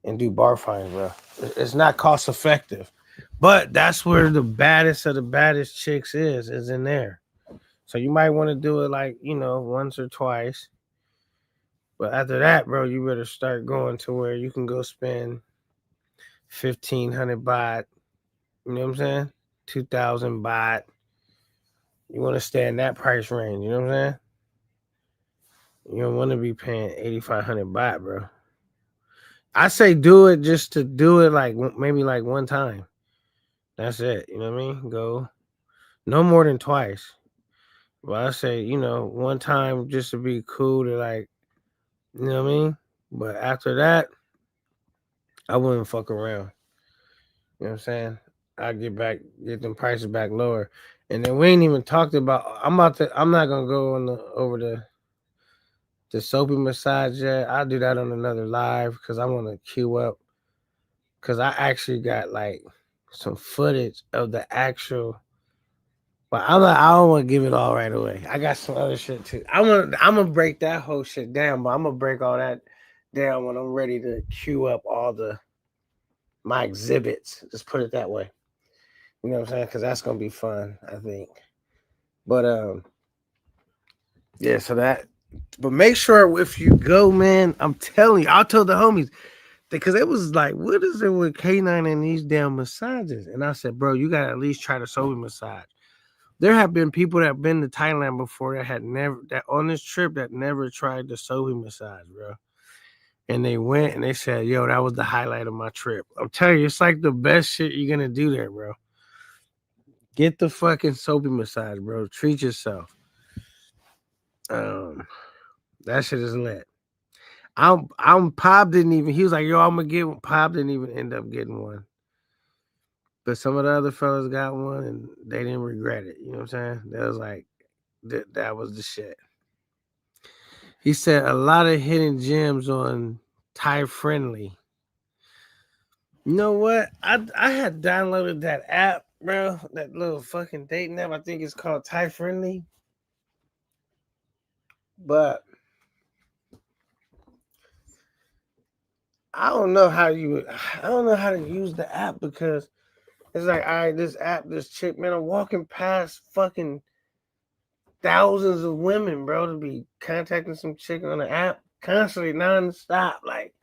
and do bar fines, bro. It's not cost effective, but that's where the baddest of the baddest chicks is in there. So you might want to do it like once or twice, but after that, bro, you better start going to where you can go spend 1,500 baht. You know what I'm saying? 2,000 baht. You want to stay in that price range. You know what I'm saying? You don't want to be paying 8,500 baht, bro. I say do it just to do it like maybe like one time. That's it. You know what I mean? Go no more than twice. But I say, one time just to be cool to like, you know what I mean? But after that, I wouldn't fuck around. You know what I'm saying? I get them prices back lower. And then we ain't even talked about I'm not gonna go over the soapy massage yet. I'll do that on another live because I want to queue up because I actually got like some footage of the actual. But I don't want to give it all right away. I got some other shit too. I'm gonna break that whole shit down, but I'm gonna break all that down when I'm ready to queue up all my exhibits. Just put it that way. You know what I'm saying? Because that's gonna be fun, I think. But yeah. But make sure if you go, man. I'm telling you, I told the homies because it was like, what is it with K9 and these damn massages? And I said, bro, you gotta at least try the sober massage. There have been people that have been to Thailand before that on this trip that never tried the sober massage, bro. And they went and they said, yo, that was the highlight of my trip. I'm telling you, it's like the best shit you're gonna do there, bro. Get the fucking soapy massage, bro. Treat yourself. Um, that shit is lit. I'm Pop didn't even. He was like, "Yo, I'm gonna get one." Pop didn't even end up getting one, but some of the other fellas got one and they didn't regret it. You know what I'm saying? That was like that was the shit. He said a lot of hidden gems on Thai Friendly. You know what? I had downloaded that app, bro. That little fucking dating app. I think it's called Thai Friendly, but I don't know how to use the app because it's like, all right, this app, this chick, man, I'm walking past fucking thousands of women, bro, to be contacting some chick on the app constantly, nonstop. Like,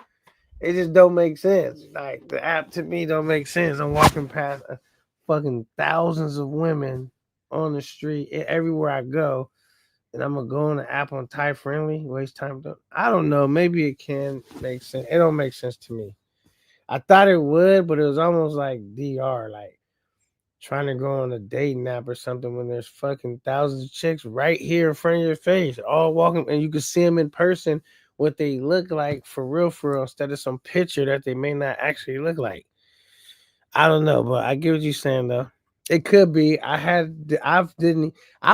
it just don't make sense. Like, the app to me don't make sense. I'm walking past fucking thousands of women on the street everywhere I go, and I'm gonna go on the app on Thai Friendly, waste time. I don't know. Maybe it can make sense. It don't make sense to me. I thought it would, but it was almost like DR, like trying to go on a dating app or something when there's fucking thousands of chicks right here in front of your face, all walking, and you can see them in person, what they look like for real, instead of some picture that they may not actually look like. I don't know, but I get what you're saying though. It could be. I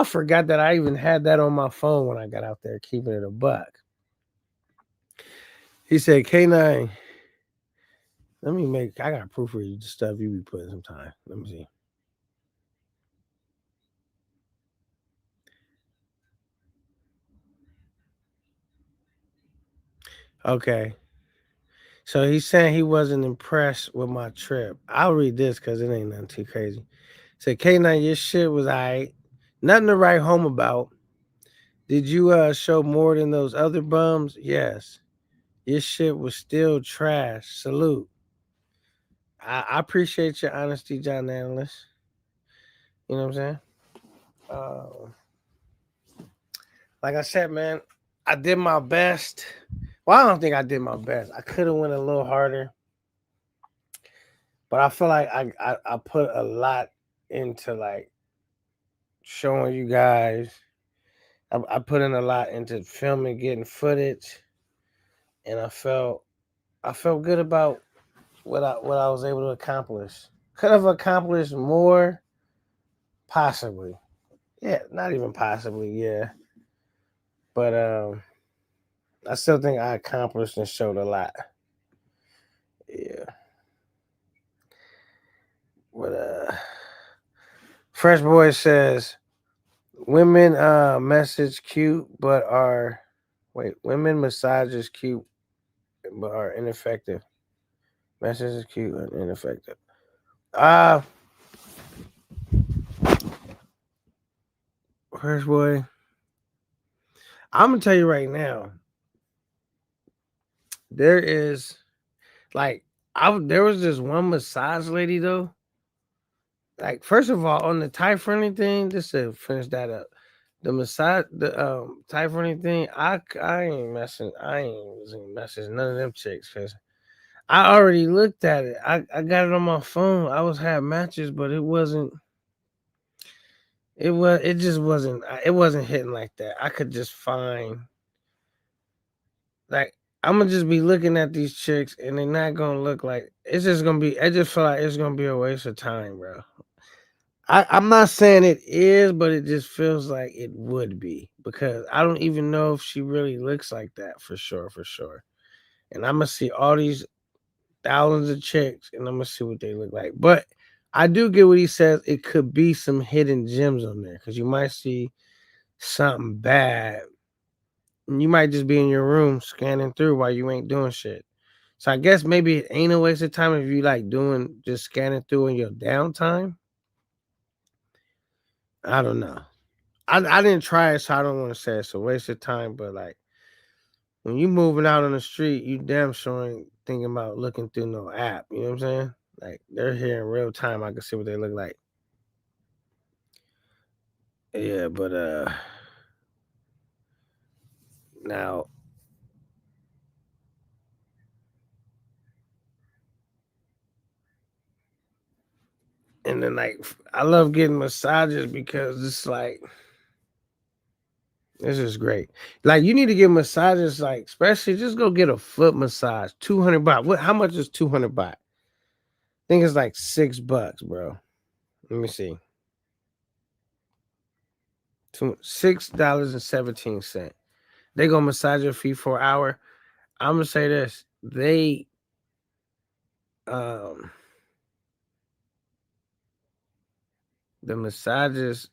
forgot that I even had that on my phone when I got out there, keeping it a buck. He said, K9, I got proof for you, the stuff you be putting sometime. Let me see. Okay. So he's saying he wasn't impressed with my trip. I'll read this because it ain't nothing too crazy. Said K9, your shit was alright. Nothing to write home about. Did you show more than those other bums? Yes. Your shit was still trash. Salute. I appreciate your honesty, John Analyst. You know what I'm saying? Uh, like I said, man, I did my best. Well, I don't think I did my best. I could have went a little harder, but I feel like I put a lot into like showing you guys. I put in a lot into filming, getting footage, and I felt good about what I was able to accomplish. Could have accomplished more, possibly. Yeah, not even possibly. Yeah, but I still think I accomplished and showed a lot. Yeah, but Fresh Boy says women message cute but are women massage is cute but are ineffective. Message is cute and ineffective. Uh Fresh Boy, I'm gonna tell you right now, there is like there was this one massage lady though. Like first of all, on the Thai friendly thing, just to finish that up, the Thai friendly thing, I ain't messing none of them chicks because I already looked at it. I got it on my phone. I was had matches, but it just wasn't hitting like that. I could just find like I'm gonna just be looking at these chicks and they're not gonna look like it's just gonna be. I just feel like it's gonna be a waste of time, bro. I'm not saying it is, but it just feels like it would be because I don't even know if she really looks like that for sure, for sure. And I'm gonna see all these thousands of chicks and I'm gonna see what they look like. But I do get what he says. It could be some hidden gems on there because you might see something bad. And you might just be in your room scanning through while you ain't doing shit. So I guess maybe it ain't a waste of time if you like doing just scanning through in your downtime. I don't know. I didn't try it, so I don't want to say it's a waste of time. But like when you moving out on the street, you damn sure ain't thinking about looking through no app. You know what I'm saying? Like they're here in real time. I can see what they look like. Yeah, but now and then like I love getting massages because it's like this is great. Like you need to get massages, like especially just go get a foot massage. 200 baht. What? How much is 200 baht? I think it's like $6, bro. Let me see. $6.17. They gonna massage your feet for an hour. I'm gonna say this: um, the massages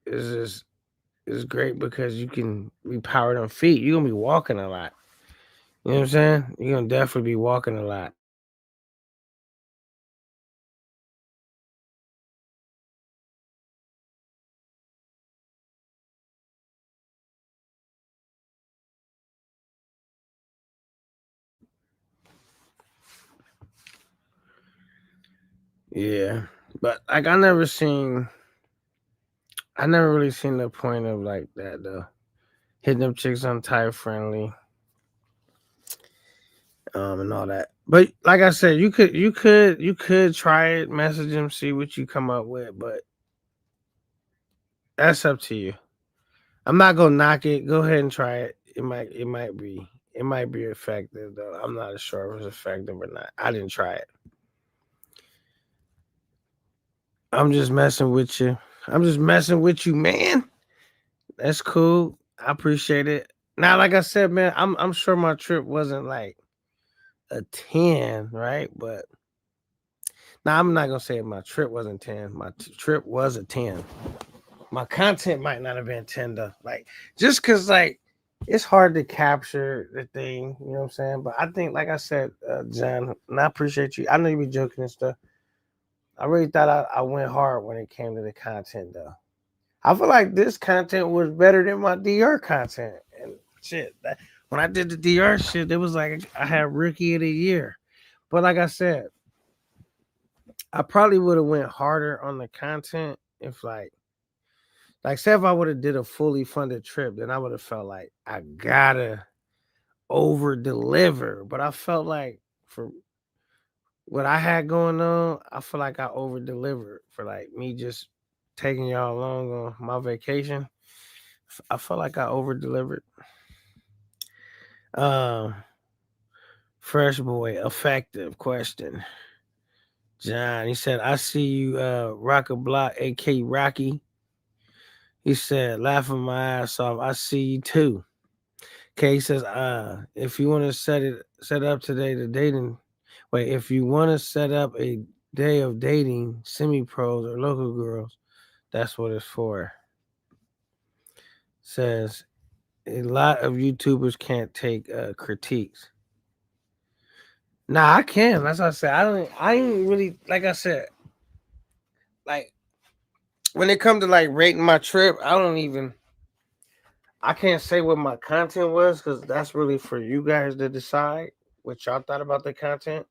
is just is great because you can be powered on feet. You're gonna be walking a lot. You know what I'm saying? You're gonna definitely be walking a lot. Yeah, but like I never really seen the point of like that though. Hitting them chicks on Thai friendly, and all that. But like I said, you could try it, message them, see what you come up with. But that's up to you. I'm not gonna knock it. Go ahead and try it. It might be effective though. I'm not sure if it's effective or not. I didn't try it. I'm just messing with you. I'm just messing with you, man. That's cool. I appreciate it. Now, like I said, man, I'm sure my trip wasn't like a 10, right? But now I'm not gonna say my trip wasn't 10. My trip was a 10. My content might not have been 10 though. Like just cause like it's hard to capture the thing, you know what I'm saying? But I think, like I said, John, and I appreciate you. I know you be joking and stuff. I really thought I went hard when it came to the content though. I feel like this content was better than my DR content. And shit, when I did the DR shit, it was like I had rookie of the year. But like I said, I probably would have went harder on the content if like Like, say if I would have did a fully funded trip, then I would have felt like I gotta over deliver. But I felt like for what I had going on, I feel like I over delivered for like me just taking y'all along on my vacation. I felt like I over delivered. Um, Fresh boy, effective question. John, he said, I see you, rock a block, AK Rocky. He said, laughing my ass off. I see you too. Okay, he says, if you want to set up today the dating, wait, if you want to set up a day of dating semi-pros or local girls, that's what it's for. Says a lot of YouTubers can't take critiques. Nah, I can. That's what I said. I ain't really, like I said, like when it comes to like rating my trip, I can't say what my content was because that's really for you guys to decide what y'all thought about the content.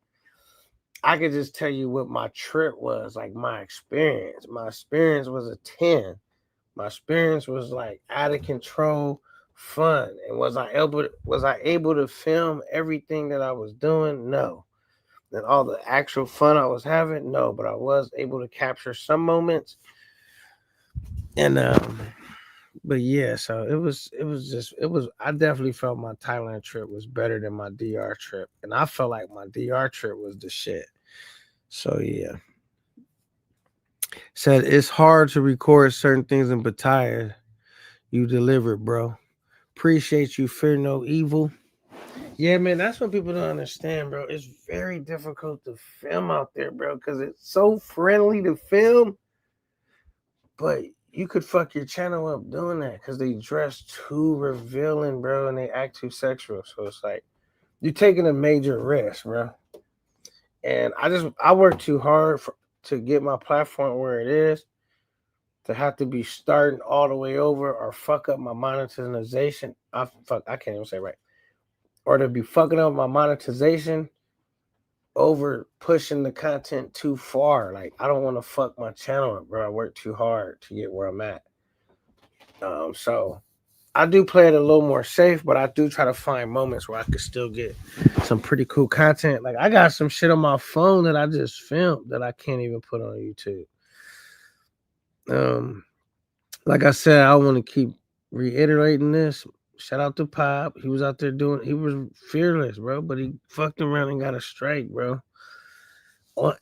I could just tell you what my trip was, like my experience. My experience was a 10. My experience was like out of control, fun. And was I able to film everything that I was doing? No. And all the actual fun I was having? No, but I was able to capture some moments. And but yeah, so it was I definitely felt my Thailand trip was better than my DR trip. And I felt like my DR trip was the shit. So yeah. Said it's hard to record certain things in Pattaya. You delivered, bro. Appreciate you, fear no evil. Yeah, man, that's what people don't understand, bro. It's very difficult to film out there, bro, because it's so friendly to film, but you could fuck your channel up doing that because they dress too revealing, bro, and they act too sexual. So it's like you're taking a major risk, bro. And I work too hard to get my platform where it is. To have to be starting all the way over or fuck up my monetization. I can't even say right. Or to be fucking up my monetization over pushing the content too far. Like I don't want to fuck my channel up, bro. I work too hard to get where I'm at. So I do play it a little more safe, but I do try to find moments where I could still get some pretty cool content. Like I got some shit on my phone that I just filmed that I can't even put on YouTube. Like I said, I want to keep reiterating this. Shout out to Pop. He was out there he was fearless, bro, but he fucked around and got a strike, bro.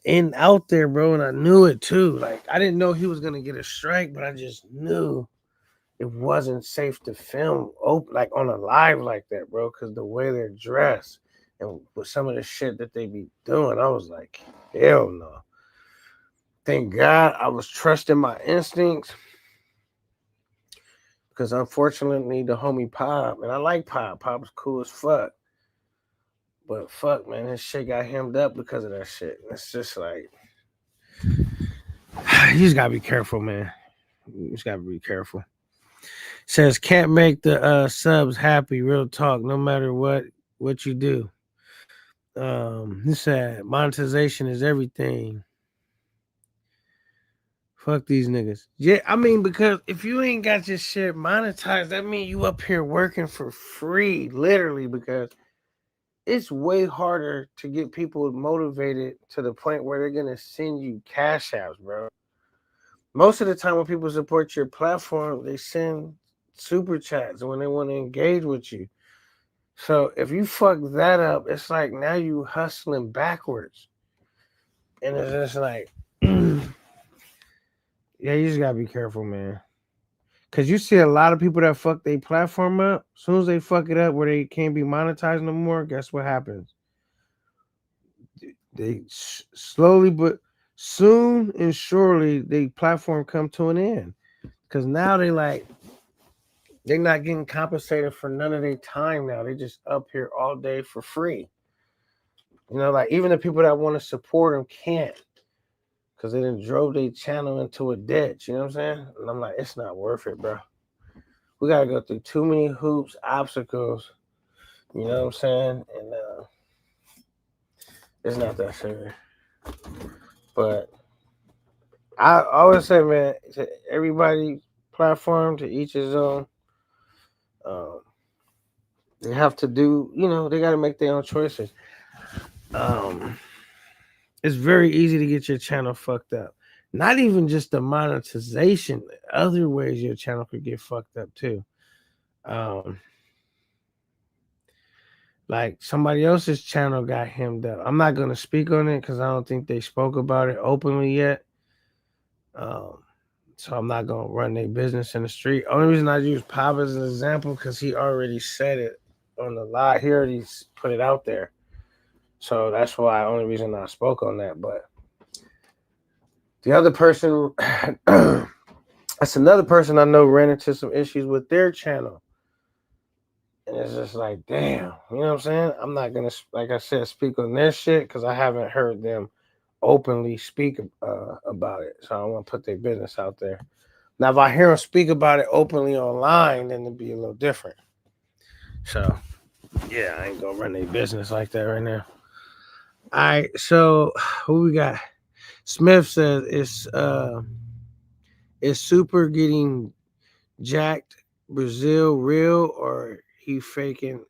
And out there, bro, and I knew it too. Like, I didn't know he was going to get a strike, but I just knew it wasn't safe to film like on a live like that, bro, because the way they're dressed and with some of the shit that they be doing, I was like, hell no. Thank God I was trusting my instincts. Because unfortunately, the homie Pop, and I like Pop. Pop's cool as fuck. But fuck, man, his shit got hemmed up because of that shit. It's just like, you just gotta be careful, man. You just gotta be careful. Says can't make the subs happy. Real talk, no matter what you do. He said monetization is everything. Fuck these niggas. Yeah, I mean, because if you ain't got your shit monetized, that means you up here working for free, literally, because it's way harder to get people motivated to the point where they're gonna send you cash apps, bro. Most of the time when people support your platform, they send super chats when they want to engage with you. So if you fuck that up, it's like now you hustling backwards. And it's just like yeah, you just gotta be careful, man. Cause you see a lot of people that fuck their platform up. As soon as they fuck it up where they can't be monetized no more, guess what happens? They slowly but soon and surely the platform come to an end. Cause now they're not getting compensated for none of their time now. They just up here all day for free. You know, like even the people that want to support them can't because they done drove their channel into a ditch. You know what I'm saying? And I'm like, it's not worth it, bro. We gotta go through too many hoops, obstacles. You know what I'm saying? And it's not that serious. But I always say, man, everybody platform, to each his own. Um, they have to do, they got to make their own choices. Um, it's very easy to get your channel fucked up. Not even just the monetization, other ways your channel could get fucked up too. Um, like somebody else's channel got hemmed up. I'm not gonna speak on it because I don't think they spoke about it openly yet. Um, so I'm not gonna run their business in the street. Only reason I use Pop as an example because he already said it on the live. He already put it out there. So that's why only reason I spoke on that. But the other person, that's another person I know ran into some issues with their channel. And it's just like, damn, you know what I'm saying? I'm not going to, like I said, speak on their shit because I haven't heard them openly speak about it. So I don't want to put their business out there. Now, if I hear them speak about it openly online, then it'd be a little different. So, yeah, I ain't going to run their business like that right now. All right, so who we got? Smith says is Super getting jacked Brazil real or he faking?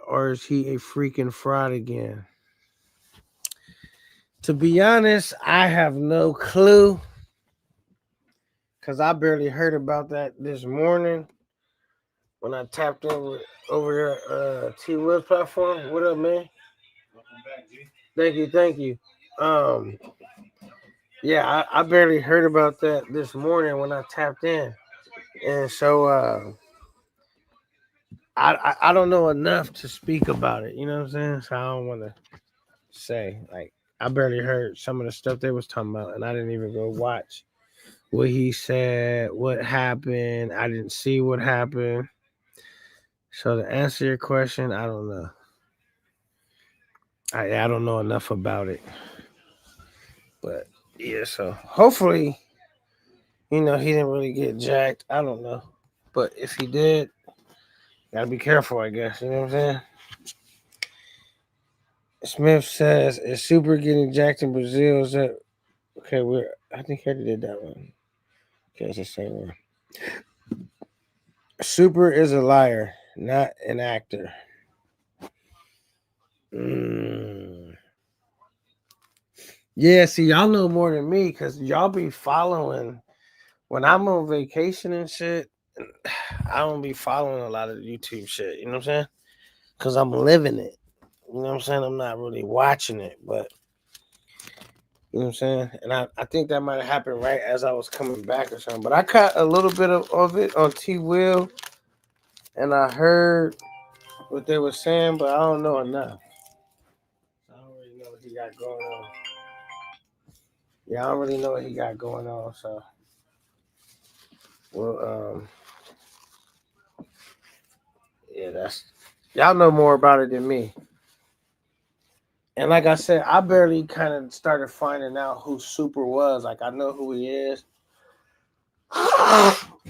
Or is he a freaking fraud again? To be honest, I have no clue because I barely heard about that this morning when I tapped in over there T Wood platform. What up, man? Welcome back, G. Thank you. Yeah, I barely heard about that this morning when I tapped in, and so I don't know enough to speak about it. You know what I'm saying? So I don't want to say like I barely heard some of the stuff they was talking about, and I didn't even go watch what he said, what happened. I didn't see what happened. So to answer your question, I don't know. I don't know enough about it, but yeah. So hopefully, he didn't really get jacked. I don't know, but if he did, gotta be careful. I guess you know what I'm saying. Smith says, "Is Super getting jacked in Brazil?" Is that okay? I think I did that one. Okay, it's the same one. Super is a liar, not an actor. Yeah, see, y'all know more than me because y'all be following. When I'm on vacation and shit, I don't be following a lot of YouTube shit. You know what I'm saying? Because I'm living it. You know what I'm saying? I'm not really watching it, but you know what I'm saying? And I think that might have happened right as I was coming back or something. But I caught a little bit of it on T Will, and I heard what they were saying, but I don't know enough. I don't really know what he got going on. Yeah, I don't really know what he got going on. So, well, yeah, that's y'all know more about it than me. And like I said, I barely kind of started finding out who Super was. Like I know who he is,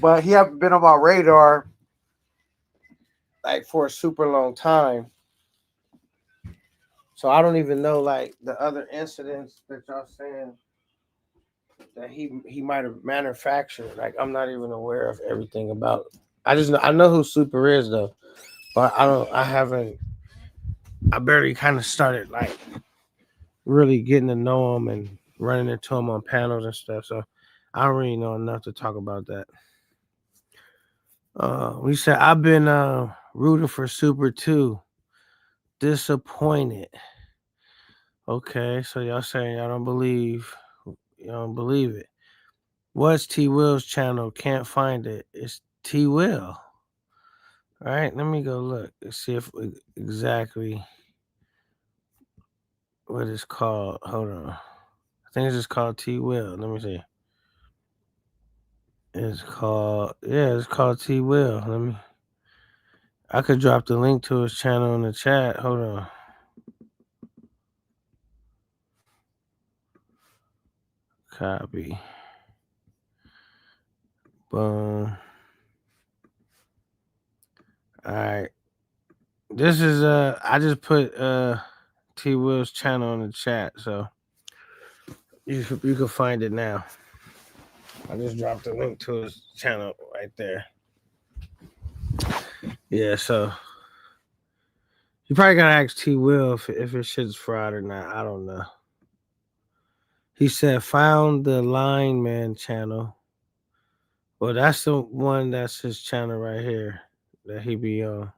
but he haven't been on my radar like for a super long time. So I don't even know like the other incidents that y'all saying that he might have manufactured. Like I'm not even aware of everything about. I know who Super is though, but I haven't. I barely kind of started like really getting to know him and running into him on panels and stuff. So I don't really know enough to talk about that. We said I've been rooting for Super too. Disappointed. Okay, so y'all saying y'all don't believe it. What's T Will's channel? Can't find it. It's T Will. All right, let me go look and see if exactly what it's called. Hold on. I think it's just called T Will. Let me see. It's called T Will. I could drop the link to his channel in the chat. Hold on. Copy. Boom. All right. This is I just put T Will's channel in the chat, so you can find it now. I just dropped a link to his channel right there. Yeah, so you probably gotta ask T Will if his shit's fried or not. I don't know. He said found the Line Man channel. Well, that's the one that's his channel right here that he be on.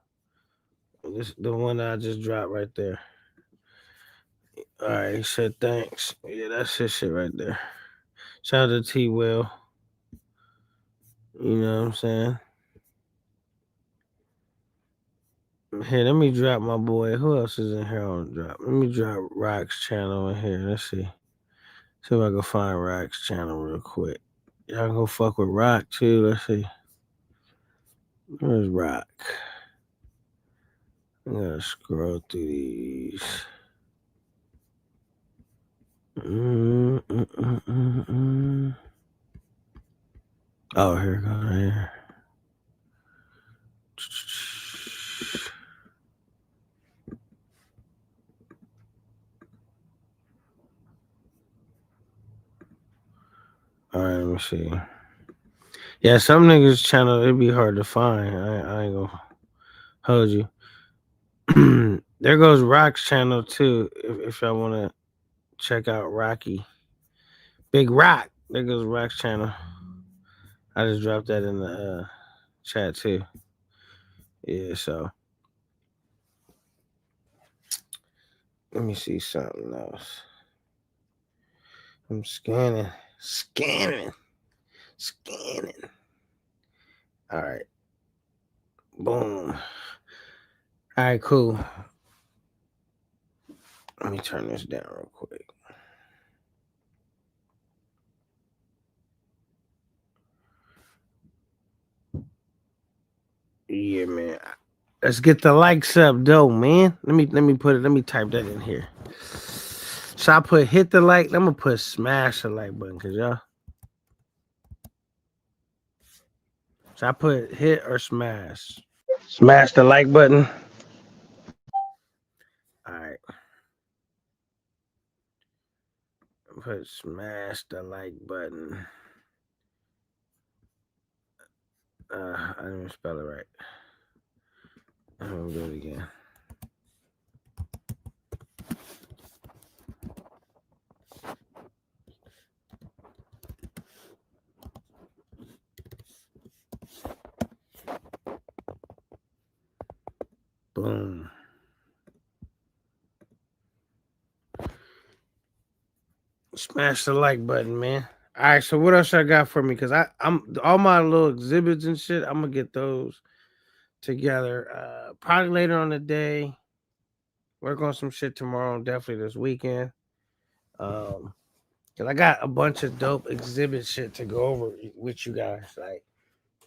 This the one that I just dropped right there. All right, he said thanks. Yeah, that's his shit right there. Shout out to T Will. You know what I'm saying? Here, let me drop my boy. Who else is in here on drop? Let me drop Rock's channel in here. Let's see. See if I can find Rock's channel real quick. Y'all can go fuck with Rock too. Let's see. Where's Rock? I gotta scroll through these. Oh, here it goes right here. All right, let me see. Yeah, some niggas' channel it'd be hard to find. I ain't gonna hold you. There goes Rock's channel too. If y'all wanna check out Rocky, Big Rock. There goes Rock's channel. I just dropped that in the chat too. Yeah, so let me see something else. I'm scanning. All right. Boom. All right, cool. Let me turn this down real quick. Yeah, man. Let's get the likes up, though, man. Let me type that in here. So I put hit the like. I'm gonna put smash the like button, cause y'all. So I put hit or smash. Smash the like button. All right. Put smash the like button. I didn't even spell it right. I'm gonna do it again. Boom. Smash the like button, man. All right, so what else I got for me? Cause I'm all my little exhibits and shit. I'm gonna get those together. Probably later on the day. Work on some shit tomorrow. Definitely this weekend. Cause I got a bunch of dope exhibit shit to go over with you guys. Like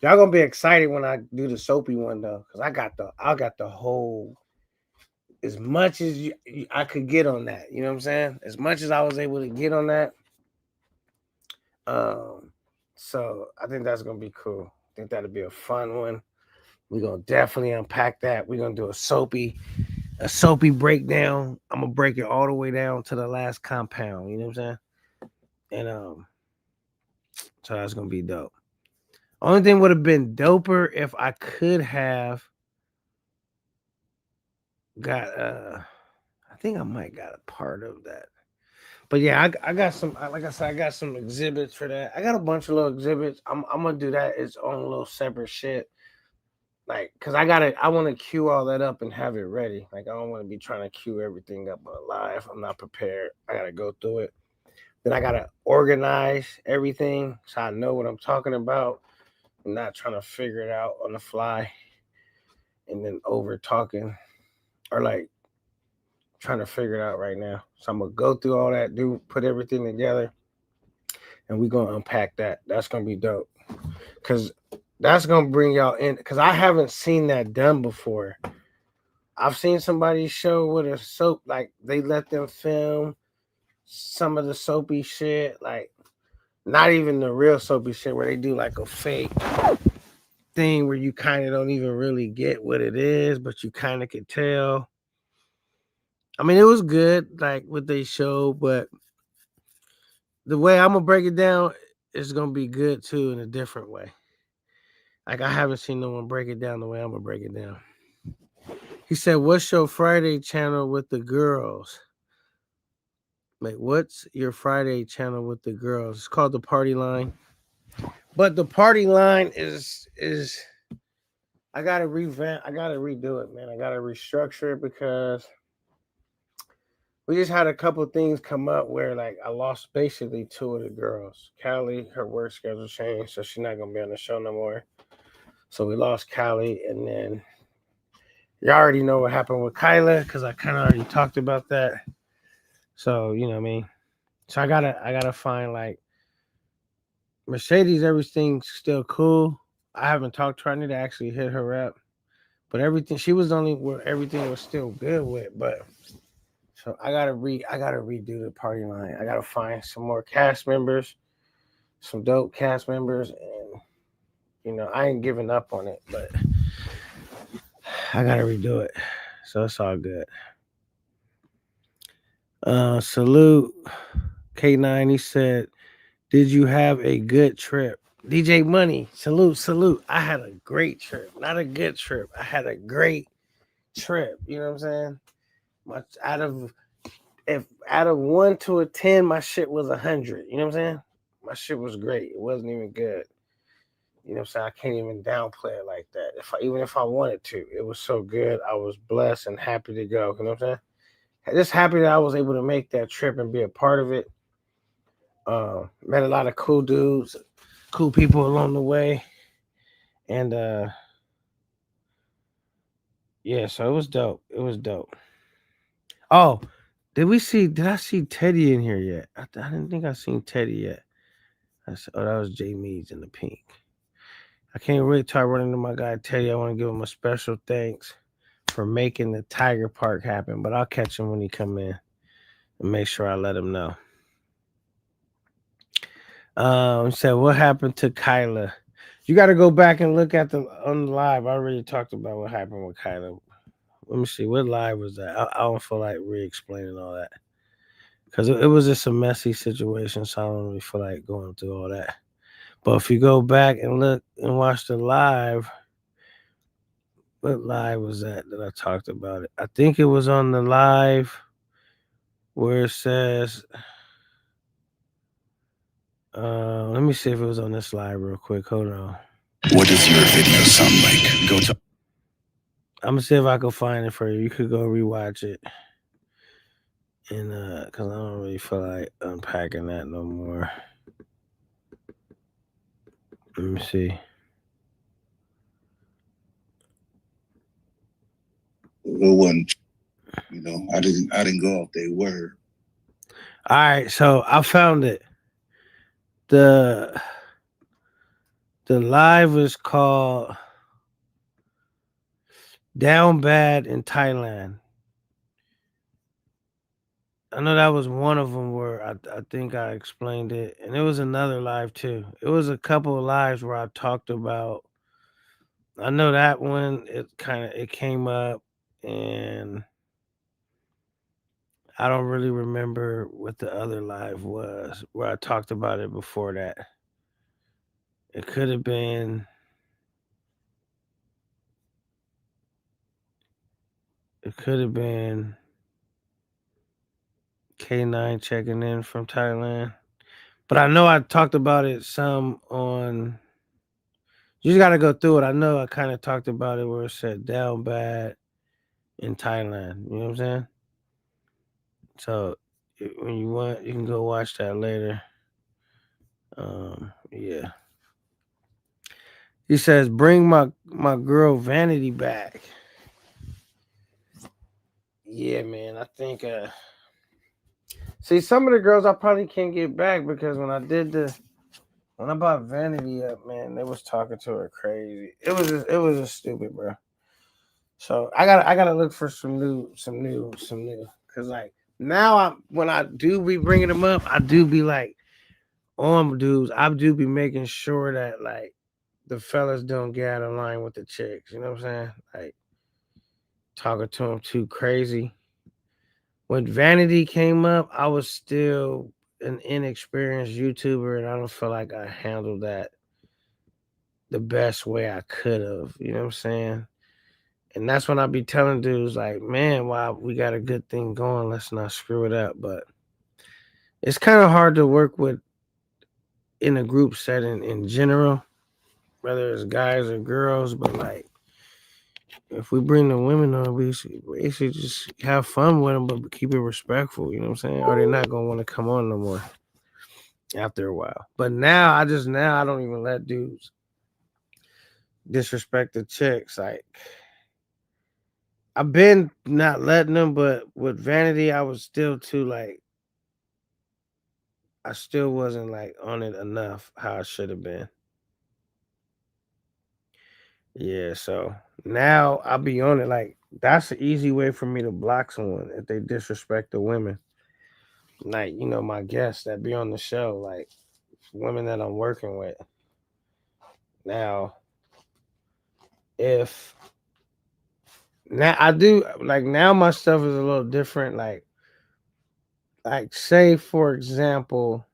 y'all gonna be excited when I do the soapy one though, cause I got the whole. As much as I could get on that, you know what I'm saying? As much as I was able to get on that. So I think that's gonna be cool. I think that'll be a fun one. We're gonna definitely unpack that. We're gonna do a soapy breakdown. I'm gonna break it all the way down to the last compound, you know what I'm saying? And so that's gonna be dope. Only thing would have been doper if I could have got I think I might got a part of that. But yeah, I got some. Like I said, I got some exhibits for that. I got a bunch of little exhibits. I'm gonna do that its own little separate shit. Like, cause I want to queue all that up and have it ready. Like, I don't want to be trying to queue everything up live. I'm not prepared. I gotta go through it. Then I gotta organize everything so I know what I'm talking about. I'm not trying to figure it out on the fly, and then over talking or like trying to figure it out right now. So I'm gonna go through all that, put everything together, and we're gonna unpack that. That's gonna be dope. Cause that's gonna bring y'all in. Cause I haven't seen that done before. I've seen somebody show with a soap, like they let them film some of the soapy shit, like not even the real soapy shit where they do like a fake thing where you kind of don't even really get what it is, but you kind of could tell. I mean, it was good, like what they showed, but the way I'm gonna break it down, it's gonna be good too in a different way. Like I haven't seen no one break it down the way I'm gonna break it down. He said, "What's your Friday channel with the girls?" Like, what's your Friday channel with the girls? It's called the Party Line. But the Party Line is I gotta revamp. I gotta redo it, man. I gotta restructure it because we just had a couple things come up where like I lost basically two of the girls. Callie, her work schedule changed, so she's not gonna be on the show no more. So we lost Callie, and then you already know what happened with Kyla because I kind of already talked about that. So you know what I mean. So I gotta find like Mercedes. Everything's still cool. I haven't talked to her. I need to actually hit her up. But everything she was the only where everything was still good with. But so I gotta redo the Party Line. I gotta find some more cast members, some dope cast members, and I ain't giving up on it, but I gotta redo it. So it's all good. Salute K9. He said, "Did you have a good trip?" DJ Money, salute. I had a great trip. Not a good trip. I had a great trip. You know what I'm saying? Much out of 1 to 10, my shit was 100. You know what I'm saying? My shit was great. It wasn't even good. You know what I'm saying? I can't even downplay it like that. Even if I wanted to, it was so good. I was blessed and happy to go. You know what I'm saying? Just happy that I was able to make that trip and be a part of it. Met a lot of cool dudes, cool people along the way, and yeah, so it was dope. It was dope. Oh, did I see Teddy in here yet? I didn't think I seen Teddy yet. That was Jay Meads in the pink. I can't wait till I run into my guy Teddy. I want to give him a special thanks for making the Tiger Park happen, but I'll catch him when he come in and make sure I let him know. Said what happened to Kyla? You got to go back and look at on the live. I already talked about what happened with Kyla. Let me see, what live was that? I don't feel like re-explaining all that because it was just a messy situation, so I don't really feel like going through all that. But if you go back and look and watch the live, what live was that I talked about it? I think it was on the live where it says, let me see if it was on this live real quick. Hold on. What does your video sound like? Go to. I'm gonna see if I can find it for you. You could go rewatch it, and cause I don't really feel like unpacking that no more. Let me see. It wasn't. I didn't go off their word. All right, so I found it. The the live is called Down Bad in Thailand. I know that was one of them where I think I explained it, and it was another live too. It was a couple of lives where I talked about. I know that one it came up, and I don't really remember what the other live was where I talked about it before that. It could have been. It could have been K9 checking in from Thailand. But I know I talked about it some on. You just got to go through it. I know I kind of talked about it where it said down bad in Thailand. You know what I'm saying? So when you want, you can go watch that later. Yeah. He says, "Bring my girl Vanity back." Yeah, man. I think. See, some of the girls I probably can't get back because when I bought Vanity up, man, they was talking to her crazy. It was just stupid, bro. So I gotta look for some new. Cause like now when I do be bringing them up, I do be like on dudes. I do be making sure that like the fellas don't get out of line with the chicks. You know what I'm saying? Like talking to them too crazy. When Vanity came up, I was still an inexperienced YouTuber, and I don't feel like I handled that the best way I could have. You know what I'm saying? And that's when I be telling dudes like, man, wow, we got a good thing going. Let's not screw it up. But it's kind of hard to work with in a group setting in general, whether it's guys or girls. But like, if we bring the women on, we should just have fun with them, but keep it respectful. You know what I'm saying? Or they're not gonna want to come on no more after a while. But now I don't even let dudes disrespect the chicks. Like I've been not letting them, but with Vanity, I was still too like I still wasn't like on it enough how I should have been. Yeah, so now I'll be on it. Like that's the easy way for me to block someone if they disrespect the women. Like my guests that be on the show, like women that I'm working with. Now, if now I do like now my stuff is a little different. Like say for example,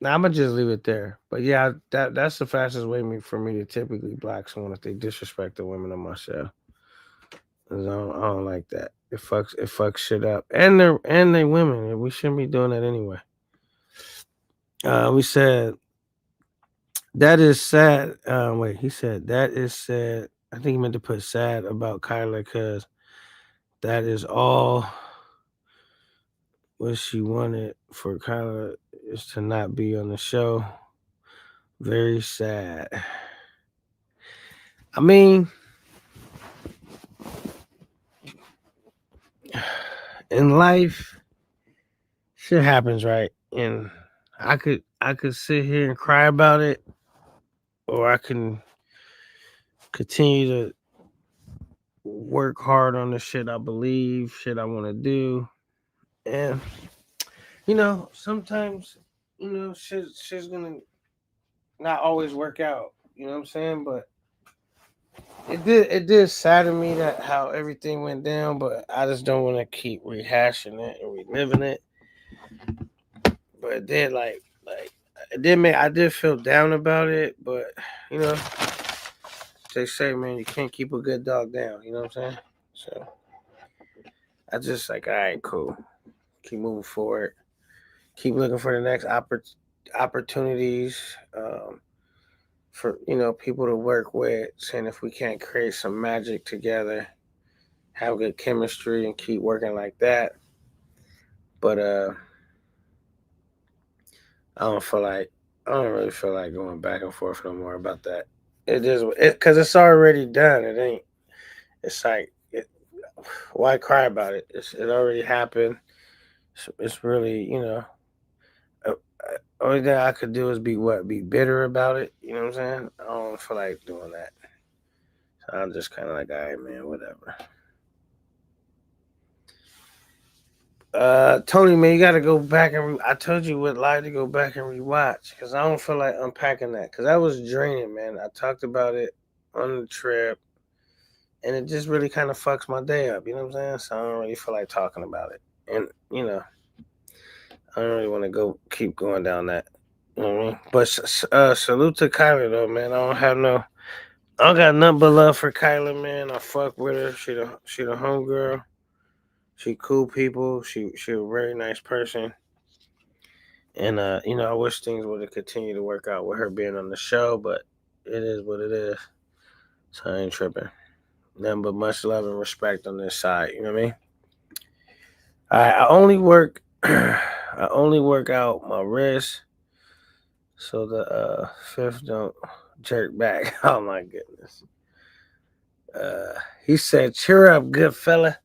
now I'm gonna just leave it there. But yeah, that's the fastest way for me to typically block someone if they disrespect the women on my show. 'Cause I don't like that. It fucks shit up. And they women. And we shouldn't be doing that anyway. We said that is sad. Wait, he said that is sad. I think he meant to put sad about Kyla because that is all what she wanted for Kyla is to not be on the show. Very sad. I mean, in life, shit happens, right? And I could sit here and cry about it, or I can continue to work hard on the shit I believe, shit I want to do, and sometimes shit's gonna not always work out. You know what I'm saying? But it did sadden me that how everything went down, but I just don't want to keep rehashing it and reliving it. But it did like it did make I did feel down about it, but you know they say, man, you can't keep a good dog down. You know what I'm saying? So I just like, all right, cool. Keep moving forward. Keep looking for the next opportunities for people to work with. Saying if we can't create some magic together, have good chemistry, and keep working like that. But I don't feel like I don't really feel like going back and forth no more about that. It is because it's already done. It ain't. It's like why cry about it? It already happened. It's really Uh, only thing I could do is be bitter about it. You know what I'm saying? I don't feel like doing that. So I'm just kind of like, all right, man, whatever. Tony, man, you got to go back and I told you would like to go back and rewatch because I don't feel like unpacking that because that was draining, man. I talked about it on the trip, and it just really kind of fucks my day up. You know what I'm saying? So I don't really feel like talking about it, and I don't really want to keep going down that. You know what I mean? But salute to Kyler though, man. I don't got nothing but love for Kyla, man. I fuck with her. She the homegirl. She cool people. She a very nice person. And I wish things would have continued to work out with her being on the show, but it is what it is. So I ain't tripping. Nothing but much love and respect on this side. You know what I mean? I only work I only work out my wrist so the fifth don't jerk back. Oh my goodness. Uh, he said, "Cheer up, good fella."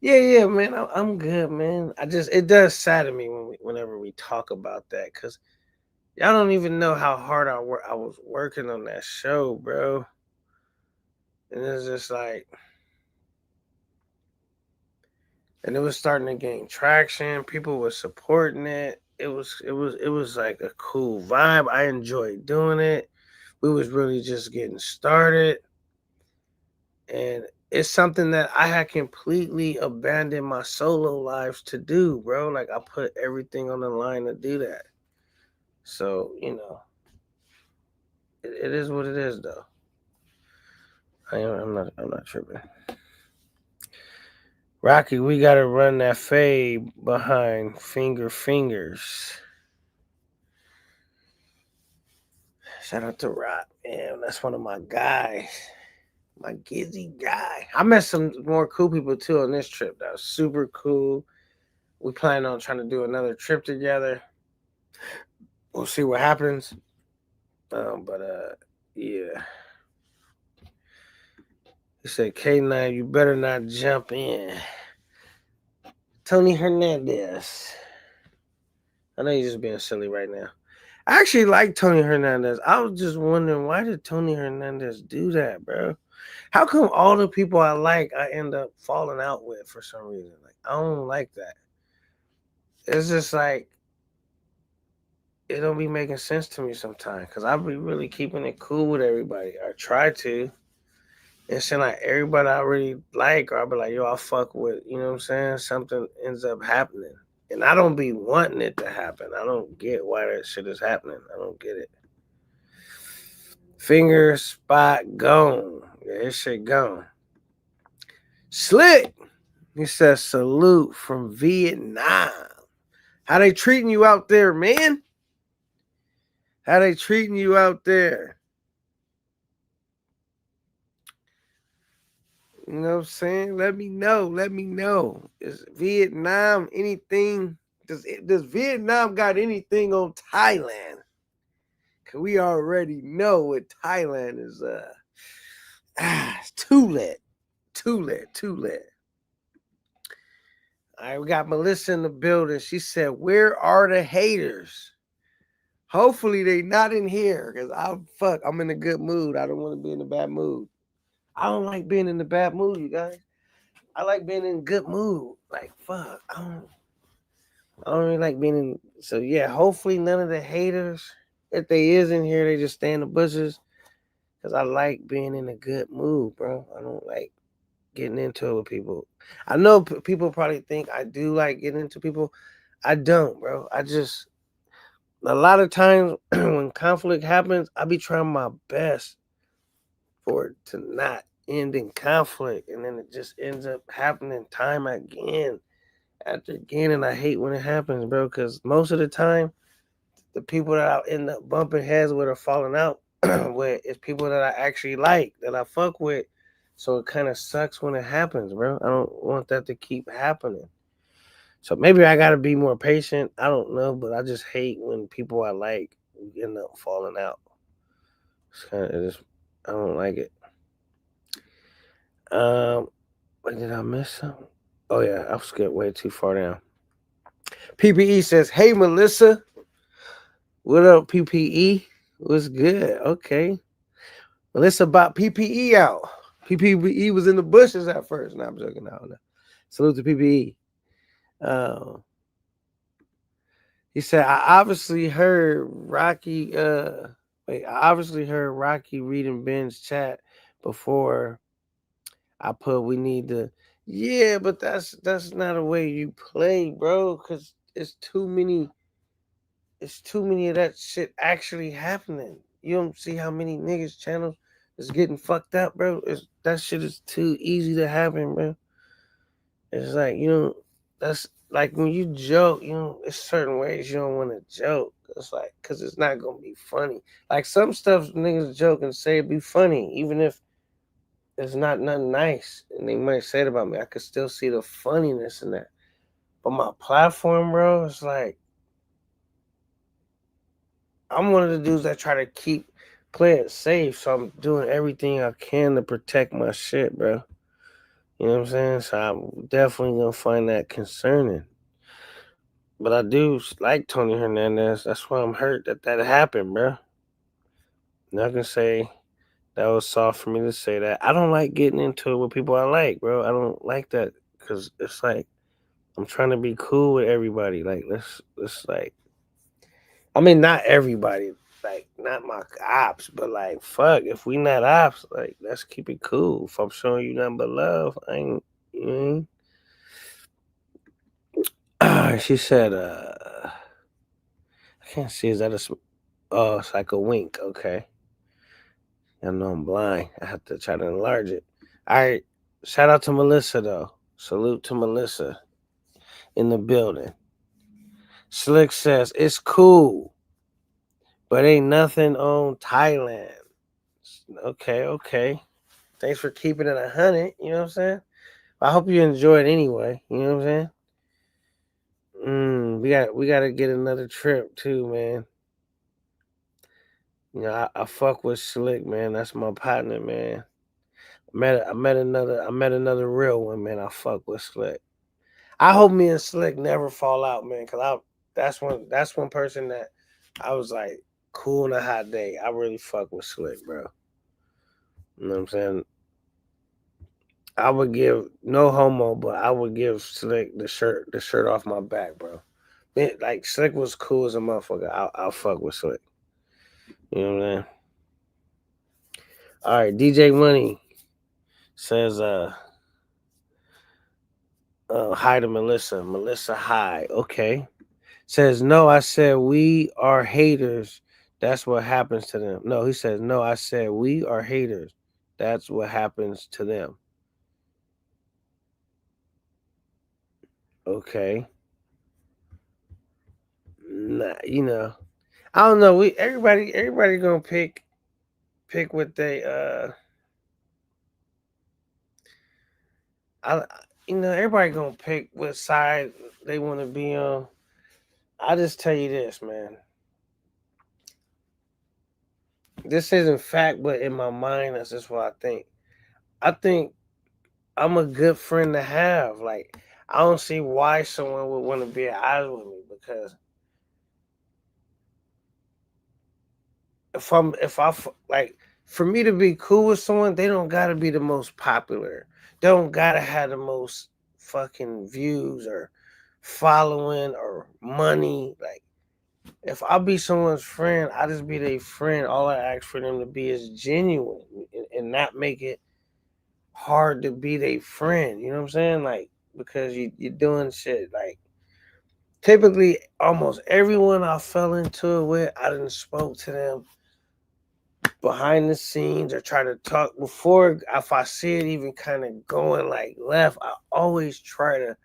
Yeah, man. I'm good, man. It does sadden me whenever we talk about that, cause y'all don't even know how hard I was working on that show, bro. And it's just like, and it was starting to gain traction. People were supporting it. It was like a cool vibe. I enjoyed doing it. We was really just getting started, and it's something that I had completely abandoned my solo lives to do, bro. Like I put everything on the line to do that. So, it is what it is though. I'm not tripping. Rocky, we gotta run that fade behind fingers. Shout out to Rock, man. That's one of my guys. My Gizzy guy. I met some more cool people too on this trip. That was super cool. We plan on trying to do another trip together. We'll see what happens. But yeah. He said, K9, you better not jump in. Tony Hernandez. I know you're just being silly right now. I actually like Tony Hernandez. I was just wondering, why did Tony Hernandez do that, bro? How come all the people I like, I end up falling out with for some reason? Like, I don't like that. It's just like, it don't be making sense to me sometimes. Because I be really keeping it cool with everybody. I try to. And saying like everybody I really like, or I'll be like, yo, I fuck with, you know what I'm saying? Something ends up happening. And I don't be wanting it to happen. I don't get why that shit is happening. I don't get it. Finger spot gone. Yeah, this shit gone. Slick. He says salute from Vietnam. How they treating you out there, man? How they treating you out there? You know what I'm saying? Let me know. Let me know. Is Vietnam anything? Does Vietnam got anything on Thailand? Cause we already know what Thailand is. It's too lit. Too lit. Too lit. All right, we got Melissa in the building. She said, "Where are the haters?" Hopefully they not in here, cause I'm in a good mood. I don't want to be in a bad mood. I don't like being in a bad mood, you guys. I like being in a good mood. Like fuck, I don't really like being in. So yeah, hopefully none of the haters. If they is in here, they just stay in the bushes. Cause I like being in a good mood, bro. I don't like getting into it with people. I know people probably think I do like getting into people. I don't, bro. I just a lot of times when conflict happens, I be trying my best for it to not end in conflict, and then it just ends up happening time again after again, and I hate when it happens, bro. Because most of the time, the people that I end up bumping heads with or falling out with is people that I actually like, that I fuck with. So it kind of sucks when it happens, bro. I don't want that to keep happening. So maybe I gotta be more patient. I don't know, but I just hate when people I like end up falling out. It's kind of just I don't like it. Um, did I miss something? Oh yeah, I skipped way too far down. PPE says, "Hey Melissa, what up, PPE? What's good? Okay, Melissa bought PPE out. PPE was in the bushes at first. No, I'm joking. No. Salute to PPE. Uh, he said, I obviously heard Rocky. I obviously heard Rocky reading Ben's chat before I put we need to. Yeah, but that's not a way you play, bro. Cause it's too many of that shit actually happening. You don't see how many niggas channels is getting fucked up, bro. That shit is too easy to happen, bro. It's like that's like when you joke, it's certain ways you don't want to joke. It's like because it's not gonna be funny. Like some stuff niggas joke and say it be funny, even if it's not nothing nice, and they might say it about me. I could still see the funniness in that. But my platform, bro, it's like I'm one of the dudes that try to play it safe, so I'm doing everything I can to protect my shit, bro. You know what I'm saying? So I'm definitely gonna find that concerning. But I do like Tony Hernandez. That's why I'm hurt that happened, bro. Not gonna say that was soft for me to say that. I don't like getting into it with people I like, bro. I don't like that because it's like I'm trying to be cool with everybody. Like let's like, I mean, not everybody. Like not my ops, but like fuck, if we not ops, like let's keep it cool. If I'm showing you nothing but love, I ain't. You know what I mean? She said, I can't see. Is that a? Oh, it's like a wink. Okay. I know I'm blind. I have to try to enlarge it. All right. Shout out to Melissa though. Salute to Melissa in the building. Slick says it's cool, but ain't nothing on Thailand. Okay, okay. Thanks for keeping it 100. You know what I'm saying? I hope you enjoy it anyway. You know what I'm saying? We got to get another trip too, man. You know, I fuck with Slick, man. That's my partner, man. I met another real one, man. I fuck with Slick. I hope me and Slick never fall out, man. Cause that's one person that I was like cool on a hot day. I really fuck with Slick, bro. You know what I'm saying? I would give no homo, but I would give Slick the shirt off my back, bro. Man, like Slick was cool as a motherfucker. I'll fuck with Slick. You know what I'm saying? All right, DJ Money says hi to Melissa. Melissa, hi. Okay. Says no. I said we are haters. That's what happens to them. No, he says no. I said we are haters. That's what happens to them. Okay. Nah, I don't know. We everybody gonna pick what they I everybody gonna pick what side they want to be on. I just tell you this, man. This isn't fact, but in my mind, that's just what I think. I think I'm a good friend to have. Like, I don't see why someone would want to be at odds with me because like for me to be cool with someone, they don't gotta be the most popular. They don't gotta have the most fucking views or following or money. Like if I be someone's friend, I just be their friend. All I ask for them to be is genuine and not make it hard to be their friend. You know what I'm saying? Like because you're doing shit like typically almost everyone I fell into it with, I didn't spoke to them behind the scenes or try to talk before if I see it even kind of going like left, I always try to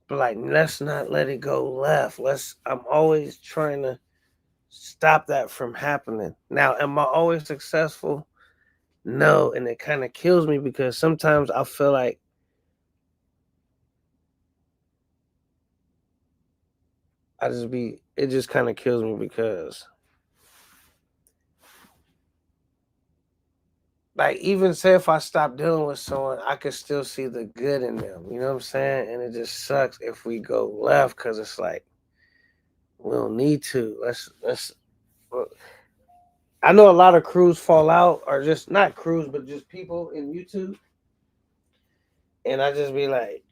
be like, let's not let it go left. I'm always trying to stop that from happening. Now, am I always successful? No, and it kind of kills me because sometimes I feel like it just kind of kills me because like even say if I stop dealing with someone, I could still see the good in them. You know what I'm saying? And it just sucks if we go left because it's like we don't need to. Let's. I know a lot of crews fall out, or just not crews, but just people in YouTube, and I just be like,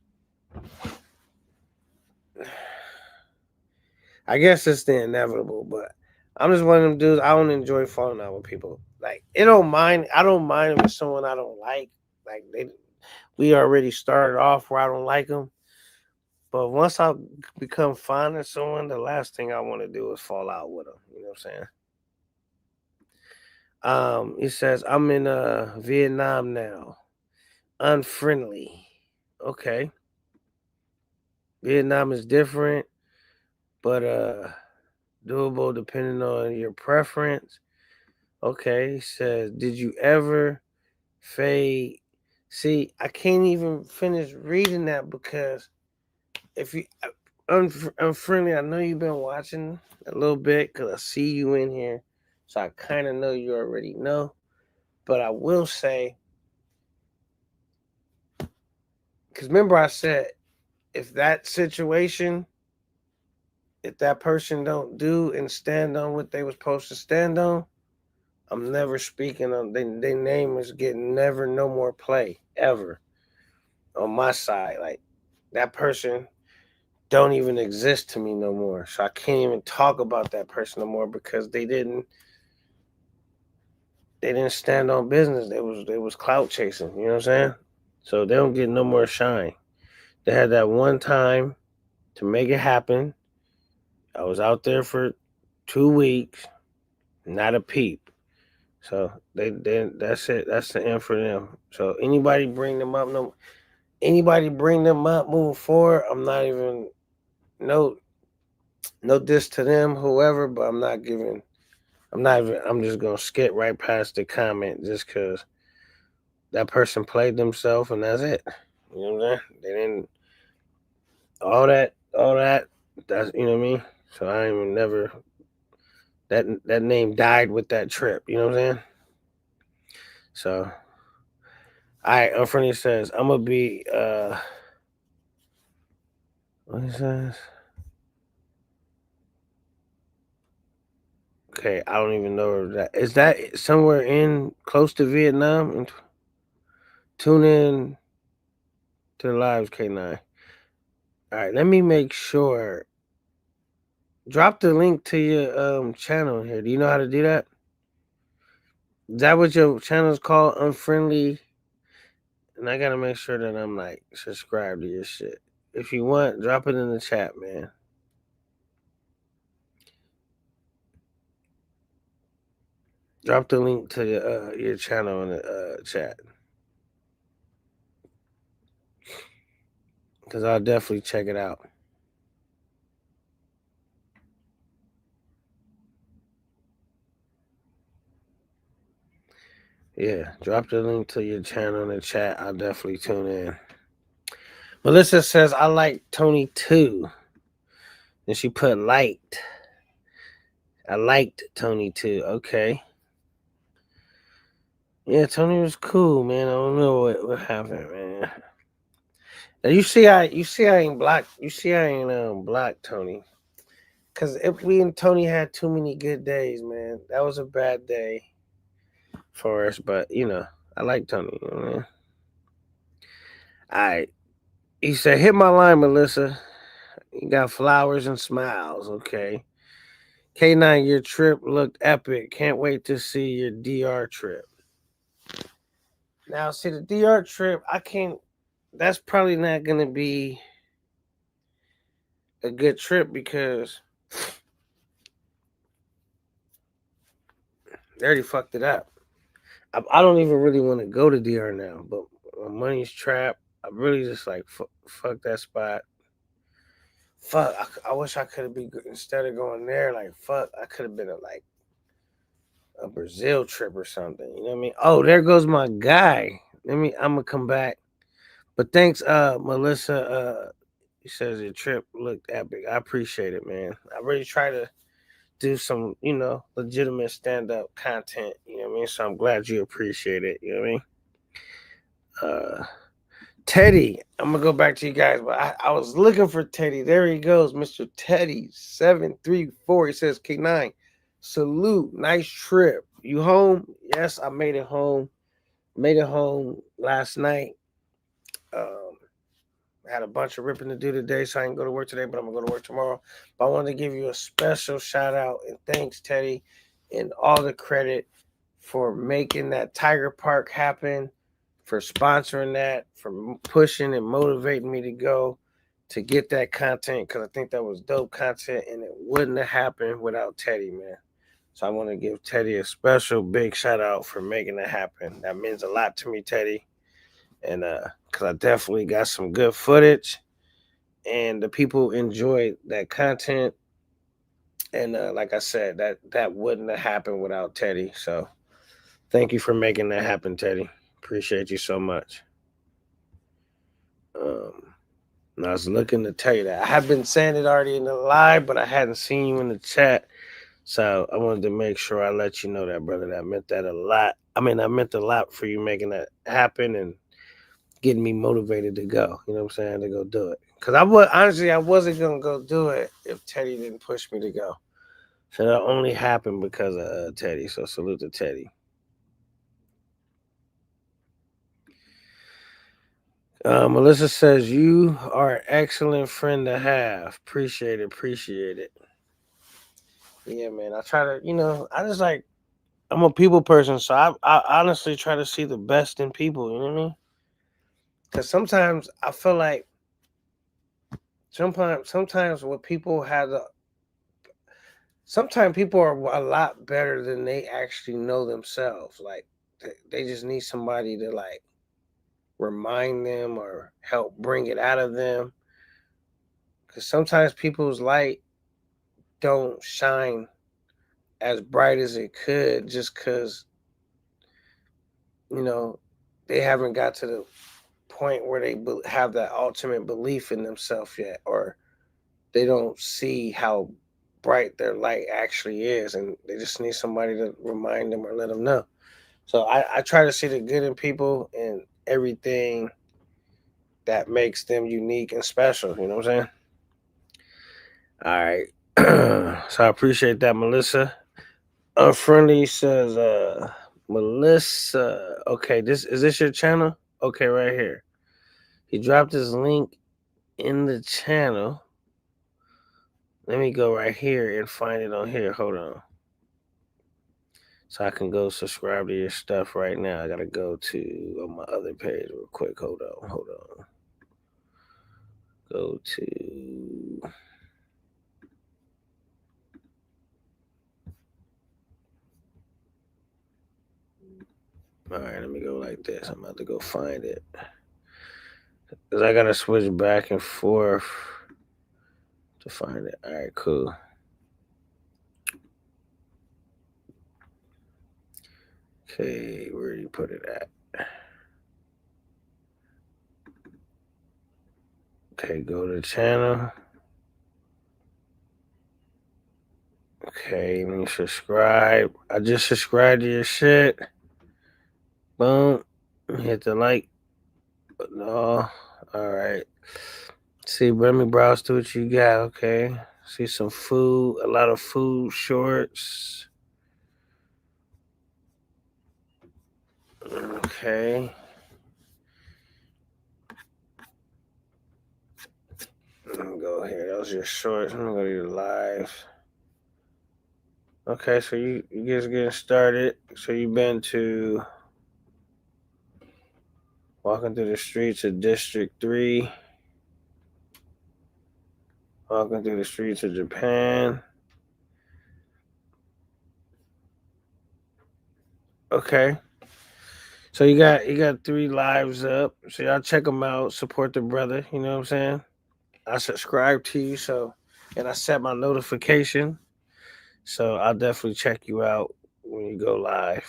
I guess it's the inevitable, but I'm just one of them dudes. I don't enjoy falling out with people. Like it don't mind. I don't mind if it's someone I don't like. Like we already started off where I don't like them. But once I become fond of someone, the last thing I want to do is fall out with them. You know what I'm saying? He says I'm in Vietnam now. Unfriendly. Okay. Vietnam is different, but doable depending on your preference. Okay. He says, did you ever fade? See, I can't even finish reading that because if you unfriendly, I know you've been watching a little bit because I see you in here, so I kind of know you already know. But I will say, because remember I said, if that situation, if that person don't do and stand on what they was supposed to stand on, I'm never speaking on. Their name is getting never no more play ever on my side. Like that person don't even exist to me no more. So I can't even talk about that person no more because they didn't they didn't stand on business. They was clout chasing. You know what I'm saying? So they don't get no more shine. They had that one time to make it happen. I was out there for 2 weeks, not a peep. So they that's it. That's the end for them. So anybody bring them up moving forward. I'm not even no no diss to them, whoever, but I'm not even I'm just gonna skip right past the comment just cause that person played themselves and that's it. You know what I'm saying? They didn't all that that's you know what I mean? So I ain't even never that name died with that trip, you know what I'm saying? So alright, Unfriendly says, I'm gonna be what he says? Okay, I don't even know that is that somewhere in close to Vietnam. And tune in to the lives, K9. All right, let me make sure. Drop the link to your channel here. Do you know how to do that? Is that what your channel is called? Unfriendly. And I gotta make sure that I'm like subscribed to your shit. If you want, drop it in the chat, man. Drop the link to your channel in the chat, cause I'll definitely check it out. Yeah, drop the link to your channel in the chat. I'll definitely tune in. Melissa says I like Tony too. And she put liked. I liked Tony too. Okay. Yeah, Tony was cool, man. I don't know what happened, man. Now, you see I ain't blocked. You see I ain't blocked Tony. Cause if we and Tony had too many good days, man. That was a bad day for us, but I like Tony, man. Alright. He said, hit my line, Melissa. You got flowers and smiles, okay. K9, your trip looked epic. Can't wait to see your DR trip. Now, see the DR trip, I can't. That's probably not gonna be a good trip because they already fucked it up. I don't even really want to go to DR now, but my money's trapped. I really just like fuck that spot. Fuck, I wish I could have been instead of going there. Like fuck, I could have been like a Brazil trip or something. You know what I mean? Oh, there goes my guy. I'm gonna come back. But thanks, Melissa. He says your trip looked epic. I appreciate it, man. I really try to do some, legitimate stand up content. You know what I mean? So I'm glad you appreciate it. You know what I mean? Teddy, I'm gonna go back to you guys, but I was looking for Teddy. There he goes, Mr. Teddy 734. He says, K9, salute, nice trip. You home? Yes, I made it home. Made it home last night. I had a bunch of ripping to do today, so I didn't go to work today, but I'm gonna go to work tomorrow. But I wanted to give you a special shout out and thanks, Teddy, and all the credit for making that Tiger Park happen, for sponsoring that, for pushing and motivating me to go to get that content, because I think that was dope content and it wouldn't have happened without Teddy, man. So I want to give Teddy a special big shout out for making that happen. That means a lot to me, Teddy. And because I definitely got some good footage and the people enjoyed that content. And like I said, that wouldn't have happened without Teddy. So thank you for making that happen, Teddy. Appreciate you so much. Um, and I was looking to tell you that I have been saying it already in the live, but I hadn't seen you in the chat. So I wanted to make sure I let you know that, brother. That meant that a lot. I meant a lot for you making that happen and getting me motivated to go. You know what I'm saying? To go do it. Because I wasn't gonna go do it if Teddy didn't push me to go. So that only happened because of Teddy. So salute to Teddy. Melissa says you are an excellent friend to have. Appreciate it. Yeah, man. I try to, I just like I'm a people person, so I honestly try to see the best in people. You know what I mean? Because sometimes I feel like sometimes what people have the sometimes people are a lot better than they actually know themselves. Like they just need somebody to like remind them or help bring it out of them. Because sometimes people's light don't shine as bright as it could just because you know they haven't got to the point where they have that ultimate belief in themselves yet, or they don't see how bright their light actually is, and they just need somebody to remind them or let them know. So I try to see the good in people and everything that makes them unique and special. You know what I'm saying? All right. So I appreciate that, Melissa. Unfriendly says, Melissa. Okay, this your channel? Okay, right here. He dropped his link in the channel. Let me go right here and find it on here. Hold on. So I can go subscribe to your stuff right now. I gotta go to on my other page real quick. Hold on. Go to all right, let me go like this. I'm about to go find it. Cause I gotta switch back and forth to find it. All right, cool. Okay, where do you put it at? Okay, go to the channel. Okay, let me subscribe. I just subscribed to your shit. Boom. Hit the like. No. All right. See, let me browse to what you got. Okay. See some food. A lot of food shorts. Okay. Let me go here. Those are your shorts. Let me go to your live. Okay, so you just getting started. So you've been to walking through the streets of District 3. Walking through the streets of Japan. Okay. So you got 3 lives up. So y'all check them out. Support the brother. You know what I'm saying? I subscribe to you, so and I set my notification. So I'll definitely check you out when you go live.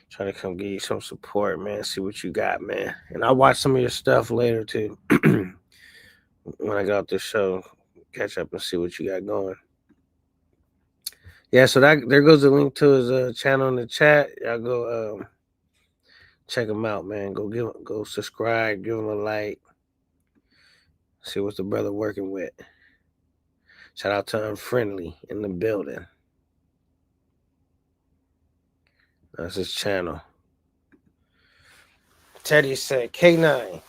Trying to come give you some support, man. See what you got, man. And I'll watch some of your stuff later too. When I get off the show, catch up and see what you got going. Yeah, so that there goes the link to his channel in the chat. Y'all go check him out, man. Go subscribe, give him a like. See what the brother working with. Shout out to Unfriendly in the building. That's his channel. Teddy said, K9,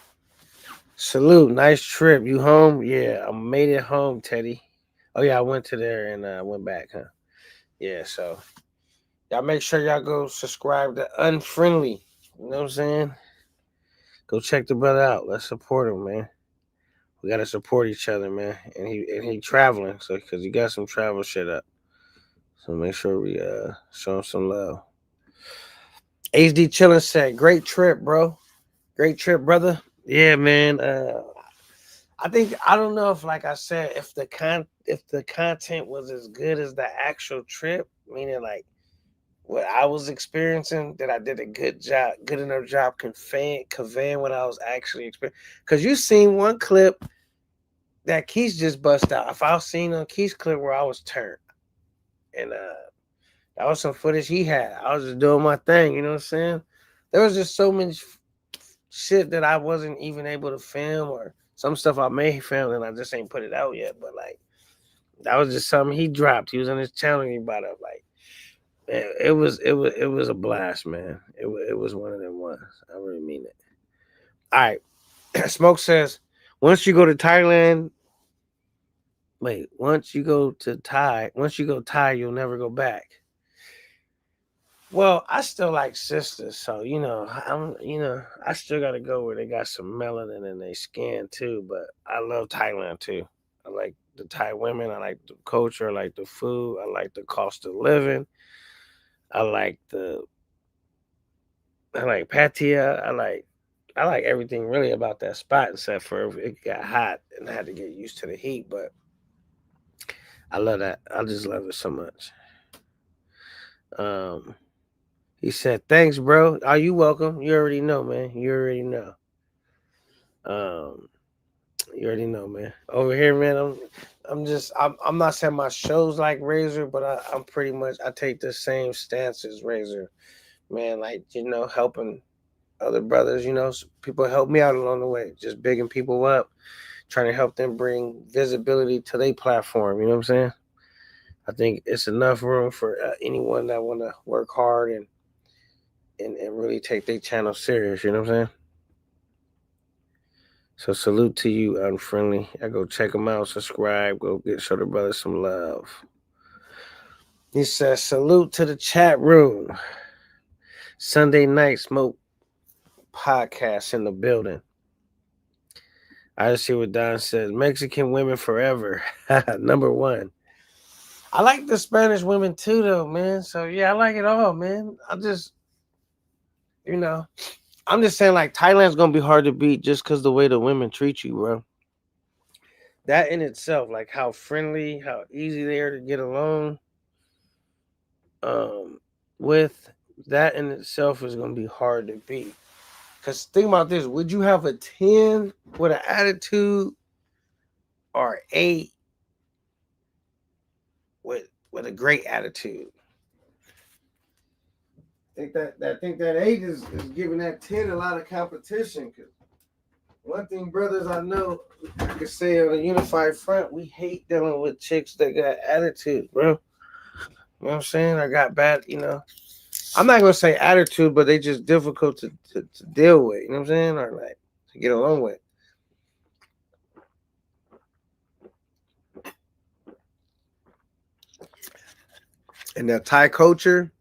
salute, nice trip. You home? Yeah, I made it home, Teddy. Oh, yeah, I went to there and went back, huh? Yeah, so y'all make sure y'all go subscribe to Unfriendly. You know what I'm saying? Go check the brother out. Let's support him, man. We gotta support each other, man. And he traveling, so because he got some travel shit up. So make sure we show him some love. HD Chillin said, great trip, bro. Great trip, brother. Yeah, man. I don't know if, like I said, if the content was as good as the actual trip, meaning like what I was experiencing, that I did a good enough job conveying what I was actually experiencing. Because you seen one clip that Keith just bust out. If I was seen on Keith's clip where I was turned, and that was some footage he had. I was just doing my thing, you know what I'm saying? There was just so much shit that I wasn't even able to film, or some stuff I may have filmed and I just ain't put it out yet. But like that was just something he dropped. He was on his channel and he brought up like man, it was a blast, man. It was one of them ones. I really mean it. All right. Smoke says once you go Thai, once you go Thai, you'll never go back. Well, I still like sisters, so I still gotta go where they got some melanin in their skin too. But I love Thailand too. I like the Thai women. I like the culture. I like the food. I like the cost of living. I like I like Pattaya. I like everything really about that spot, except for if it got hot and I had to get used to the heat. But I love that. I just love it so much. Um, he said, "Thanks, bro. Are you welcome? You already know, man. You already know. Um, you already know, man. Over here, man. I'm not saying my show's like Razor, but I'm pretty much I take the same stance as Razor, man. Like helping other brothers. People help me out along the way, just bigging people up, trying to help them bring visibility to their platform. You know what I'm saying? I think it's enough room for anyone that want to work hard and really take their channel serious. You know what I'm saying? So salute to you, Unfriendly. I go check them out, subscribe, show the brothers some love. He says, salute to the chat room. Sunday night smoke podcast in the building. I just see what Don says. Mexican women forever. Number one. I like the Spanish women too, though, man. So yeah, I like it all, man. You know, I'm just saying, like, Thailand's gonna be hard to beat just because the way the women treat you, bro. That in itself, like how friendly, how easy they are to get along, um, with that in itself is gonna be hard to beat. Cause think about this: would you have a 10 with an attitude, or 8 with a great attitude? I think that 8 is giving that 10 a lot of competition. Cause one thing, brothers, I know I can say on a unified front, we hate dealing with chicks that got attitude, bro. You know what I'm saying? I got bad, I'm not gonna say attitude, but they just difficult to deal with. You know what I'm saying? Or like to get along with. And that Thai culture,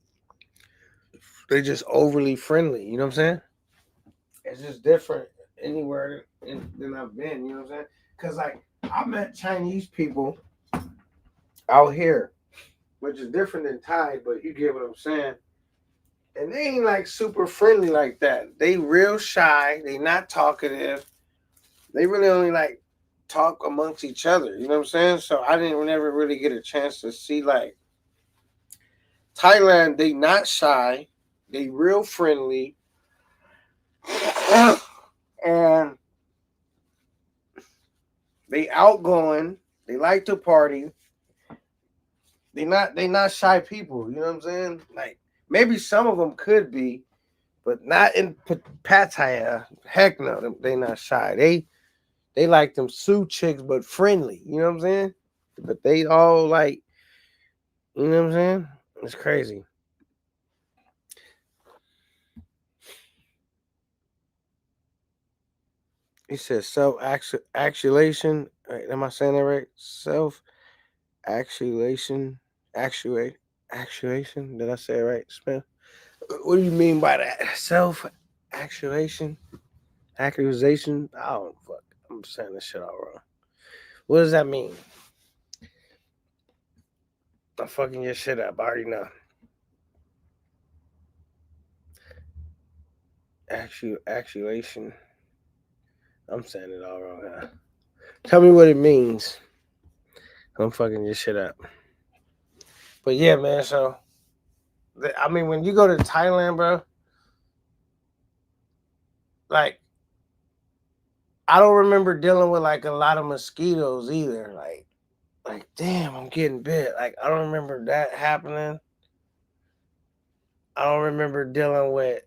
they just overly friendly. You know what I'm saying? It's just different anywhere than I've been. You know what I'm saying? Cause like I met Chinese people out here, which is different than Thai, but you get what I'm saying. And they ain't like super friendly like that. They real shy. They not talkative. They really only like talk amongst each other. You know what I'm saying? So I didn't never really get a chance to see like Thailand. They not shy. They real friendly, and they outgoing. They like to party. They not shy people. You know what I'm saying? Like maybe some of them could be, but not in Pattaya. Heck no, they not shy. They like them Sioux chicks, but friendly. You know what I'm saying? But they all like, you know what I'm saying? It's crazy. He says self actuation. Am I saying that right? Self actuation, actuate, actuation. Did I say it right, Smith? What do you mean by that? Self actuation, accusation. Oh fuck, I'm saying this shit all wrong. What does that mean? I'm fucking your shit up. I already know. Actuation. I'm saying it all wrong. Huh? Tell me what it means. I'm fucking your shit up. But yeah, man. So, I mean, when you go to Thailand, bro, like I don't remember dealing with like a lot of mosquitoes either. Like damn, I'm getting bit. Like I don't remember that happening. I don't remember dealing with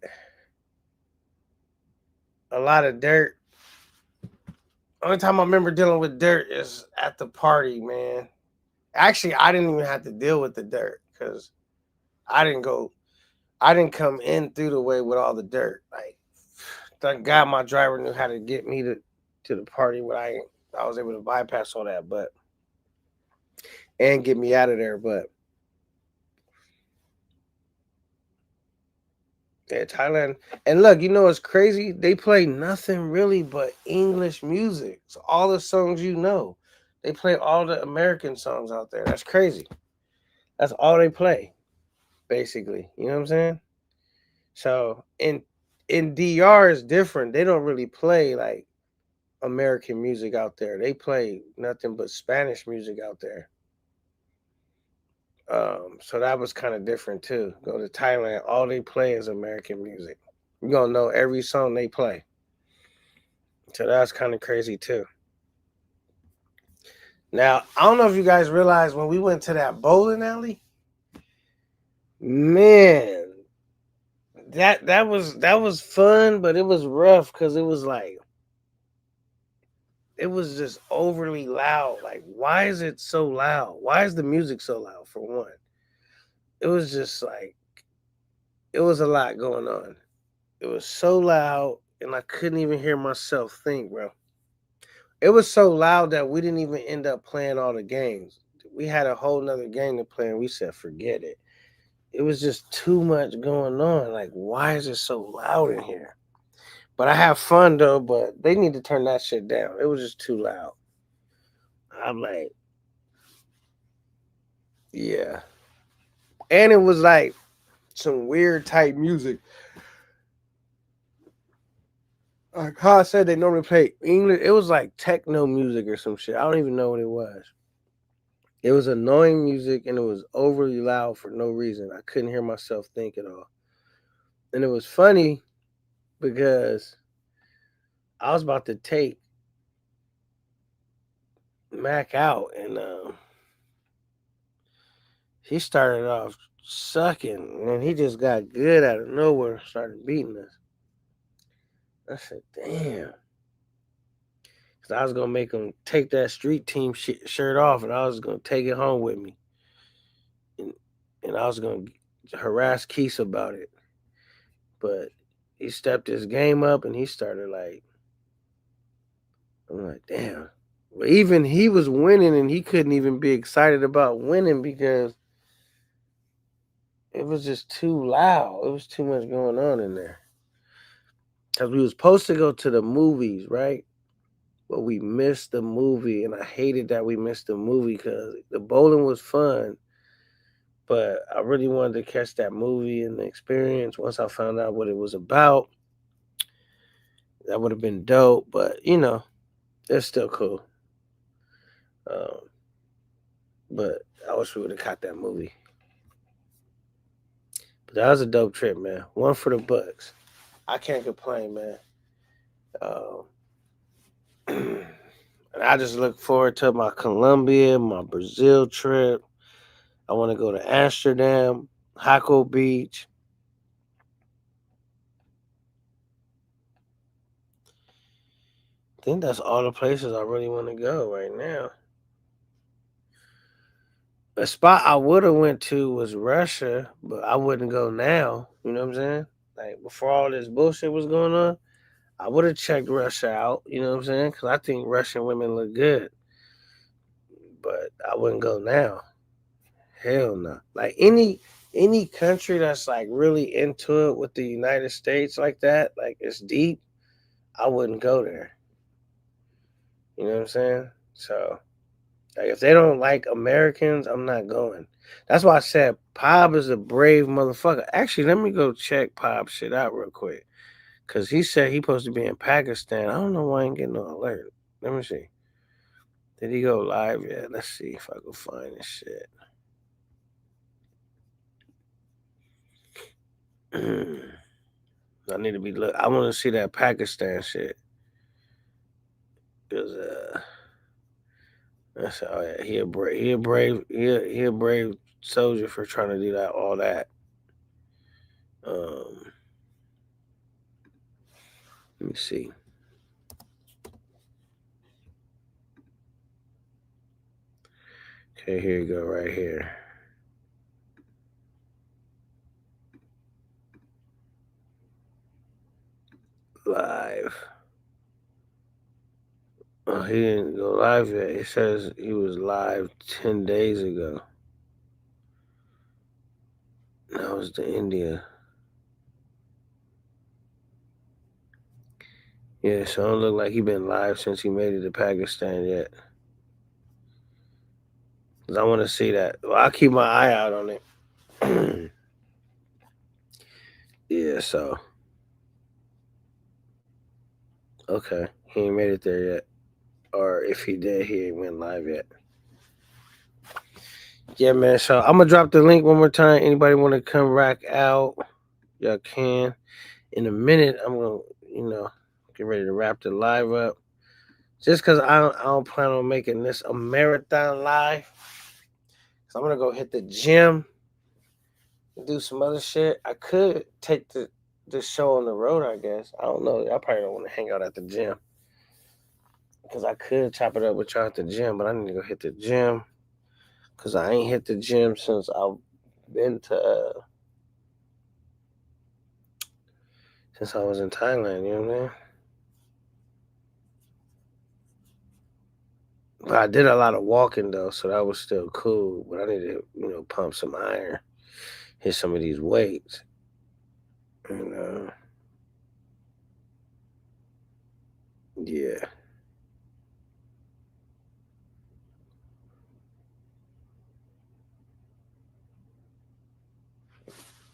a lot of dirt. Only time I remember dealing with dirt is at the party, man. Actually, I didn't even have to deal with the dirt because I didn't go. I didn't come in through the way with all the dirt. Like, thank God my driver knew how to get me to the party when I was able to bypass all that, but and get me out of there. But Yeah, Thailand. And look, you know what's crazy? They play nothing really but English music. So all the songs you know. They play all the American songs out there. That's crazy. That's all they play, basically. You know what I'm saying? So in DR is different. They don't really play like American music out there. They play nothing but Spanish music out there. So that was kind of different too. Go to Thailand, all they play is American music. You're gonna know every song they play. So that's kind of crazy too. Now, I don't know if you guys realize when we went to that bowling alley, man, that was fun, but it was rough because it was like it was just overly loud. Like, why is it so loud? Why is the music so loud? For one, it was just like it was a lot going on. It was so loud, and I couldn't even hear myself think, bro. It was so loud that we didn't even end up playing all the games. We had a whole nother game to play, and we said, forget it. It was just too much going on. Like, why is it so loud in here? But I have fun though, but they need to turn that shit down. It was just too loud. I'm like, yeah. And it was like some weird type music. Like how I said, they normally play English. It was like techno music or some shit. I don't even know what it was. It was annoying music and it was overly loud for no reason. I couldn't hear myself think at all. And it was funny because I was about to take Mac out and he started off sucking and he just got good out of nowhere, started beating us. I said, damn. Because I was going to make him take that street team shirt off and I was going to take it home with me. And, and I was going to harass Keith about it. But he stepped his game up and he started like, I'm like, damn. But even he was winning and he couldn't even be excited about winning because it was just too loud. It was too much going on in there. Because we was supposed to go to the movies, right? But we missed the movie, and I hated that we missed the movie because the bowling was fun, but I really wanted to catch that movie and the experience. Once I found out what it was about, that would have been dope. But it's still cool. Um, but I wish we would have caught that movie. But that was a dope trip, man. One for the books. I can't complain, man. Um, and I just look forward to my Colombia, my Brazil trip. I want to go to Amsterdam, Hako Beach. I think that's all the places I really want to go right now. A spot I would have went to was Russia, but I wouldn't go now. You know what I'm saying? Like before all this bullshit was going on, I would have checked Russia out. You know what I'm saying? Because I think Russian women look good, but I wouldn't go now. Hell no. Like any country that's like really into it with the United States like that, like it's deep, I wouldn't go there. You know what I'm saying? So like if they don't like Americans, I'm not going. That's why I said Pop is a brave motherfucker. Actually, let me go check Pop shit out real quick. Cause he said he supposed to be in Pakistan. I don't know why I ain't getting no alert. Let me see. Did he go live yet? Let's see if I can find this shit. I need to be look. I want to see that Pakistan shit. Cause that's oh yeah, he a brave soldier for trying to do that all that. Um, let me see. Okay, here you go, right here. Live. Oh, he didn't go live yet. It says he was live 10 days ago. That was to India. Yeah, so it don't look like he been live since he made it to Pakistan yet. 'Cause I want to see that. Well, I'll keep my eye out on it. Yeah, so okay, he ain't made it there yet, or if he did, he ain't went live yet. Yeah, man. So I'm gonna drop the link one more time. Anybody want to come rock out? Y'all can. In a minute, I'm gonna, get ready to wrap the live up. Just cause I don't plan on making this a marathon live. So I'm gonna go hit the gym and do some other shit. I could take the show on the road, I guess. I don't know. I probably don't want to hang out at the gym. Because I could chop it up with y'all at the gym, but I need to go hit the gym. Because I ain't hit the gym since I've been to, since I was in Thailand, you know what I mean? But I did a lot of walking though, so that was still cool. But I need to, pump some iron, hit some of these weights. And yeah.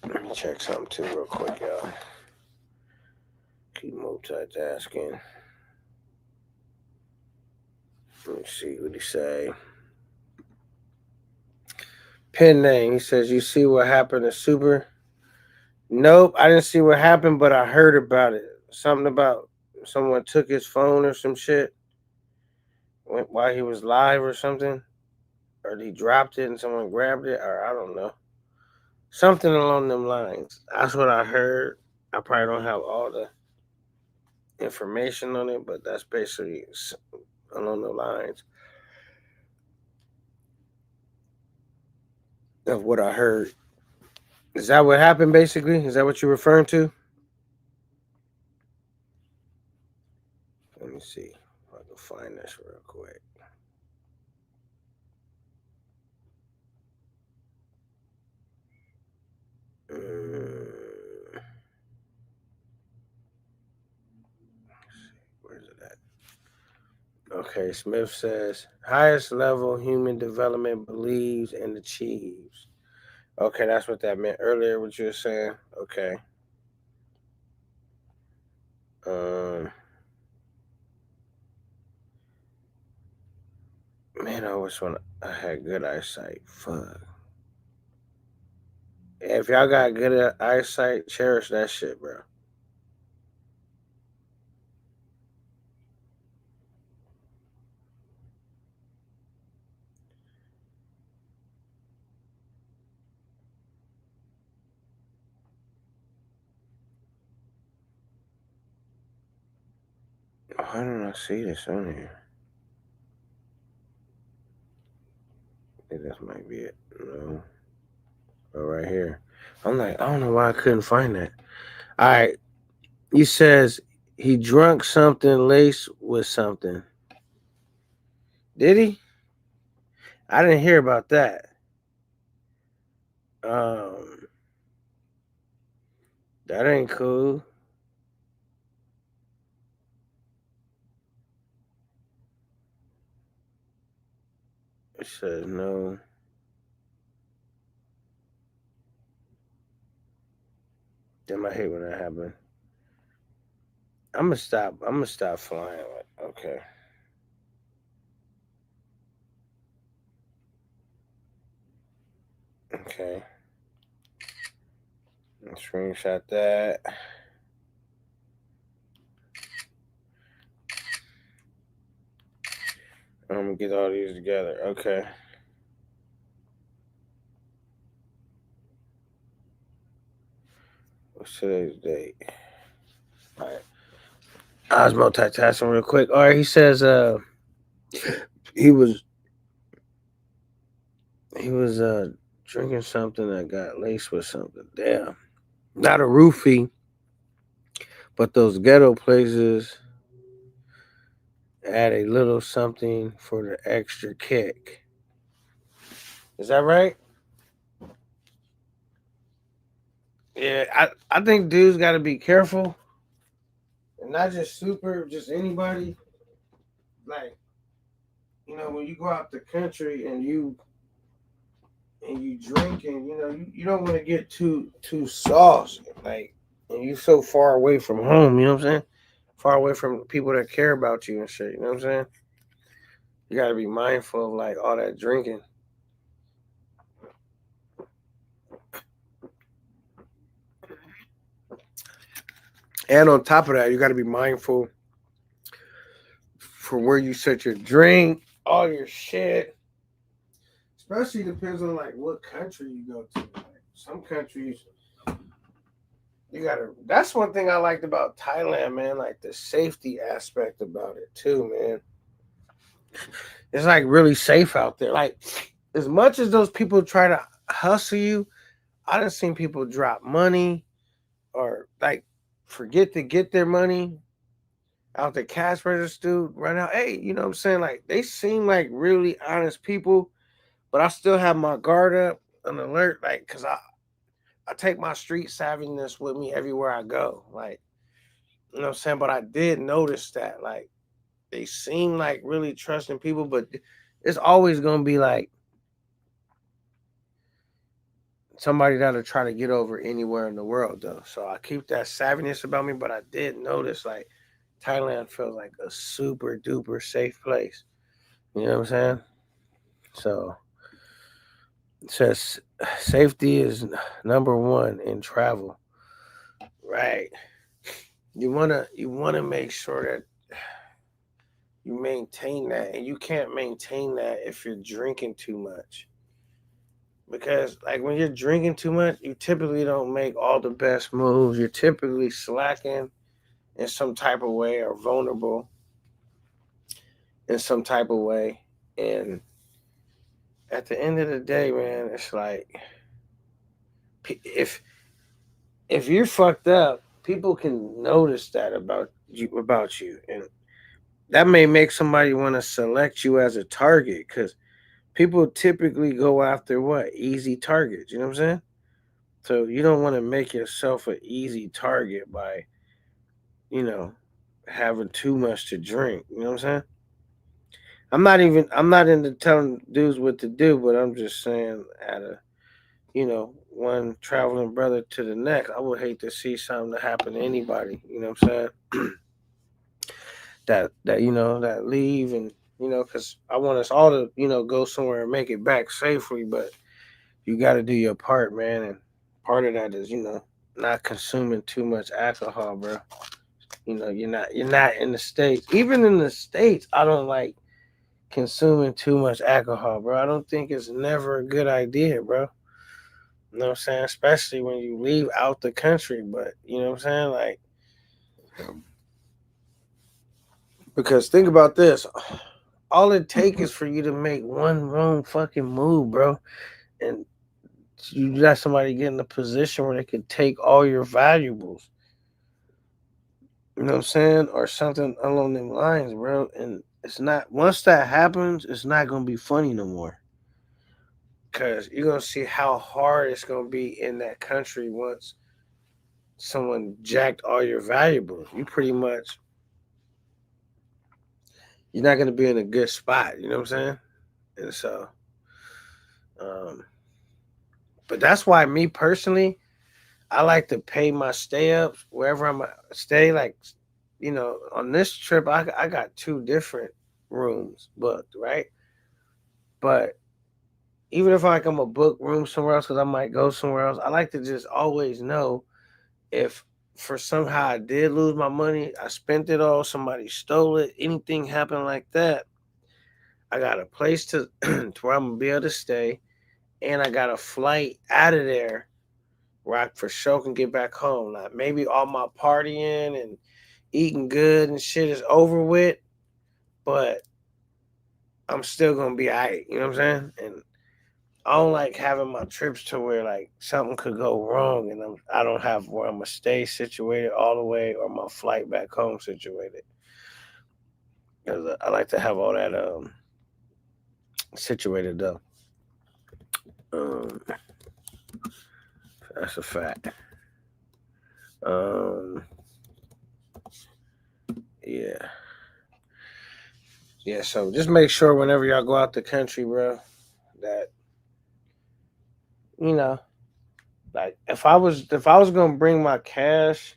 Let me check something too real quick, y'all. Keep multitasking. Let me see what he say. Pen name. He says, "You see what happened to Super?" Nope, I didn't see what happened, but I heard about it. Something about someone took his phone or some shit while he was live or something, or he dropped it and someone grabbed it, or I don't know. Something along them lines. That's what I heard. I probably don't have all the information on it, but that's basically along the lines of what I heard. Is that what happened, basically? Is that what you're referring to? Let me see if I can find this real quick. Where's it at? Okay, Smith says, highest level human development believes and achieves. Okay, that's what that meant earlier, what you were saying. Okay. Um, Man, I wish when I had good eyesight. Fuck. If y'all got good eyesight, cherish that shit, bro. Why don't I see this on here? I think this might be it. No. Oh, right here. I'm like, I don't know why I couldn't find that. All right. He says he drunk something laced with something. Did he? I didn't hear about that. Um, that ain't cool. It says no. Damn, I hate when that happens. I'm gonna stop. I'm gonna stop flying. Okay. Okay. Screenshot that. I'm gonna get all these together. Okay. What's today's date? All right. I was multitasking real quick. All right. He says he was he was drinking something that got laced with something. Damn. Not a roofie, but those ghetto places add a little something for the extra kick. Is that right? Yeah, I think dudes got to be careful and not just super, just anybody. Like, when you go out the country and you drink, and you don't want to get too saucy, like, and you so far away from home. You know what I'm saying? Far away from people that care about you and shit. You know what I'm saying? You got to be mindful of like all that drinking. And on top of that, you got to be mindful for where you set your drink, all your shit. Especially depends on like what country you go to. Like, some countries you gotta. That's one thing I liked about Thailand, man. Like the safety aspect about it too, man. It's like really safe out there. Like as much as those people try to hustle you, I done seen people drop money or like forget to get their money out the cash register, run out. Hey, you know what I'm saying? Like they seem like really honest people, but I still have my guard up and alert, like, cause I take my street savviness with me everywhere I go. Like, you know what I'm saying? But I did notice that, like, they seem like really trusting people, but it's always gonna be like somebody that'll try to get over anywhere in the world though. So I keep that savviness about me, but I did notice like Thailand feels like a super duper safe place. You know what I'm saying? So it says safety is number one in travel. Right. You wanna make sure that you maintain that, and you can't maintain that if you're drinking too much. Because like when you're drinking too much, you typically don't make all the best moves. You're typically slacking in some type of way or vulnerable in some type of way. And at the end of the day, man, it's like if if you're fucked up, people can notice that about you, and that may make somebody want to select you as a target because people typically go after what easy targets. You know what I'm saying? So you don't want to make yourself an easy target by you know having too much to drink. You know what I'm saying? I'm not into telling dudes what to do, but I'm just saying at a one traveling brother to the next, I would hate to see something to happen to anybody. You know what I'm saying? that leave and because I want us all to go somewhere and make it back safely, but you got to do your part, man. And part of that is not consuming too much alcohol, bro. You're not in the states. Even in the states, I don't like consuming too much alcohol, bro. I don't think it's never a good idea, bro. You know what I'm saying? Especially when you leave out the country, but you know what I'm saying? Like, because think about this. All it takes is for you to make one wrong fucking move, bro. And you let somebody get in a position where they could take all your valuables. You know what I'm saying? Or something along them lines, bro. And it's not, once that happens, it's not going to be funny no more. Because you're going to see how hard it's going to be in that country once someone jacked all your valuables. You're not going to be in a good spot. You know what I'm saying? And so, um, but that's why me personally, I like to pay my stay ups wherever I'm stay. Like, on this trip, I got two different rooms booked, right? But even if I'm a book room somewhere else, because I might go somewhere else, I like to just always know if for somehow I did lose my money, I spent it all, somebody stole it, anything happened like that, I got a place to where I'm gonna be able to stay, and I got a flight out of there where I for sure can get back home. Like maybe all my partying and eating good and shit is over with, but I'm still gonna be alright. You know what I'm saying? And I don't like having my trips to where like something could go wrong and I don't have where I'm gonna stay situated all the way or my flight back home situated. Cause I like to have all that situated though. Um, that's a fact. Um, Yeah. Yeah, so just make sure whenever y'all go out the country, bro, that you know, like if I was gonna bring my cash,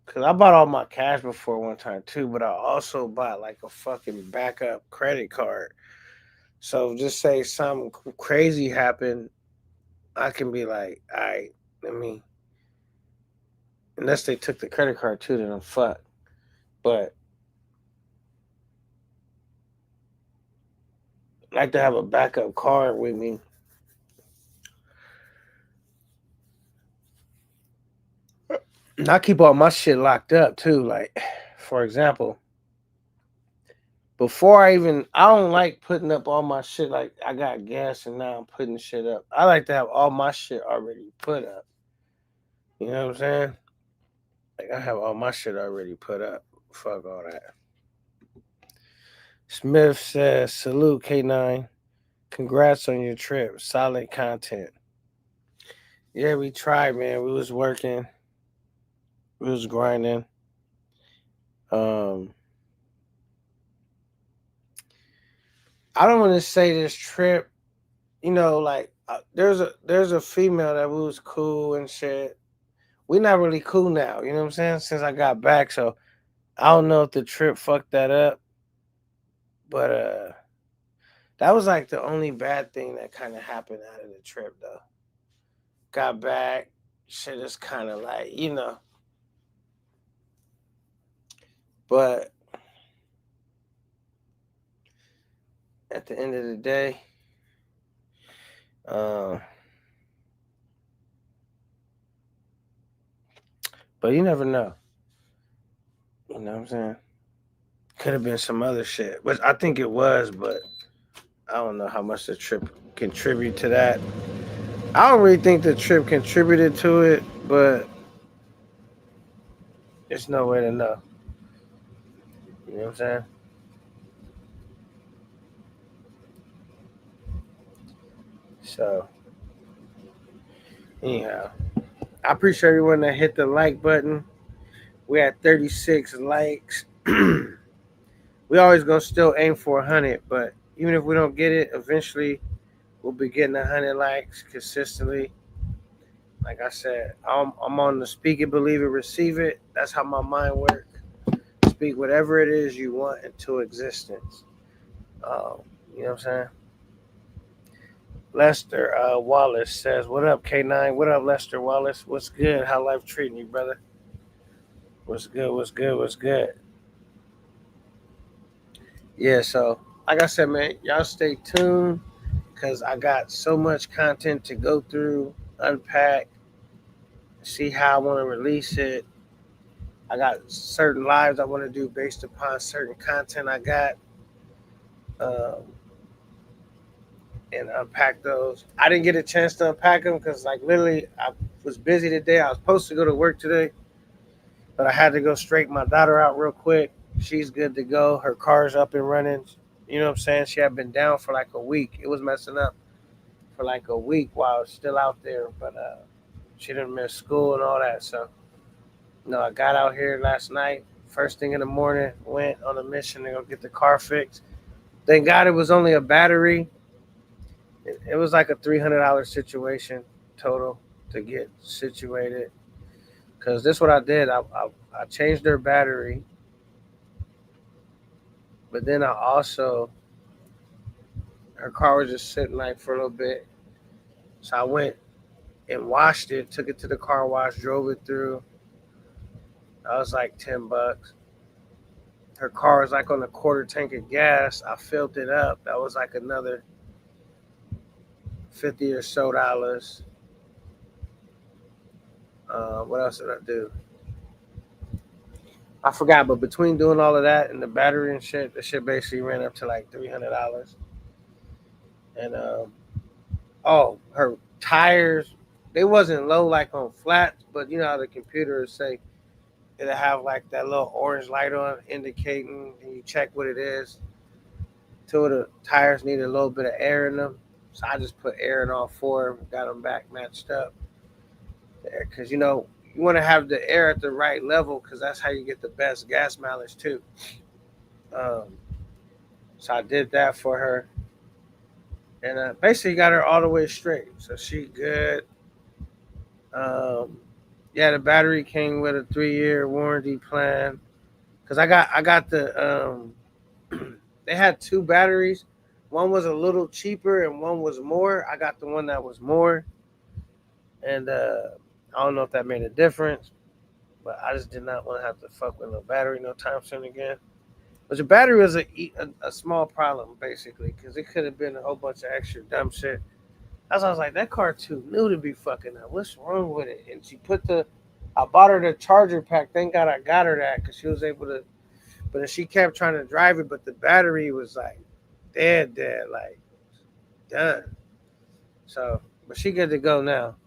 cause I bought all my cash before one time too, but I also bought like a fucking backup credit card. So just say something crazy happened, I can be like, all right, let me. Unless they took the credit card too, then I'm fucked. But I like to have a backup card with me. And I keep all my shit locked up too. Like, for example, before I don't like putting up all my shit. Like, I got gas and now I'm putting shit up. I like to have all my shit already put up. You know what I'm saying? Like, I have all my shit already put up. Fuck all that. Smith says, salute K9. Congrats on your trip. Solid content. Yeah, we tried, man. We was working. We was grinding. Um, I don't want to say this trip. Like there's a female that we was cool and shit. We not really cool now. You know what I'm saying? Since I got back, so I don't know if the trip fucked that up, but that was like the only bad thing that kind of happened out of the trip though. Got back, shit is kind of like but at the end of the day, um, but you never know. You know what I'm saying? Could have been some other shit, which I think it was, but I don't know how much the trip contributed to that. I don't really think the trip contributed to it, but there's no way to know. You know what I'm saying? So, anyhow, I appreciate everyone that hit the like button. We at 36 likes. We always gonna still aim for 100, but even if we don't get it, eventually we'll be getting 100 likes consistently. Like I said, I'm on the speak it, believe it, receive it. That's how my mind works. Speak whatever it is you want into existence. You know what I'm saying? Lester Wallace says, "What up, K9? What up, Lester Wallace? What's good? How life treating you, brother? What's good? What's good? What's good?" Yeah. So, like I said, man, y'all stay tuned because I got so much content to go through, unpack, see how I want to release it. I got certain lives I want to do based upon certain content I got, um, and unpack those. I didn't get a chance to unpack them because, like, literally, I was busy today. I was supposed to go to work today, but I had to go straighten my daughter out real quick. She's good to go. Her car's up and running. You know what I'm saying? She had been down for like a week. It was messing up for like a week while I was still out there, but she didn't miss school and all that. So, I got out here last night. First thing in the morning, went on a mission to go get the car fixed. Thank God it was only a battery. It was like a $300 situation total to get situated. Cause this is what I did. I changed their battery, but then I also her car was just sitting like for a little bit. So I went and washed it, took it to the car wash, drove it through. That was like $10. Her car was like on a quarter tank of gas. I filled it up. That was like another 50 or so dollars. What else did I do? I forgot, but between doing all of that and the battery and shit, the shit basically ran up to like $300. And her tires, they wasn't low like on flats, but you know how the computers say it'll have like that little orange light on indicating, and you check what it is. Two of the tires needed a little bit of air in them, so I just put air in all four, got them back matched up there. Because you want to have the air at the right level because that's how you get the best gas mileage too. Um, so I did that for her, and basically got her all the way straight. So she good. Um, yeah, the battery came with a 3-year warranty plan. Cause I got the they had two batteries. One was a little cheaper and one was more. I got the one that was more, and I don't know if that made a difference, but I just did not want to have to fuck with no battery no time soon again. But the battery was a small problem basically, because it could have been a whole bunch of extra dumb shit. That's why I was like, that car too new to be fucking up. What's wrong with it? And she put I bought her the charger pack. Thank God I got her that because she was able to. But then she kept trying to drive it, but the battery was like dead, like done. So, but she good to go now.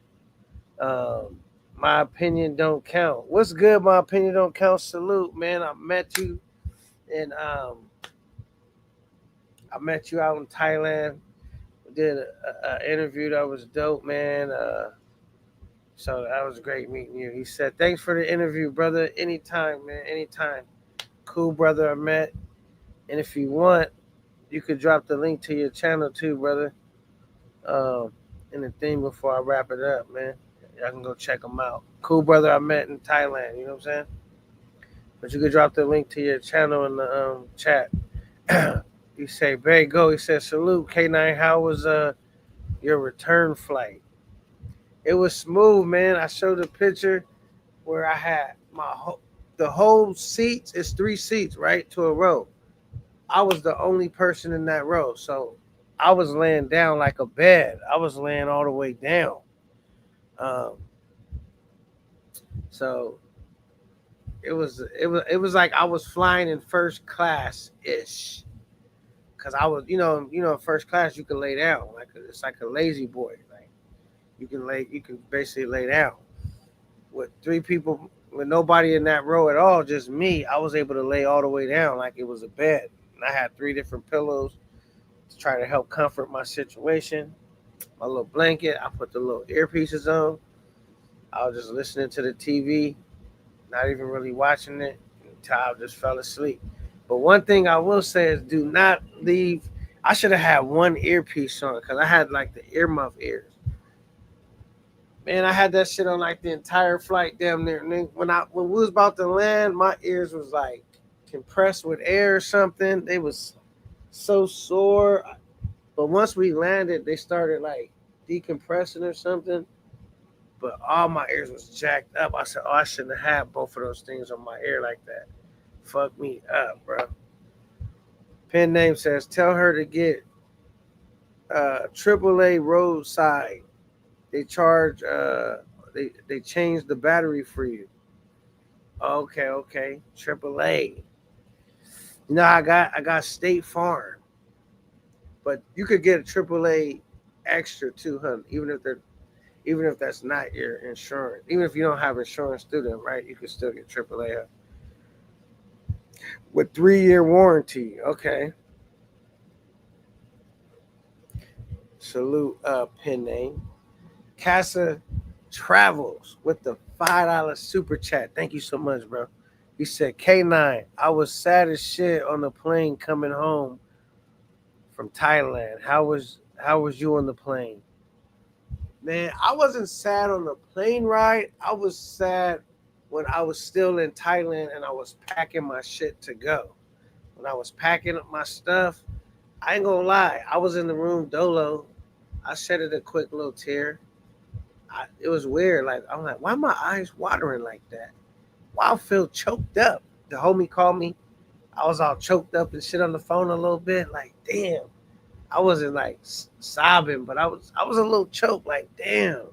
Um, my opinion don't count. What's good? My opinion don't count. Salute, man. And I met you out in Thailand. We did a interview that was dope, man. So that was great meeting you. He said, "Thanks for the interview, brother. Anytime, man. Anytime. Cool, brother. I met. And if you want, you could drop the link to your channel too, brother. Um, in the thing before I wrap it up, man. Y'all can go check them out. Cool, brother. I met in Thailand. You know what I'm saying? But you could drop the link to your channel in the chat." He say, "Bay, go." He said, "Salute, K9. How was your return flight?" It was smooth, man. I showed a picture where I had the whole seats is 3 seats, right, to a row. I was the only person in that row, so I was laying down like a bed. I was laying all the way down. Um, so it was like I was flying in first class ish, cause I was in first class you can lay down it's like a lazy boy, like you can basically lay down with three people with nobody in that row at all, just me. I was able to lay all the way down like it was a bed, and I had three different pillows to try to help comfort my situation. My little blanket. I put the little earpieces on. I was just listening to the TV, not even really watching it until I just fell asleep. But one thing I will say is do not leave. I should have had one earpiece on because I had like the earmuff ears. Man, I had that shit on like the entire flight damn near. And then when we was about to land, my ears was like compressed with air or something. They was so sore. But once we landed, they started like decompressing or something. But all my ears was jacked up. I said, "Oh, I shouldn't have had both of those things on my ear like that. Fuck me up, bro." Pen name says, "Tell her to get AAA roadside. They charge. They change the battery for you." Okay. AAA. I got State Farm, but you could get a AAA extra 200, even if that's not your insurance. Even if you don't have insurance through them, right? You can still get AAA with 3-year warranty. Okay. Salute, pen name. Casa Travels with the $5 super chat. Thank you so much, bro. He said, "K9, I was sad as shit on the plane coming home from Thailand. How was you on the plane?" Man, I wasn't sad on the plane ride. I was sad when I was still in Thailand and I was packing my shit to go. When I was packing up my stuff, I ain't gonna lie, I was in the room dolo. I shedded a quick little tear. It was weird. Like I'm like, why my eyes watering like that? Why I feel choked up? The homie called me. I was all choked up and shit on the phone a little bit. Like, damn. I wasn't like sobbing, but I was a little choked. Like, damn.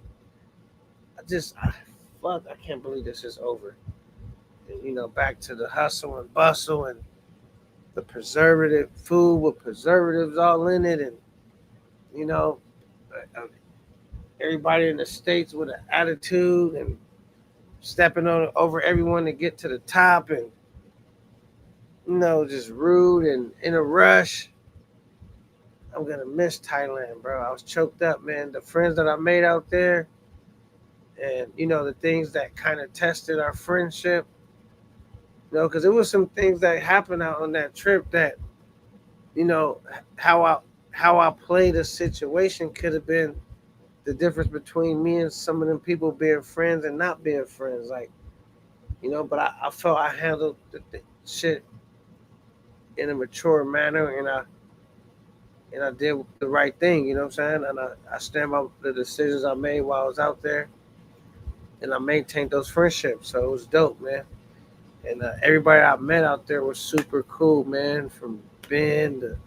Fuck. I can't believe this is over. And, back to the hustle and bustle and the preservative food with preservatives all in it, and you know, everybody in the states with an attitude and stepping over everyone to get to the top, and just rude and in a rush. I'm gonna miss Thailand, bro. I was choked up, man. The friends that I made out there, and the things that kind of tested our friendship. Because it was some things that happened out on that trip that you know how I how I played a situation could have been the difference between me and some of them people being friends and not being friends. Like but I felt I handled the shit in a mature manner, and I did the right thing. You know what I'm saying? And I stand by the decisions I made while I was out there, and I maintained those friendships. So it was dope, man. And everybody I met out there was super cool, man. From Ben to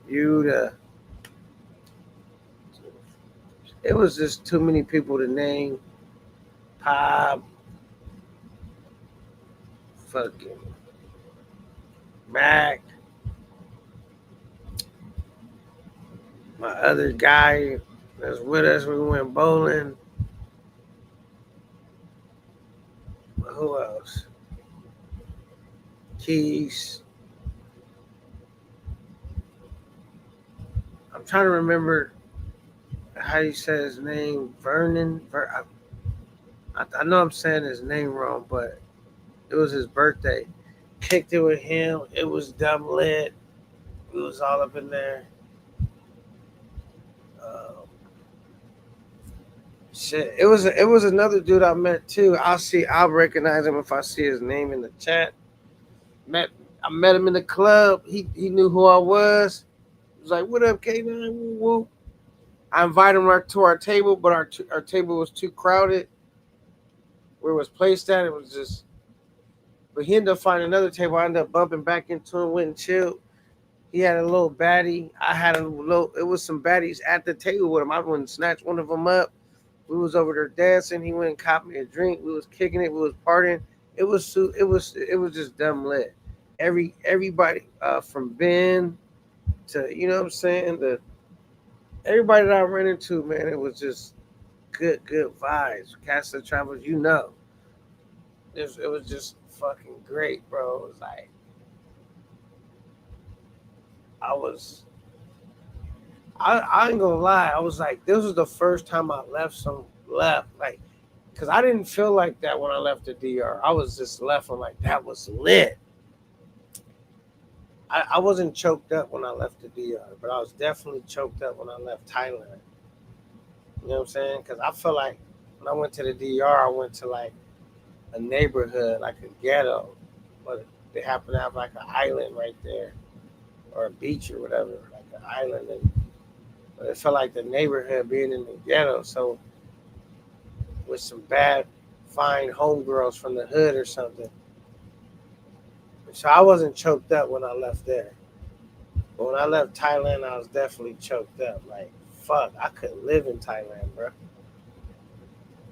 you to it was just too many people to name. Pop, fucking Mac, my other guy that's with us. We went bowling. Who else? Keys. I'm trying to remember how you said his name. Vernon. I know I'm saying his name wrong, but it was his birthday. Kicked it with him. It was dumb lit. We was all up in there. Um, Shit, it was another dude I met too. I'll recognize him if I see his name in the chat. Met I met him in the club. He knew who I was. He was like, "What up, K9?" Woo woo. I invited him to our table, but our table was too crowded. Where it was placed at, it was just. But he ended up finding another table. I ended up bumping back into him, went and chilled. He had a little baddie. I had a little. It was some baddies at the table with him. I went and snatched one of them up. We was over there dancing. He went and caught me a drink. We was kicking it. We was partying. It was just dumb lit. Everybody from Ben to what I'm saying, the everybody that I ran into, man, it was just good vibes. Cast of Travels, it was just fucking great, bro. It was like I was I ain't gonna lie. I was like, this was the first time I left like, cause I didn't feel like that when I left the DR. I was just left. I'm like, that was lit. I wasn't choked up when I left the DR, but I was definitely choked up when I left Thailand. You know what I'm saying? Cause I feel like when I went to the DR, I went to like a neighborhood, like a ghetto, but they happen to have like an island right there, or a beach or whatever, like an island, and but it felt like the neighborhood being in the ghetto. So with some bad, fine homegirls from the hood or something. So I wasn't choked up when I left there. But when I left Thailand, I was definitely choked up. Like, fuck, I couldn't live in Thailand, bro.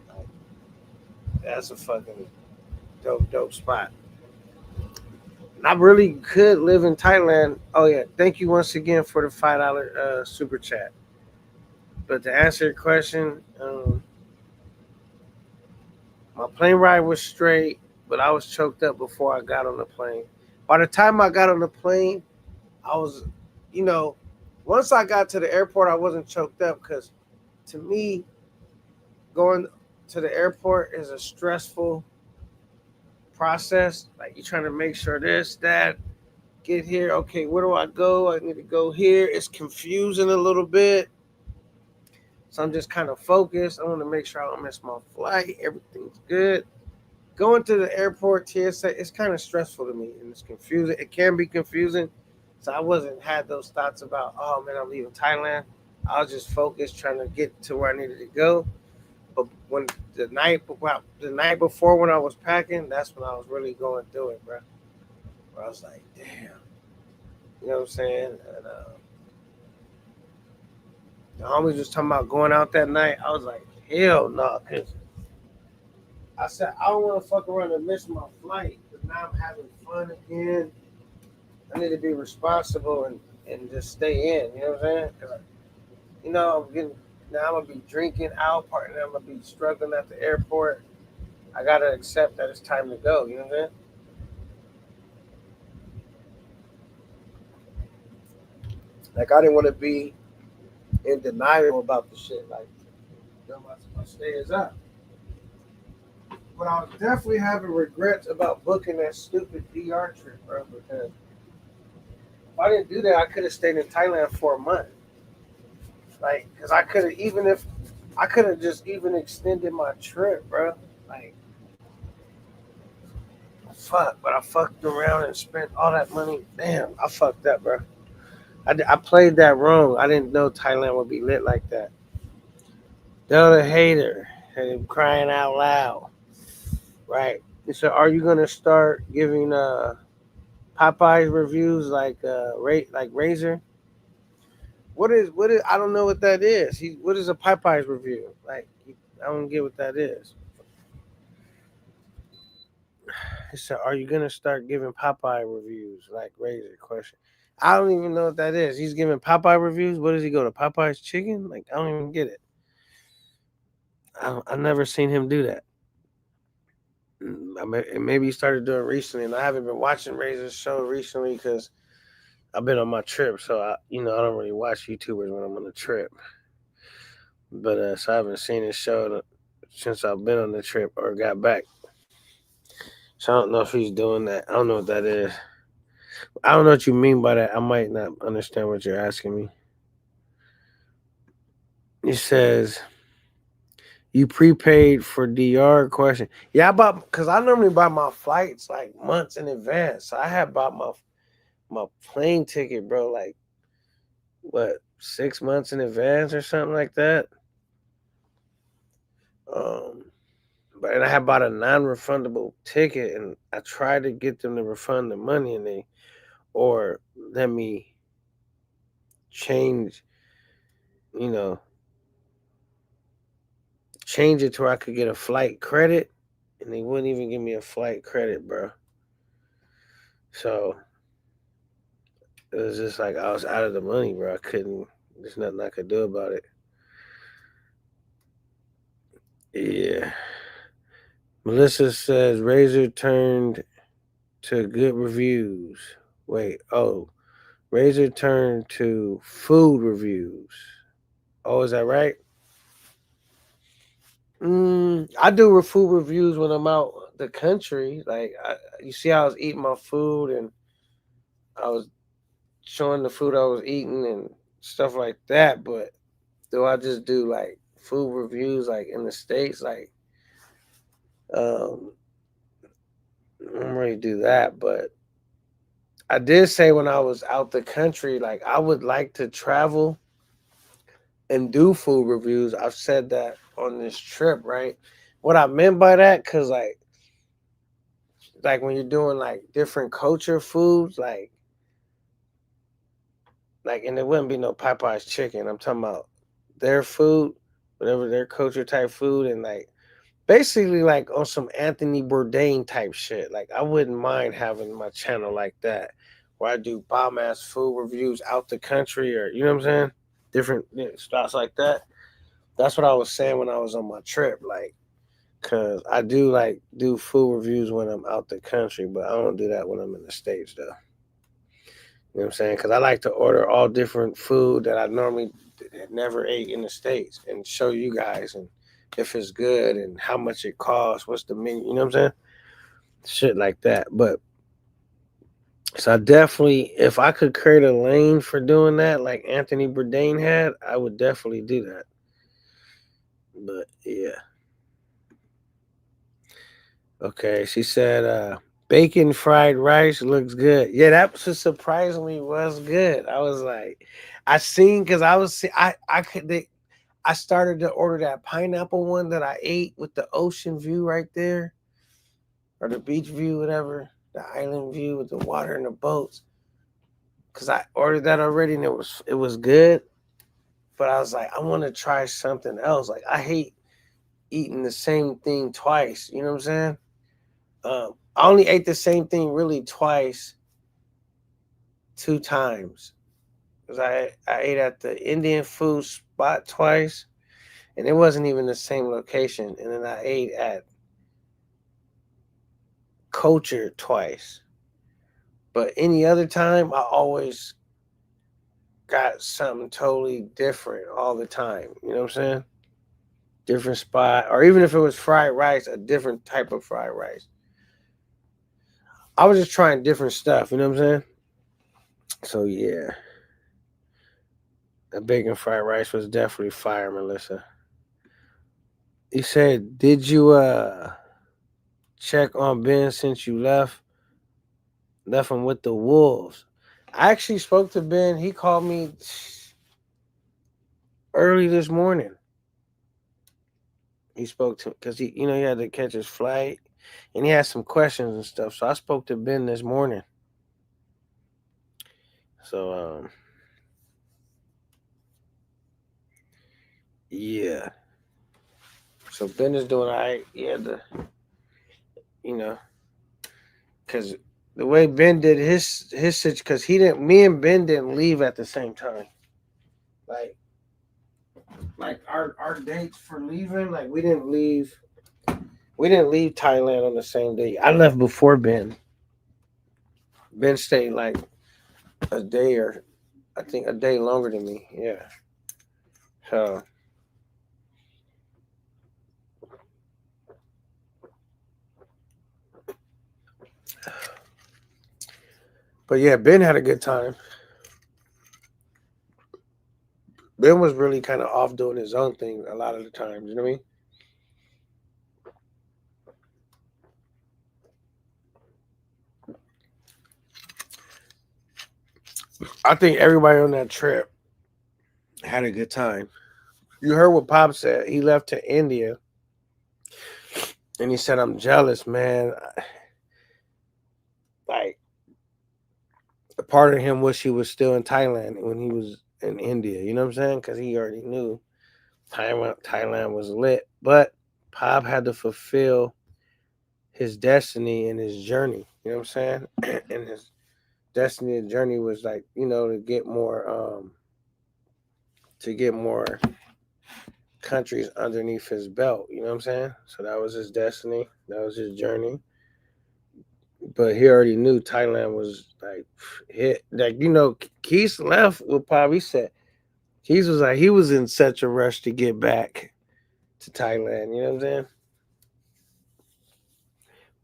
Like, that's a fucking dope spot. And I really could live in Thailand. Oh yeah, thank you once again for the $5 super chat. But to answer your question, my plane ride was straight, but I was choked up before I got on the plane. By the time I got on the plane, I was, you know, once I got to the airport, I wasn't choked up because to me, going to the airport is a stressful process. Like you're trying to make sure this, that, get here. Okay, where do I go? I need to go here. It's confusing a little bit. So I'm just kind of focused. I want to make sure I don't miss my flight. Everything's good. Going to the airport, TSA, it's kind of stressful to me and it's confusing. It can be confusing. So I wasn't had those thoughts about, oh man, I'm leaving Thailand. I was just focused trying to get to where I needed to go. But when the night before when I was packing, that's when I was really going through it, bro. Where I was like, damn, you know what I'm saying? And the homies was talking about going out that night. I was like, hell no, cause I said I don't want to fuck around and miss my flight. Cause now I'm having fun again. I need to be responsible and just stay in. You know what I'm saying? Cause I'm getting now. I'm gonna be drinking out, partying. I'm gonna be struggling at the airport. I gotta accept that it's time to go. You know what I'm saying? Like I didn't want to be in denial about the shit. Like, my stay is up. But I was definitely having regrets about booking that stupid DR trip, bro. Because if I didn't do that, I could have stayed in Thailand for a month. Like, cause I could have even if I could have just even extended my trip, bro. Like, fuck. But I fucked around and spent all that money. Damn, I fucked up, bro. I played that wrong. I didn't know Thailand would be lit like that. They're the hater and him crying out loud. Right. He said, "Are you gonna start giving Popeyes reviews like Razor? What is? I don't know what that is. What is a Popeyes review? I don't get what that is." He said, "Are you gonna start giving Popeye reviews like Razor?" Question. I don't even know what that is. He's giving Popeye reviews. What does he go to Popeye's Chicken? Like I don't even get it. I never seen him do that. Maybe he started doing it recently, and I haven't been watching Razor's show recently because I've been on my trip. So I don't really watch YouTubers when I'm on a trip. But so I haven't seen his show since I've been on the trip or got back. So I don't know if he's doing that. I don't know what that is. I don't know what you mean by that. I might not understand what you're asking me. He says you prepaid for DR question. Yeah, I bought because I normally buy my flights like months in advance. So I had bought my plane ticket, bro, like what 6 months in advance or something like that. Um, and I had bought a non-refundable ticket, and I tried to get them to refund the money, and they or let me change, you know, change it to where I could get a flight credit, and they wouldn't even give me a flight credit, bro. So it was just like I was out of the money, bro. I couldn't. There's nothing I could do about it. Yeah. Melissa says Razor turned to good reviews. Wait, oh, Razor turned to food reviews. Oh, is that right? I do food reviews when I'm out the country. You see, I was eating my food and I was showing the food I was eating and stuff like that. But do I just do like food reviews like in the states? Um, I don't really do that. But I did say when I was out the country, like I would like to travel and do food reviews. I've said that on this trip, right? What I meant by that, cause like when you're doing like different culture foods, and there wouldn't be no Popeye's chicken. I'm talking about their food, whatever their culture type food, and like basically like on some Anthony Bourdain type shit. Like I wouldn't mind having my channel like that, where I do bomb ass food reviews out the country, or you know what I'm saying, different spots like that. That's what I was saying when I was on my trip, like. Cause I do like do food reviews when I'm out the country, but I don't do that when I'm in the States though. You know what I'm saying? Because I like to order all different food that I normally never ate in the States and show you guys and if it's good and how much it costs, what's the menu, you know what I'm saying? Shit like that. But so I definitely, if I could create a lane for doing that, like Anthony Bourdain had, I would definitely do that. But yeah. Okay. She said, bacon fried rice looks good. Yeah, that surprisingly was good. I was like, I seen because I could I started to order that pineapple one that I ate with the ocean view right there, or the beach view, whatever, the island view with the water and the boats. Cause I ordered that already and it was good, but I was like, I want to try something else. Like I hate eating the same thing twice. You know what I'm saying? I only ate the same thing really twice, 2 times. Cause I ate at the Indian food spot twice, and it wasn't even the same location. And then I ate at Culture twice. But any other time, I always got something totally different all the time. You know what I'm saying? different spot, or even if it was fried rice, a different type of fried rice. I was just trying different stuff, you know what I'm saying? So yeah, the bacon fried rice was definitely fire, Melissa. He said, "Did you check on Ben since you left him with the wolves?" I actually spoke to Ben. He called me early this morning. He spoke to because he had to catch his flight, and he had some questions and stuff. So I spoke to Ben this morning. So yeah. So Ben is doing all right. He had to, you know, because the way Ben did his because he didn't. Me and Ben didn't leave at the same time. Like our dates for leaving. Like we didn't leave. We didn't leave Thailand on the same day. I left before Ben. Ben stayed like a day or I think a day longer than me. Yeah. So, but yeah, Ben had a good time. Ben was really kind of off doing his own thing a lot of the times. You know what I mean? I think everybody on that trip had a good time. You heard what Pop said. He left to India, and he said, "I'm jealous, man. Like a part of him wish he was still in Thailand when he was in India. You know what I'm saying? Because he already knew Thailand was lit, but Pop had to fulfill his destiny and his journey. You know what I'm saying? And his destiny and journey was like, to get more countries underneath his belt. You know what I'm saying? So that was his destiny. That was his journey. But he already knew Thailand was like hit. Like Keith left with Pop. He said Keith was like he was in such a rush to get back to Thailand. You know what I'm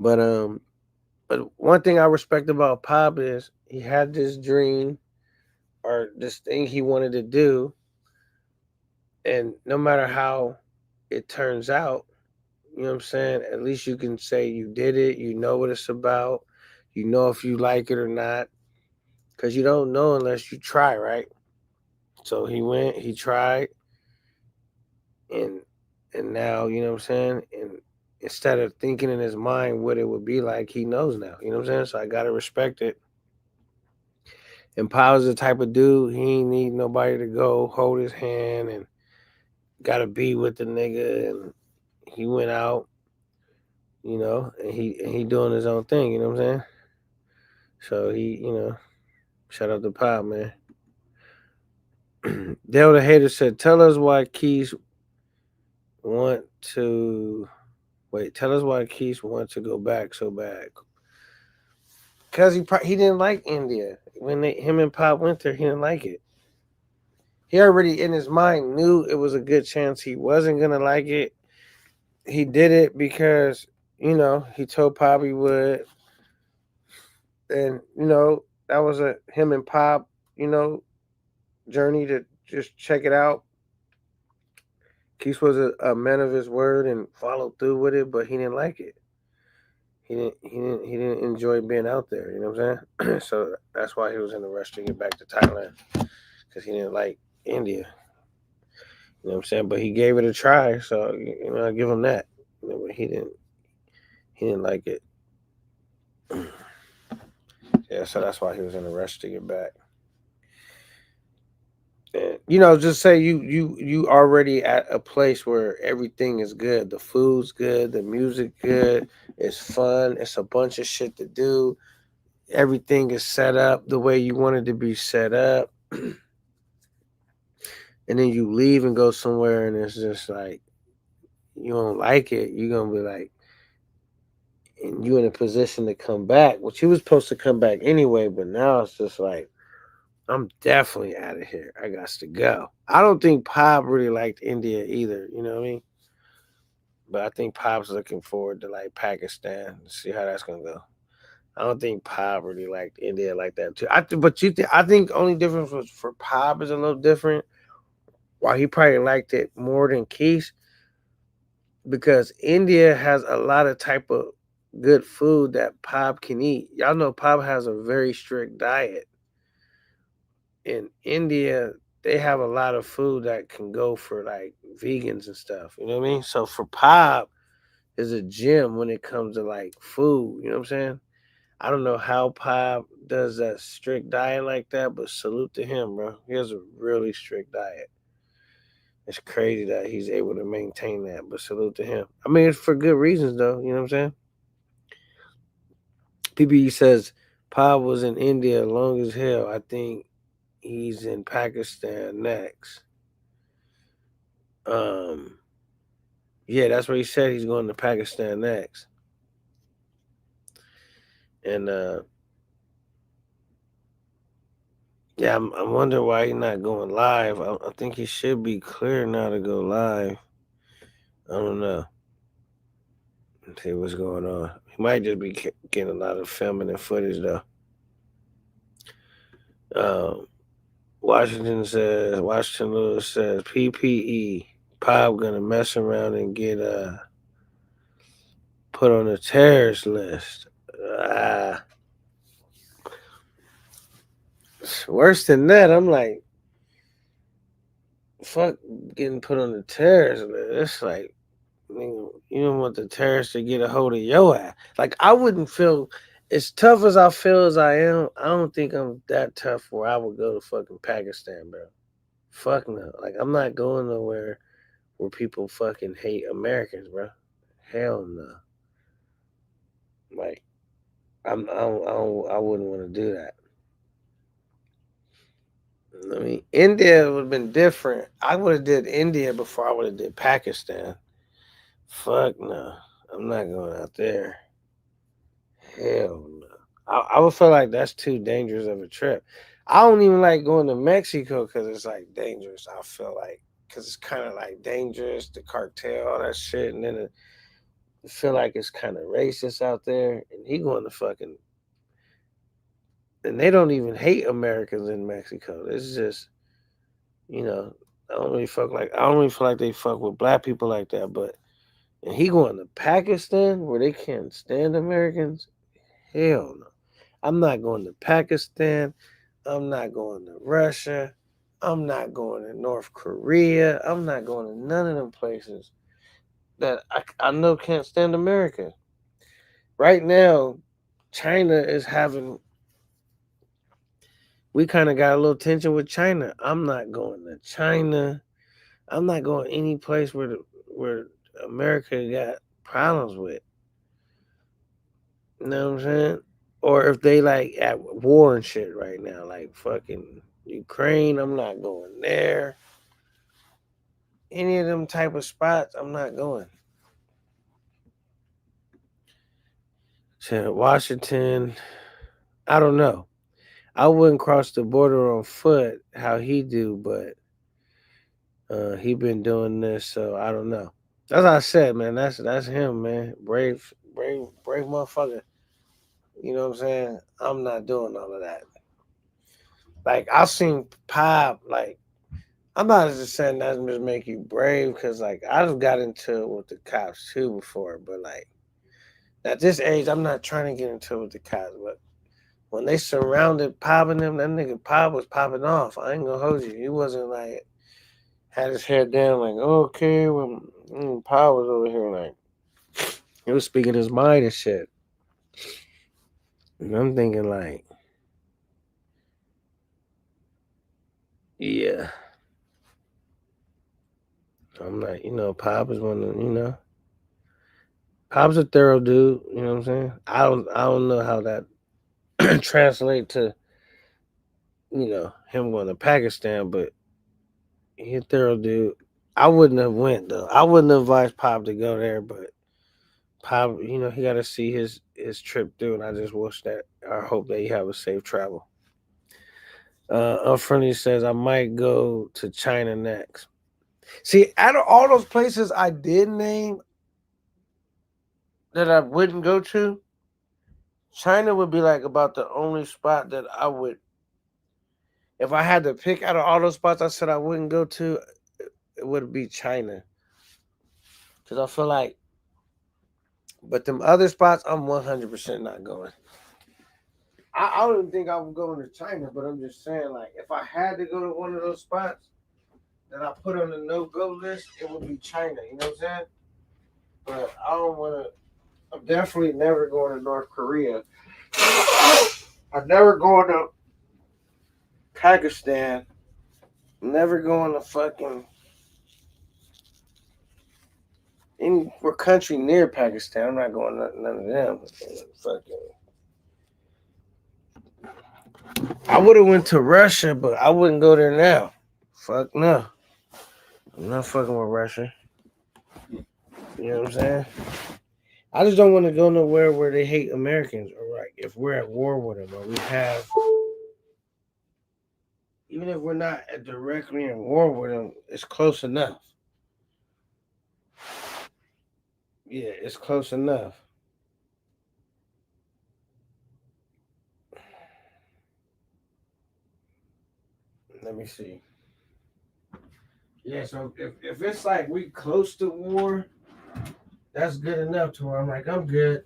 saying? But one thing I respect about Pop is he had this dream or this thing he wanted to do, and no matter how it turns out, you know what I'm saying? At least you can say you did it. You know what it's about. You know if you like it or not, because you don't know unless you try, right? So he went, he tried, and now you know what I'm saying. And instead of thinking in his mind what it would be like, he knows now. You know what I'm saying? So I gotta respect it. And Powell's the type of dude he ain't need nobody to go hold his hand and gotta be with the nigga. And he went out, and he doing his own thing. You know what I'm saying? So shout out to Powell, man. Dale the hater said, "Tell us why Keys want to wait. Tell us why Keys want to go back so bad." Cause he didn't like India when him and Pop went there. He didn't like it. He already in his mind knew it was a good chance he wasn't gonna like it. He did it because he told Pop he would, and that was a him and Pop you know journey to just check it out. Keith was a man of his word and followed through with it, but he didn't like it. He didn't enjoy being out there. You know what I'm saying? So that's why he was in a rush to get back to Thailand because he didn't like India. You know what I'm saying? But he gave it a try, so I give him that. But he didn't like it. Yeah, so that's why he was in a rush to get back. And, just say you already at a place where everything is good. The food's good, the music good, it's fun, it's a bunch of shit to do. Everything is set up the way you want it to be set up. And then you leave and go somewhere and it's just like you don't like it, you're gonna be like, and you in a position to come back, which you was supposed to come back anyway, but now it's just like I'm definitely out of here. I got to go. I don't think Pop really liked India either. You know what I mean? But I think Pop's looking forward to like Pakistan. See how that's gonna go. I don't think Pop really liked India like that too. But I think only difference was for Pop is a little different. Why he probably liked it more than Keith because India has a lot of type of good food that Pop can eat. Y'all know Pop has a very strict diet. In India, they have a lot of food that can go for like vegans and stuff. You know what I mean? So for Pop is a gym when it comes to like food. You know what I'm saying? I don't know how Pop does that strict diet like that, but salute to him, bro. He has a really strict diet. It's crazy that he's able to maintain that, but salute to him. I mean, it's for good reasons, though. You know what I'm saying? PBE says Pop was in India long as hell. I think he's in Pakistan next. Um, yeah, that's what he said. He's going to Pakistan next. And yeah, I'm wondering why he's not going live. I think he should be clear now to go live. I don't know. Let's see what's going on. He might just be getting a lot of filming and footage though. Um, Washington Lewis says PPE Pop gonna mess around and get put on the terrorist list. Ah, worse than that. I'm like, fuck, getting put on the terrorist list. It's like, nigga, you don't want the terrorists to get a hold of your ass. Like I wouldn't feel as tough as I feel as I am. I don't think I'm that tough where I would go to fucking Pakistan, bro. Fuck no. Like I'm not going nowhere where people fucking hate Americans, bro. Hell no. Like I wouldn't want to do that. I mean, India would have been different. I would have did India before I would have did Pakistan. Fuck no. I'm not going out there. Hell no. I would feel like that's too dangerous of a trip. I don't even like going to Mexico because it's like dangerous. I feel like because it's kind of like dangerous, the cartel, all that shit, and then I feel like it's kind of racist out there. And he going to fucking and they don't even hate Americans in Mexico. It's just I don't really feel like they fuck with black people like that. But and he going to Pakistan where they can't stand Americans. Hell no. I'm not going to Pakistan. I'm not going to Russia. I'm not going to North Korea. I'm not going to none of them places that I know can't stand America. Right now, China is having, we kind of got a little tension with China. I'm not going to China. I'm not going any place where America got problems with. You know what I'm saying? Or if they like at war and shit right now, like fucking Ukraine, I'm not going there. Any of them type of spots, I'm not going. So Washington, I don't know. I wouldn't cross the border on foot how he do, but he been doing this, so I don't know. That's what I said, man. That's him, man. Brave motherfucker. You know what I'm saying? I'm not doing all of that. Like I seen Pop, like I'm not just saying that just make you brave, cause like I just got into it with the cops too before, but like at this age, I'm not trying to get into it with the cops. But when they surrounded popping them, that nigga Pop was popping off. I ain't gonna hold you. He wasn't like had his head down, like okay, well, Pop was over here like he was speaking his mind and shit. And I'm thinking like, yeah. I'm like, Pop is one of Pop's a thorough dude. You know what I'm saying? I don't know how that translate to him going to Pakistan, but he a thorough dude. I wouldn't have went though. I wouldn't advise Pop to go there, but Pop, he got to see his trip through, and I just wish that I hope that he have a safe travel. Unfriendly says I might go to China next. See, out of all those places I did name, that I wouldn't go to, China would be like about the only spot that I would, if I had to pick out of all those spots I said I wouldn't go to, it would be China. Because I feel like, but them other spots, I'm 100% not going. I don't even think I would go into China, but I'm just saying, like, if I had to go to one of those spots that I put on the no-go list, it would be China. You know what I'm saying? But I don't want to. I'm definitely never going to North Korea. I'm never going to Pakistan. I'm never going to fucking any country near Pakistan. I'm not going to none of them. Fucking. I would have went to Russia, but I wouldn't go there now. Fuck no. I'm not fucking with Russia. You know what I'm saying? I just don't want to go nowhere where they hate Americans, or like if we're at war with them, or we have, even if we're not directly in war with them, it's close enough. Yeah, it's close enough. Let me see. Yeah, so if it's like we close to war, that's good enough to where I'm like, I'm good.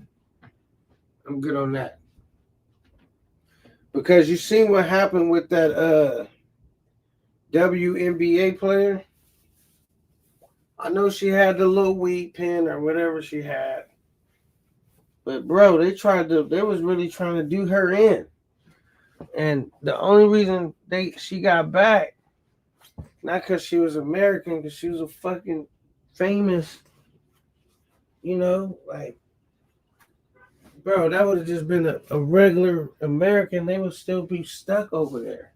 I'm good on that. Because you seen what happened with that WNBA player? I know she had the little weed pen or whatever she had. But bro, they was really trying to do her in. And the only reason she got back, not because she was American, because she was a fucking famous, like, bro, that would have just been a regular American. They would still be stuck over there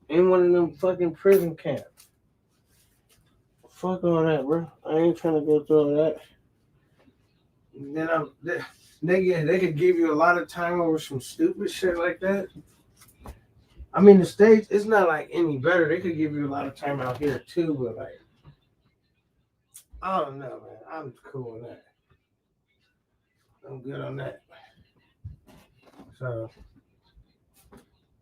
in one of them fucking prison camps. Fuck all that, bro. I ain't trying to go through all that. And then they could give you a lot of time over some stupid shit like that. I mean, the States, it's not like any better. They could give you a lot of time out here too, but like, I don't know, man. I'm cool on that. I'm good on that. So,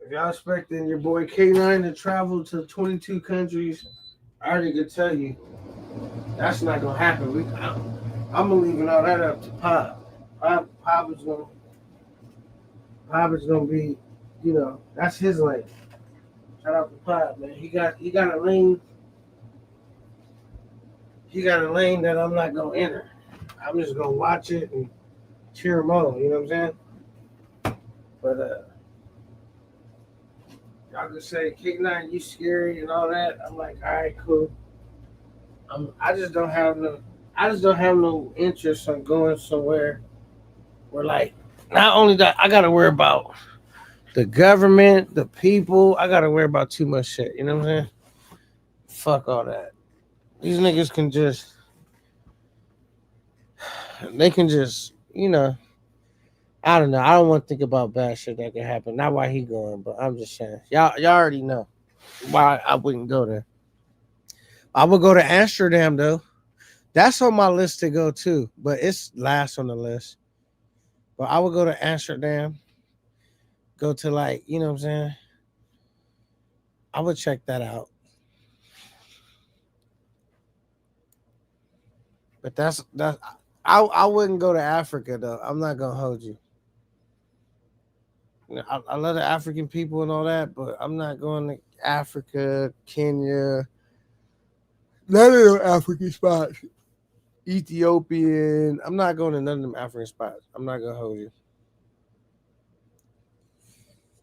if y'all expecting your boy K9 to travel to 22 countries, I already could tell you that's not gonna happen. I'm leaving all that up to Pop. Pop is gonna be, that's his lane. Shout out to Pop, man. He got a lane. He got a lane that I'm not gonna enter. I'm just gonna watch it and cheer him on. You know what I'm saying? But y'all just say K9, you scary and all that. I'm like, all right, cool. I just don't have no. I just don't have no interest on going somewhere where, like, not only that, I gotta worry about the government, the people. I gotta worry about too much shit. You know what I'm saying? Fuck all that. These niggas can just, they can just, I don't know. I don't want to think about bad shit that could happen. Not why he going, but I'm just saying. Y'all already know why I wouldn't go there. I would go to Amsterdam though. That's on my list to go too, but it's last on the list. But I would go to Amsterdam, go to, like, you know what I'm saying? I would check that out. But that's I wouldn't go to Africa though. I'm not gonna hold you. I love the African people and all that, but I'm not going to Africa, Kenya, none of them African spots. Ethiopian. I'm not going to none of them African spots. I'm not gonna hold you.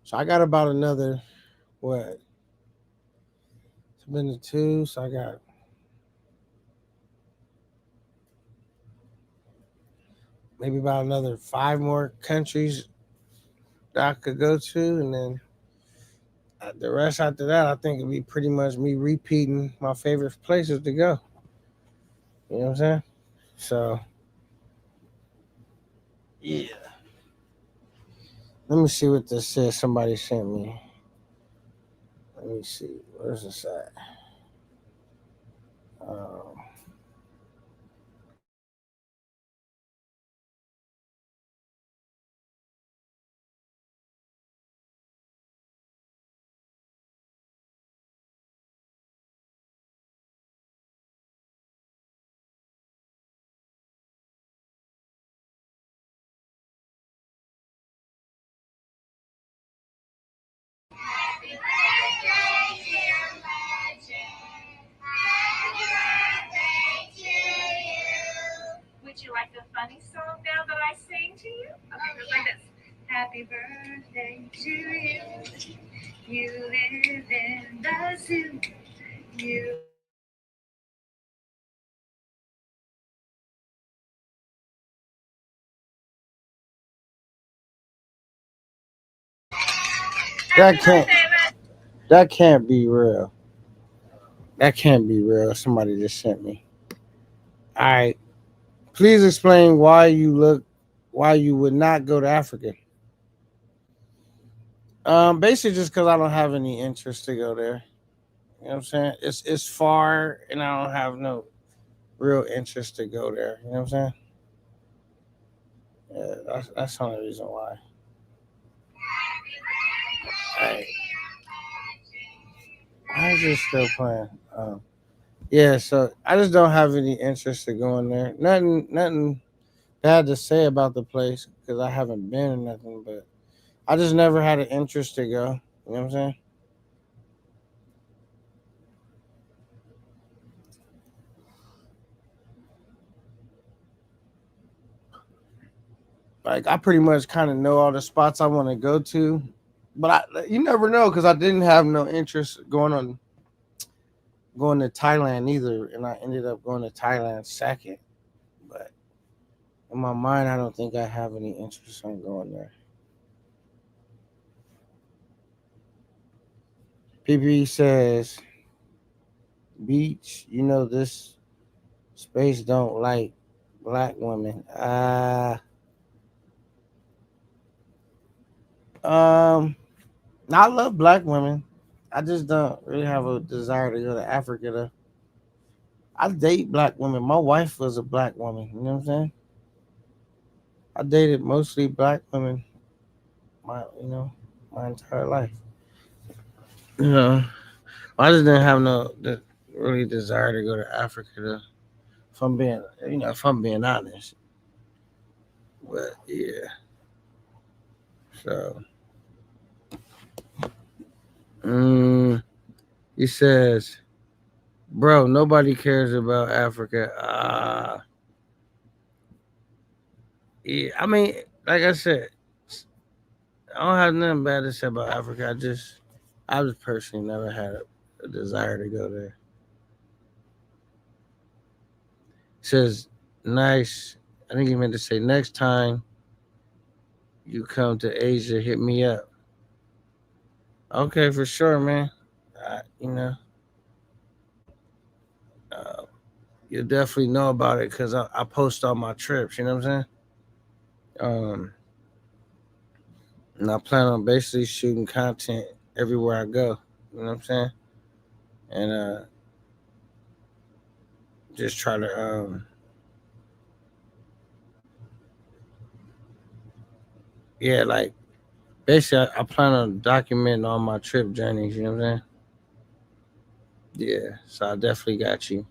So I got about another what? It's been the two, so I got maybe about another five more countries that I could go to, and then the rest after that, I think it'd be pretty much me repeating my favorite places to go. You know what I'm saying? So yeah. Let me see what this says. Somebody sent me. Let me see. Where's this at? Um, You live in the zoo. You That can't that can't be real. That can't be real. Somebody just sent me. All right. Please explain why you would not go to Africa. Basically just because I don't have any interest to go there. You know what I'm saying? It's far and I don't have no real interest to go there. You know what I'm saying? Yeah, that's the only reason why. Hey, why is this still playing? Yeah, so I just don't have any interest to going there. Nothing bad to say about the place because I haven't been or nothing, but I just never had an interest to go. You know what I'm saying? Like I pretty much kind of know all the spots I want to go to, but you never know because I didn't have no interest going to Thailand either, and I ended up going to Thailand second. But in my mind, I don't think I have any interest in going there. PPE says, "Beach, you know this space don't like black women." Um, I love black women. I just don't really have a desire to go to Africa though. I date black women. My wife was a black woman. You know what I'm saying? I dated mostly black women. My entire life. You know, I just didn't have no really desire to go to Africa. Though, if I'm being honest. But yeah, so mm, he says, "Bro, nobody cares about Africa." Yeah, I mean, like I said, I don't have nothing bad to say about Africa. I just personally never had a desire to go there. Says nice. I think he meant to say next time you come to Asia, hit me up. Okay, for sure, man. I, you know, uh, you'll definitely know about it because I post all my trips. You know what I'm saying? And I plan on basically shooting content everywhere I go. You know what I'm saying? And just try to yeah, like basically I plan on documenting all my trip journeys. You know what I'm saying? Yeah, so I definitely got you.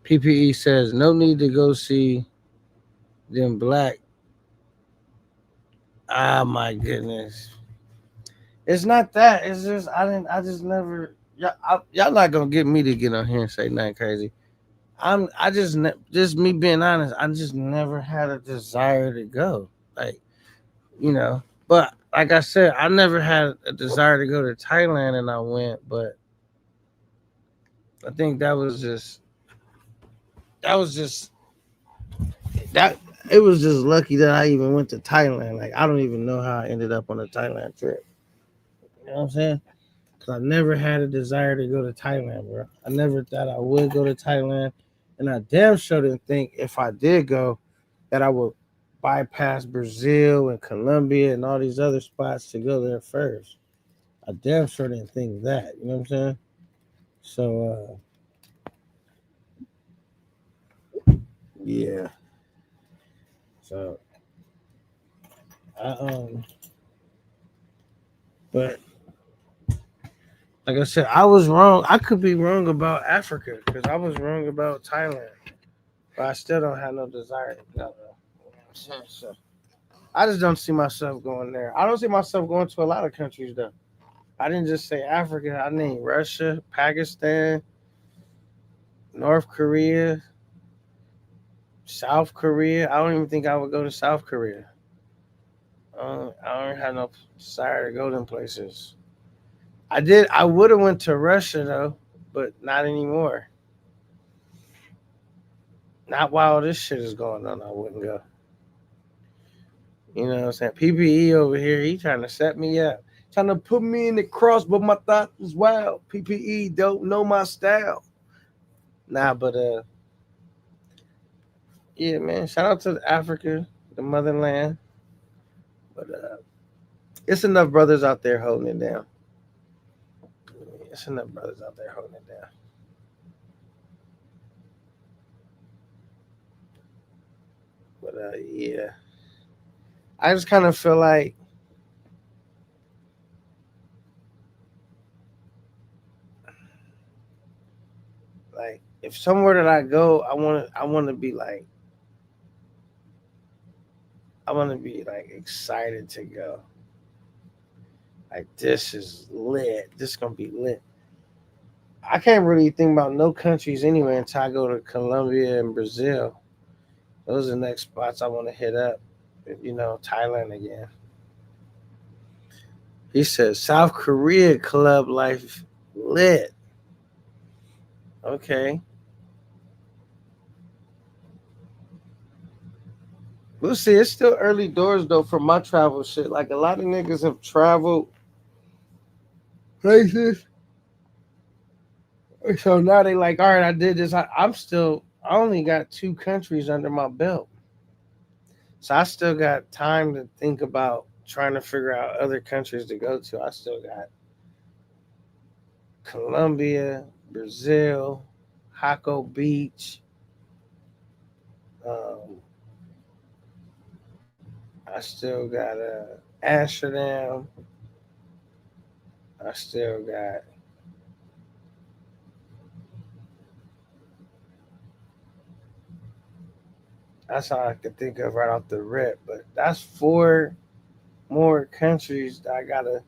PPE says no need to go see them black. Ah, my goodness. It's not that. It's just I didn't. I just never. Y'all not gonna get me to get on here and say nothing crazy. I just just me being honest. I just never had a desire to go. Like you know. But like I said, I never had a desire to go to Thailand, and I went. But I think that was just that. It was just lucky that I even went to Thailand. Like I don't even know how I ended up on a Thailand trip. You know what I'm saying? Cause I never had a desire to go to Thailand, bro. I never thought I would go to Thailand, and I damn sure didn't think if I did go that I would bypass Brazil and Colombia and all these other spots to go there first. I damn sure didn't think that. You know what I'm saying? So yeah. So I but like I said, I was wrong. I could be wrong about Africa because I was wrong about Thailand, but I still don't have no desire to go there. You know what I'm saying? So I just don't see myself going there. I don't see myself going to a lot of countries though. I didn't just say Africa. I named Russia, Pakistan, North Korea, South Korea. I don't even think I would go to South Korea. I don't have no desire to go to them places. I would have went to Russia though, but not anymore. Not while this shit is going on. I wouldn't go. You know what I'm saying? PPE over here, he trying to set me up, trying to put me in the cross, but my thoughts was wild. PPE don't know my style. Nah, but yeah, man. Shout out to Africa, the motherland. But it's enough brothers out there holding it down. It's enough brothers out there holding it down. But yeah, I just kind of feel like if somewhere that I go, I want to be like I want to be like excited to go. Like this is lit. This is gonna be lit. I can't really think about no countries anyway until I go to Colombia and Brazil. Those are the next spots I want to hit up. You know, Thailand again. He says South Korea club life lit. Okay. We'll see. It's still early doors though for my travel shit. Like a lot of niggas have traveled places. So now they like, all right, I did this. I only got 2 countries under my belt. So I still got time to think about trying to figure out other countries to go to. I still got Colombia, Brazil, Hako Beach. Um, I still got Amsterdam. I still got that's all I can think of right off the rip. But that's 4 more countries that I gotta.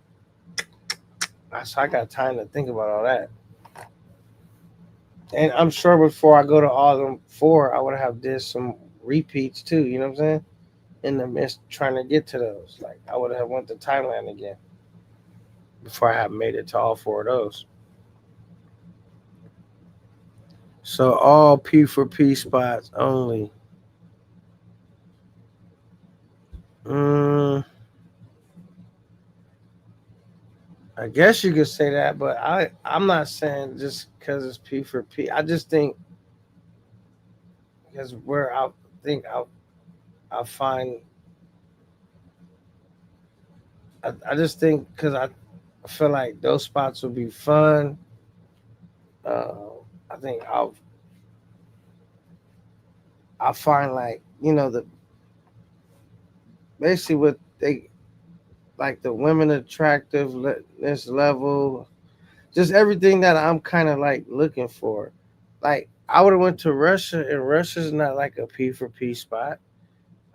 So I got time to think about all that. And I'm sure before I go to all them 4, I would have did some repeats too. You know what I'm saying? In the midst trying to get to those, like I would have went to Thailand again before I have made it to all 4 of those. So all P for P spots only. Mm, I guess you could say that, but I'm not saying just because it's P for P. I just think because where I think I'll find. I just think because I feel like those spots will be fun. Uh, I think I'll find like the basically what they like the women attractiveness level, just everything that I'm kind of like looking for. Like I would have went to Russia, and Russia's not like a P for P spot.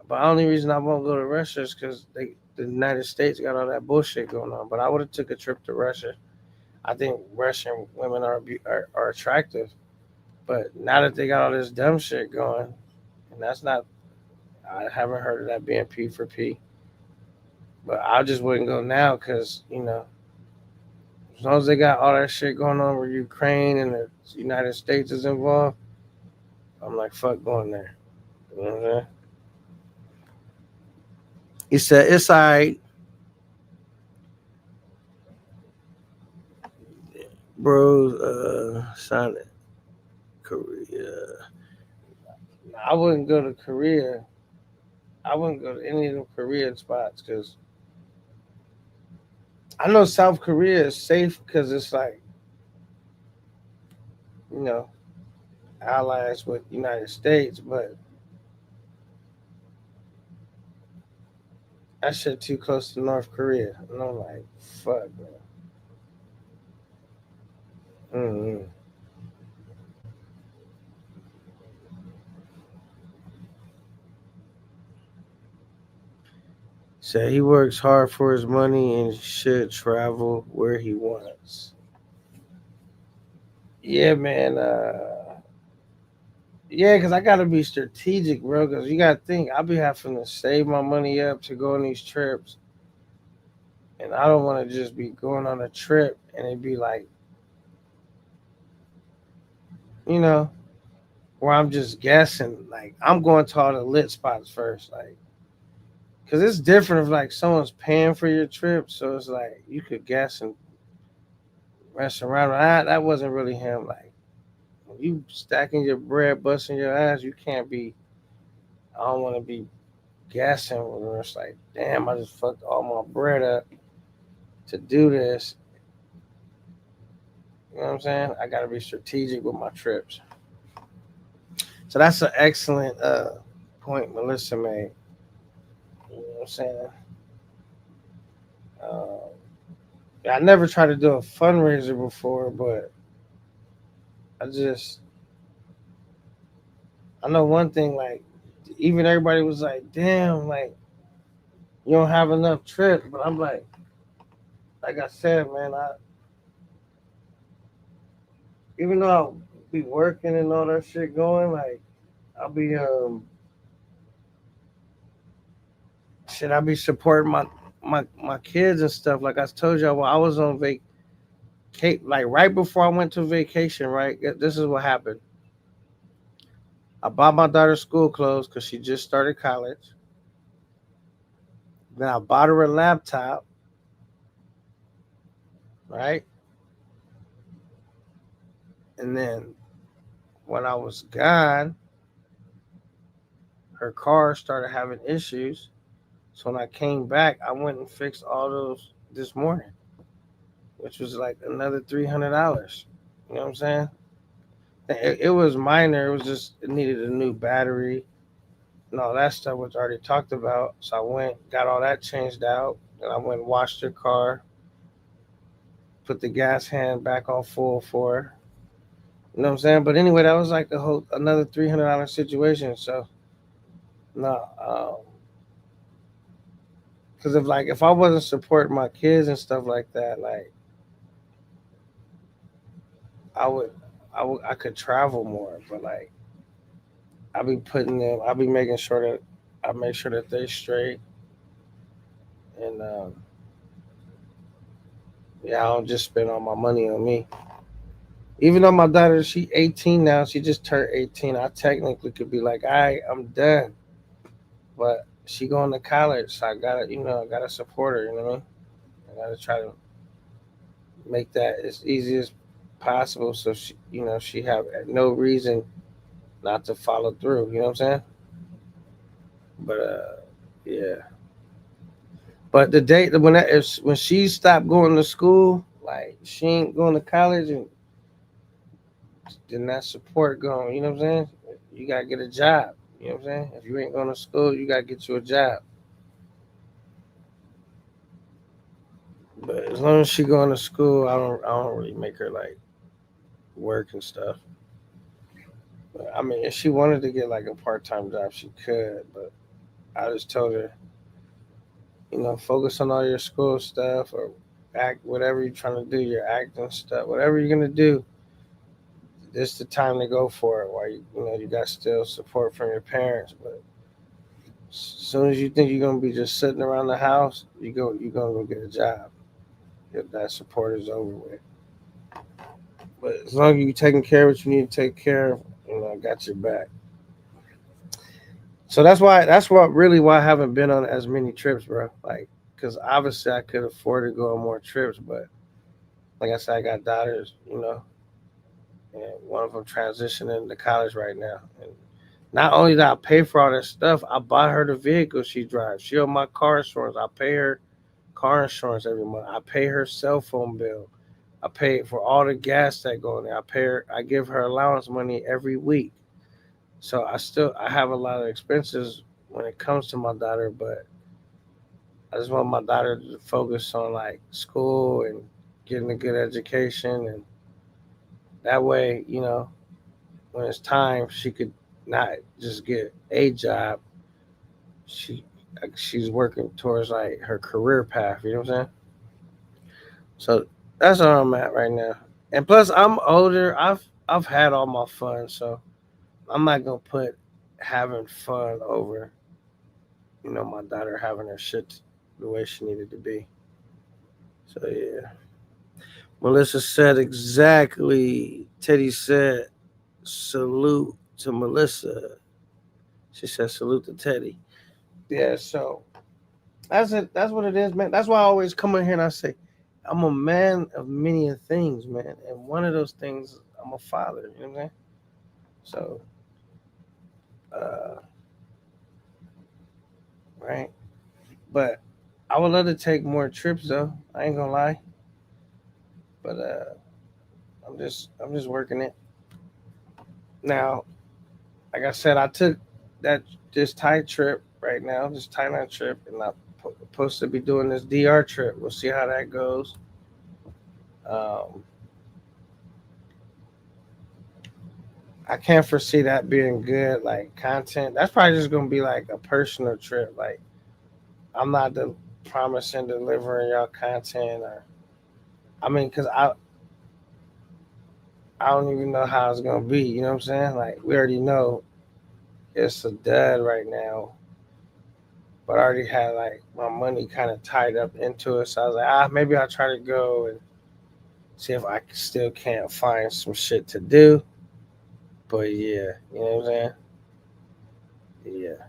But the only reason I won't go to Russia is because the United States got all that bullshit going on. But I would have took a trip to Russia. I think Russian women are attractive, but now that they got all this dumb shit going, and that's not, I haven't heard of that being P for P. But I just wouldn't go now because as long as they got all that shit going on with Ukraine and the United States is involved, I'm like fuck going there. You know what I'm saying? He said it's alright, bro. Sign Korea. I wouldn't go to Korea. I wouldn't go to any of them Korean spots because I know South Korea is safe because it's like you know allies with United States, but that shit too close to North Korea, and I'm like, fuck, man. Mm-hmm. So he works hard for his money and should travel where he wants. Yeah, man. Yeah, because I gotta be strategic, bro. Because you gotta think, I'll be having to save my money up to go on these trips, And I don't want to just be going on a trip and it be like, you know, where I'm just guessing. Like I'm going to all the lit spots first, like, cause it's different if like someone's paying for your trip, so it's like you could guess and mess around. That wasn't really him. Like when you stacking your bread, busting your ass, you can't be. I don't want to be guessing when it's like, damn, I just fucked all my bread up to do this. You know what I'm saying? I got to be strategic with my trips. So that's an excellent point Melissa made. You know what I'm saying? Uh, I never tried to do a fundraiser before, but I just I know one thing. Like even everybody was like, "Damn, like you don't have enough trips," but I'm like I said, man, I even though I'll be working and all that shit going, like I'll be I'll be supporting my kids and stuff. Like I told y'all, while I was on like right before I went to vacation, right? This is what happened. I bought my daughter school clothes because she just started college. Then I bought her a laptop, right? And then when I was gone, her car started having issues. So when I came back, I went and fixed all those this morning, which was like another $300. You know what I'm saying? It was minor. It was just it needed a new battery and all that stuff was already talked about. So I went, got all that changed out, and I went and washed her car, put the gas hand back on full for her. You know what I'm saying? But anyway, that was like a whole another $300 situation. So no, because if I wasn't supporting my kids and stuff like that, like I would I could travel more. But like I'll be making sure that I make sure that they straight and yeah, I don't just spend all my money on me. Even though my daughter, she 18 now, she just turned 18. I technically could be like, all right, I'm done. But she going to college, so I gotta support her. You know what I mean? I gotta try to make that as easy as possible, so she have no reason not to follow through. You know what I'm saying? But yeah. But the day when she stopped going to school, like she ain't going to college, and then that support going. You know what I'm saying? You gotta get a job. You know what I'm saying? If you ain't going to school, you gotta get you a job. But as long as she going to school, I don't really make her like work and stuff. But, I mean, if she wanted to get like a part time job, she could. But I just told her, focus on all your school stuff or act whatever you're trying to do, your acting stuff, whatever you're gonna do. This the time to go for it. While you got still support from your parents, but as soon as you think you're gonna be just sitting around the house, you're gonna go get a job. If that support is over with. But as long as you're taking care of what you need to take care of, I got your back. So that's what really why I haven't been on as many trips, bro. Like, because obviously I could afford to go on more trips, but like I said, I got daughters, and one of them transitioning to college right now. And not only did I pay for all that stuff, I bought her the vehicle she drives. She on my car insurance. I pay her car insurance every month. I pay her cell phone bill. I pay for all the gas that go in there. I give her allowance money every week. So I have a lot of expenses when it comes to my daughter, but I just want my daughter to focus on like school and getting a good education, and that way, when it's time, she could not just get a job. She's working towards like her career path. You know what I'm saying? So that's where I'm at right now. And plus, I'm older. I've had all my fun, so I'm not gonna put having fun over my daughter having her shit the way she needed to be. So yeah. Melissa said exactly. Teddy said salute to Melissa. She said salute to Teddy. Yeah, so that's it. That's what it is, man. That's why I always come in here and I say, I'm a man of many things, man. And one of those things, I'm a father. You know what I'm saying? So, uh, right. But I would love to take more trips, though. I ain't gonna lie. But I'm just working it now. Like I said, I took that this Thai trip right now, this Thailand trip, and I'm supposed to be doing this DR trip. We'll see how that goes. Um, I can't foresee that being good, like content. That's probably just gonna be like a personal trip. Like I'm not promising delivering y'all content, or I mean, cause I don't even know how it's gonna be. You know what I'm saying? Like we already know it's a dud right now, but I already had like my money kind of tied up into it. So I was like, maybe I'll try to go and see if I still can't find some shit to do. But yeah, you know what I'm saying? Yeah.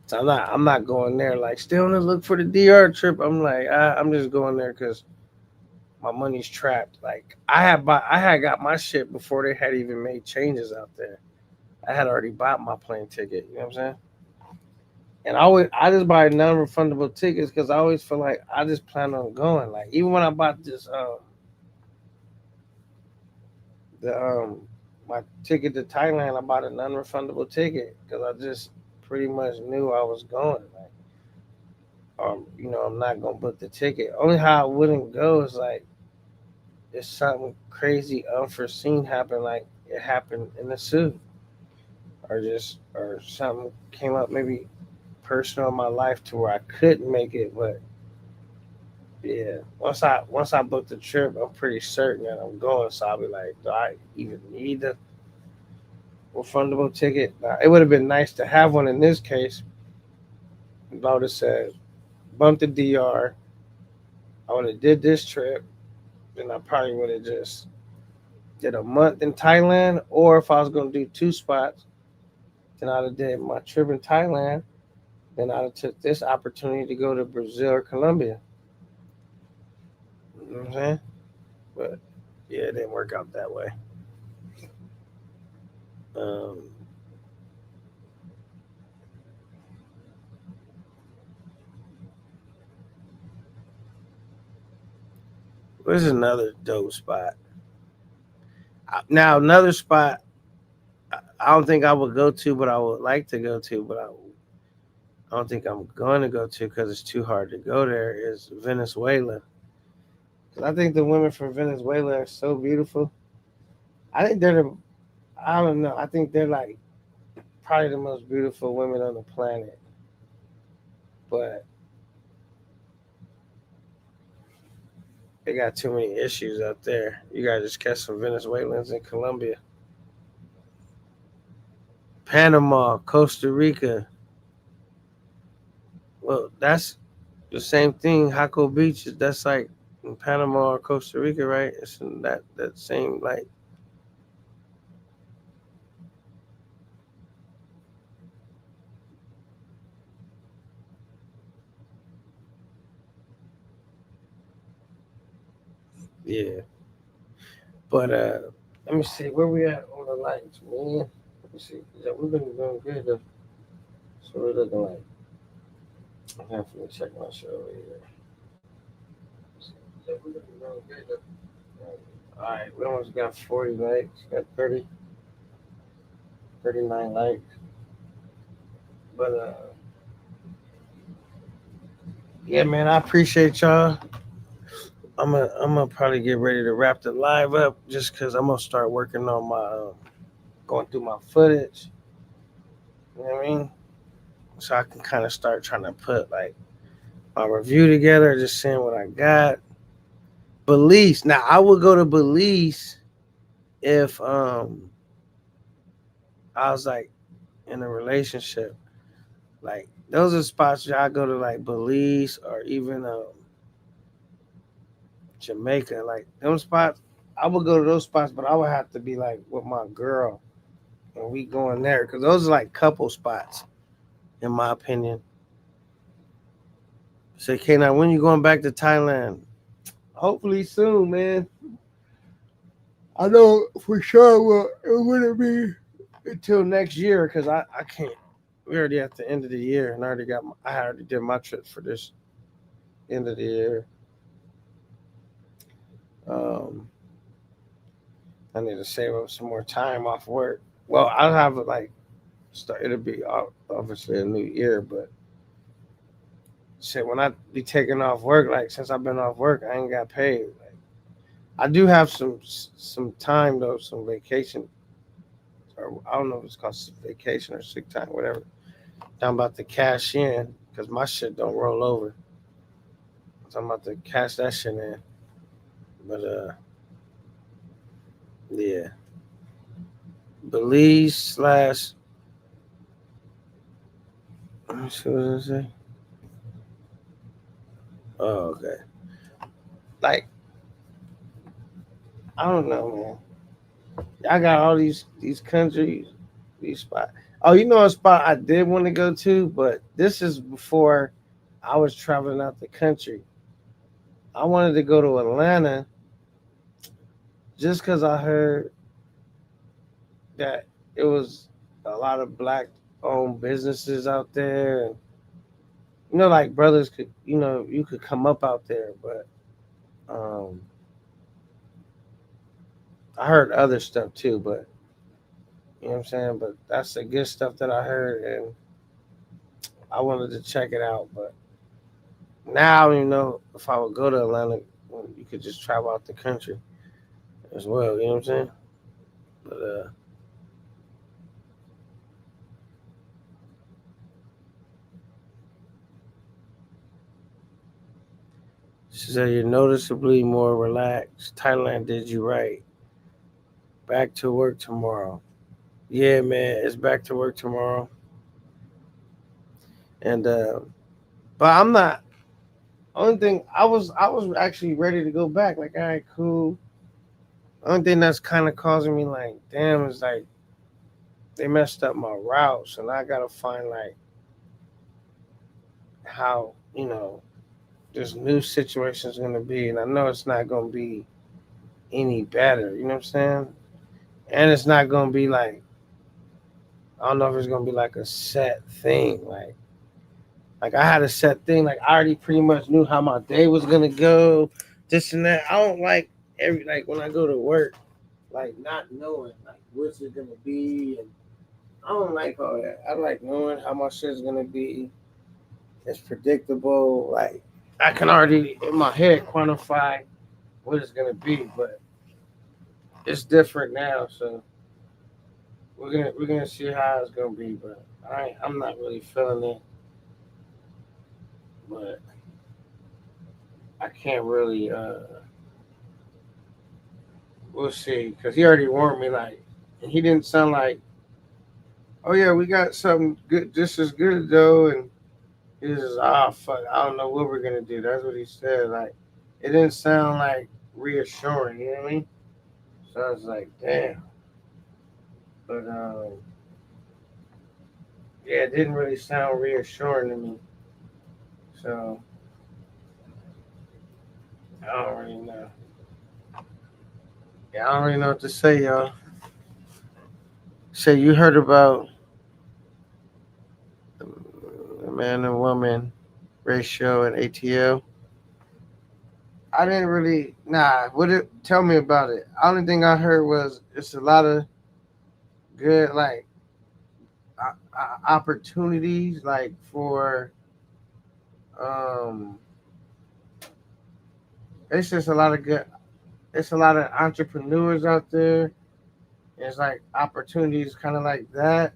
So I'm not going there like still on the look for the DR trip. I'm like I'm just going there because my money's trapped. Like I had got my shit before they had even made changes out there. I had already bought my plane ticket. You know what I'm saying? And I just buy non-refundable tickets because I always feel like I just plan on going. Like even when I bought this the my ticket to Thailand, I bought a non-refundable ticket because I just pretty much knew I was going. Like I'm not gonna book the ticket. Only how I wouldn't go is like if something crazy unforeseen happened, like it happened in the suit, or something came up maybe personal in my life to where I couldn't make it. But yeah, once I book the trip, I'm pretty certain that I'm going. So I'll be like, do I even need the refundable ticket? Now, it would have been nice to have one in this case. If I would have said, bump the DR. I would have did this trip, then I probably would have just did a month in Thailand. Or if I was gonna do two spots, then I'd have did my trip in Thailand. Then I'd have took this opportunity to go to Brazil or Colombia. You know what I'm saying? But yeah, it didn't work out that way. Um, where's another dope spot? Now another spot I don't think I would go to, but I would like to go to, but I don't think I'm going to go to because it's too hard to go there. Is Venezuela? 'Cause I think the women from Venezuela are so beautiful. I think they're the. I don't know. I think they're like probably the most beautiful women on the planet. But they got too many issues out there. You gotta just catch some Venezuelans in Colombia, Panama, Costa Rica. Well, that's the same thing. Jaco Beach. That's like in Panama or Costa Rica, right? It's in that same like yeah. But let me see where we at on the lights, man. Let me see. Yeah, we've been doing good though. So we're looking like I have to check my show over here. Yeah, we're looking real good though. All right, we almost got 40 likes. Got 39 likes. But yeah, man, I appreciate y'all. I'm gonna probably get ready to wrap the live up just because I'm gonna start working on my going through my footage. You know what I mean? So I can kind of start trying to put like my review together, just seeing what I got. Belize. Now I would go to Belize if I was like in a relationship. Like those are spots where I go to like Belize or even Jamaica, like them spots. I would go to those spots, but I would have to be like with my girl, and we going there because those are like couple spots, in my opinion. Say, okay, now when you going back to Thailand? Hopefully soon, man. I know for sure it wouldn't be until next year because I can't. We already at the end of the year, and I already did my trip for this end of the year. Um, I need to save up some more time off work. Well, I'll have it like start. It'll be obviously a new year, but shit, when I be taking off work, like since I've been off work, I ain't got paid. Like, I do have some time though, some vacation, or I don't know if it's called vacation or sick time, whatever. I'm about to cash in because my shit don't roll over. So I'm about to cash that shit in. But yeah, Belize slash. Let me see what does it say. Oh, okay. Like I don't know, man. I got all these countries, these spots. Oh, you know a spot I did want to go to, but this is before I was traveling out the country. I wanted to go to Atlanta just because I heard that it was a lot of black owned businesses out there, and like brothers could, you could come up out there, but um, I heard other stuff too, but you know what I'm saying. But that's the good stuff that I heard, and I wanted to check it out. But now I don't even know if I would go to Atlanta. You could just travel out the country as well. You know what I'm saying? But she said you're noticeably more relaxed. Thailand did you right. Back to work tomorrow. Yeah, man, it's back to work tomorrow. And but I'm not. Only thing I was actually ready to go back. Like, all right, cool. Only thing that's kind of causing me like, damn, is like they messed up my routes, and I gotta find like how this new situation is gonna be, and I know it's not gonna be any better. You know what I'm saying? And it's not gonna be like I don't know if it's gonna be like a set thing. Like I had a set thing. Like I already pretty much knew how my day was gonna go, this and that. I don't like when I go to work, like not knowing like what's it gonna be, and I don't like all that. I like knowing how my shit's gonna be. It's predictable. Like I can already in my head quantify what it's gonna be, but it's different now. So we're gonna see how it's gonna be. But I'm not really feeling it. But I can't really. We'll see, because he already warned me. Like, and he didn't sound like, oh yeah, we got something good, just as good though. And he was just, ah, fuck, I don't know what we're gonna do. That's what he said. Like, it didn't sound like reassuring. You know what I mean? So I was like, damn. But yeah, it didn't really sound reassuring to me. So I don't really know. Yeah, I don't really know what to say, y'all. So you heard about the man and woman ratio in ATL? I didn't really What it? Tell me about it. Only thing I heard was it's a lot of good opportunities like for um. It's just a lot of good. It's a lot of entrepreneurs out there. It's like opportunities kind of like that.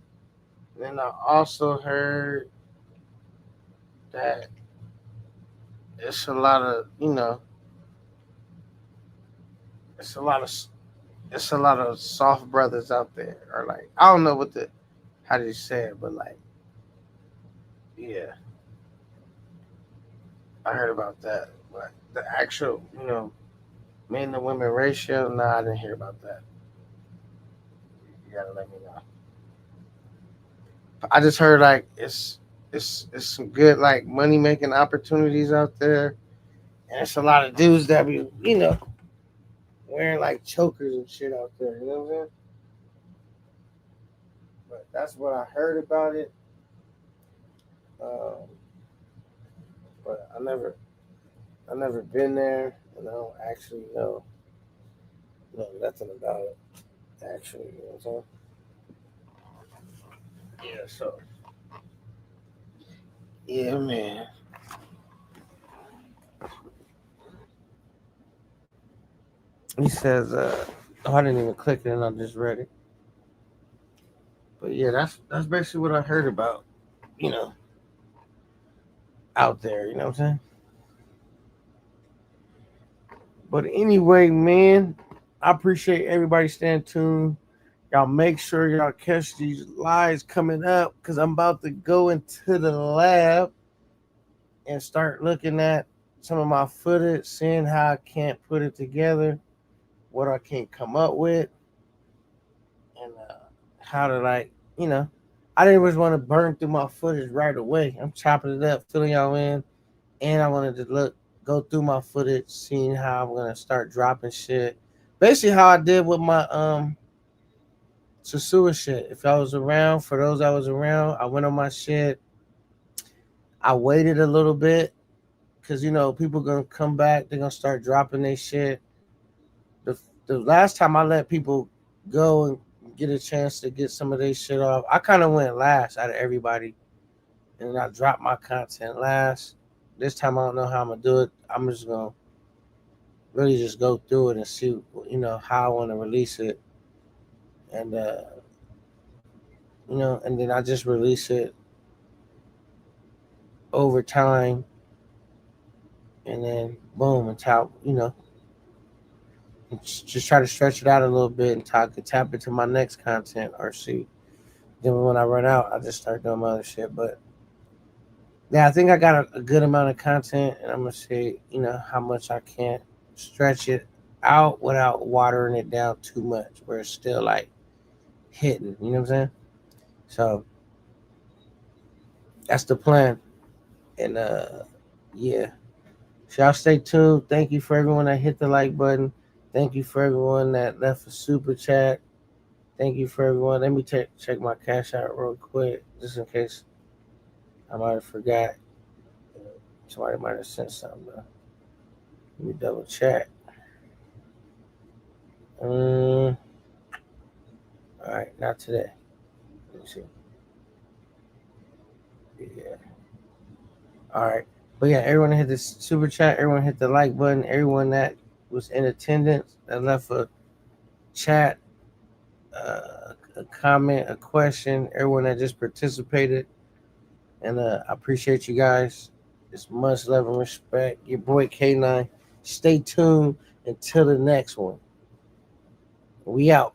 And then I also heard that it's a lot of it's a lot of it's a lot of soft brothers out there, or like I don't know how do you say it, but like yeah, I heard about that. But the actual Men to women ratio. Nah, I didn't hear about that. You gotta let me know. I just heard like it's some good like money making opportunities out there, and it's a lot of dudes that be wearing like chokers and shit out there. You know what I'm saying? But that's what I heard about it. Um, but I never been there, and I don't actually know nothing about it. Actually, you know what I'm saying? Yeah. So yeah, man. He says, oh, I didn't even click it, and I just read it. But yeah, that's basically what I heard about. You know, out there. You know what I'm saying? But anyway, man, I appreciate everybody staying tuned. Y'all make sure y'all catch these lives coming up because I'm about to go into the lab and start looking at some of my footage, seeing how I can't put it together, what I can't come up with, and how to I didn't just want to burn through my footage right away. I'm chopping it up, filling y'all in, and I wanted to go through my footage, seeing how I'm gonna start dropping shit. Basically, how I did with my Sasua shit. If I was around, for those I was around, I went on my shit. I waited a little bit because people gonna come back. They're gonna start dropping their shit. The the last time I let people go and get a chance to get some of their shit off, I kind of went last out of everybody, and I dropped my content last. This time I don't know how I'm gonna do it. I'm just gonna really just go through it and see how I want to release it, and and then I just release it over time, and then boom, and just try to stretch it out a little bit until I could tap into my next content or see. Then when I run out, I just start doing my other shit. But yeah, I think I got a good amount of content, and I'm gonna see how much I can stretch it out without watering it down too much, where it's still like hitting. You know what I'm saying? So that's the plan. And yeah. So y'all stay tuned. Thank you for everyone that hit the like button. Thank you for everyone that left a super chat. Thank you for everyone. Let me check my cash out real quick, just in case I might have forgot. Somebody might have sent something. Let me double check. All right, not today. Let me see. Yeah. All right. But yeah, everyone hit the super chat. Everyone hit the like button. Everyone that was in attendance that left a chat, a comment, a question. Everyone that just participated, and I appreciate you guys. It's much love and respect. Your boy K9. Stay tuned until the next one. We out.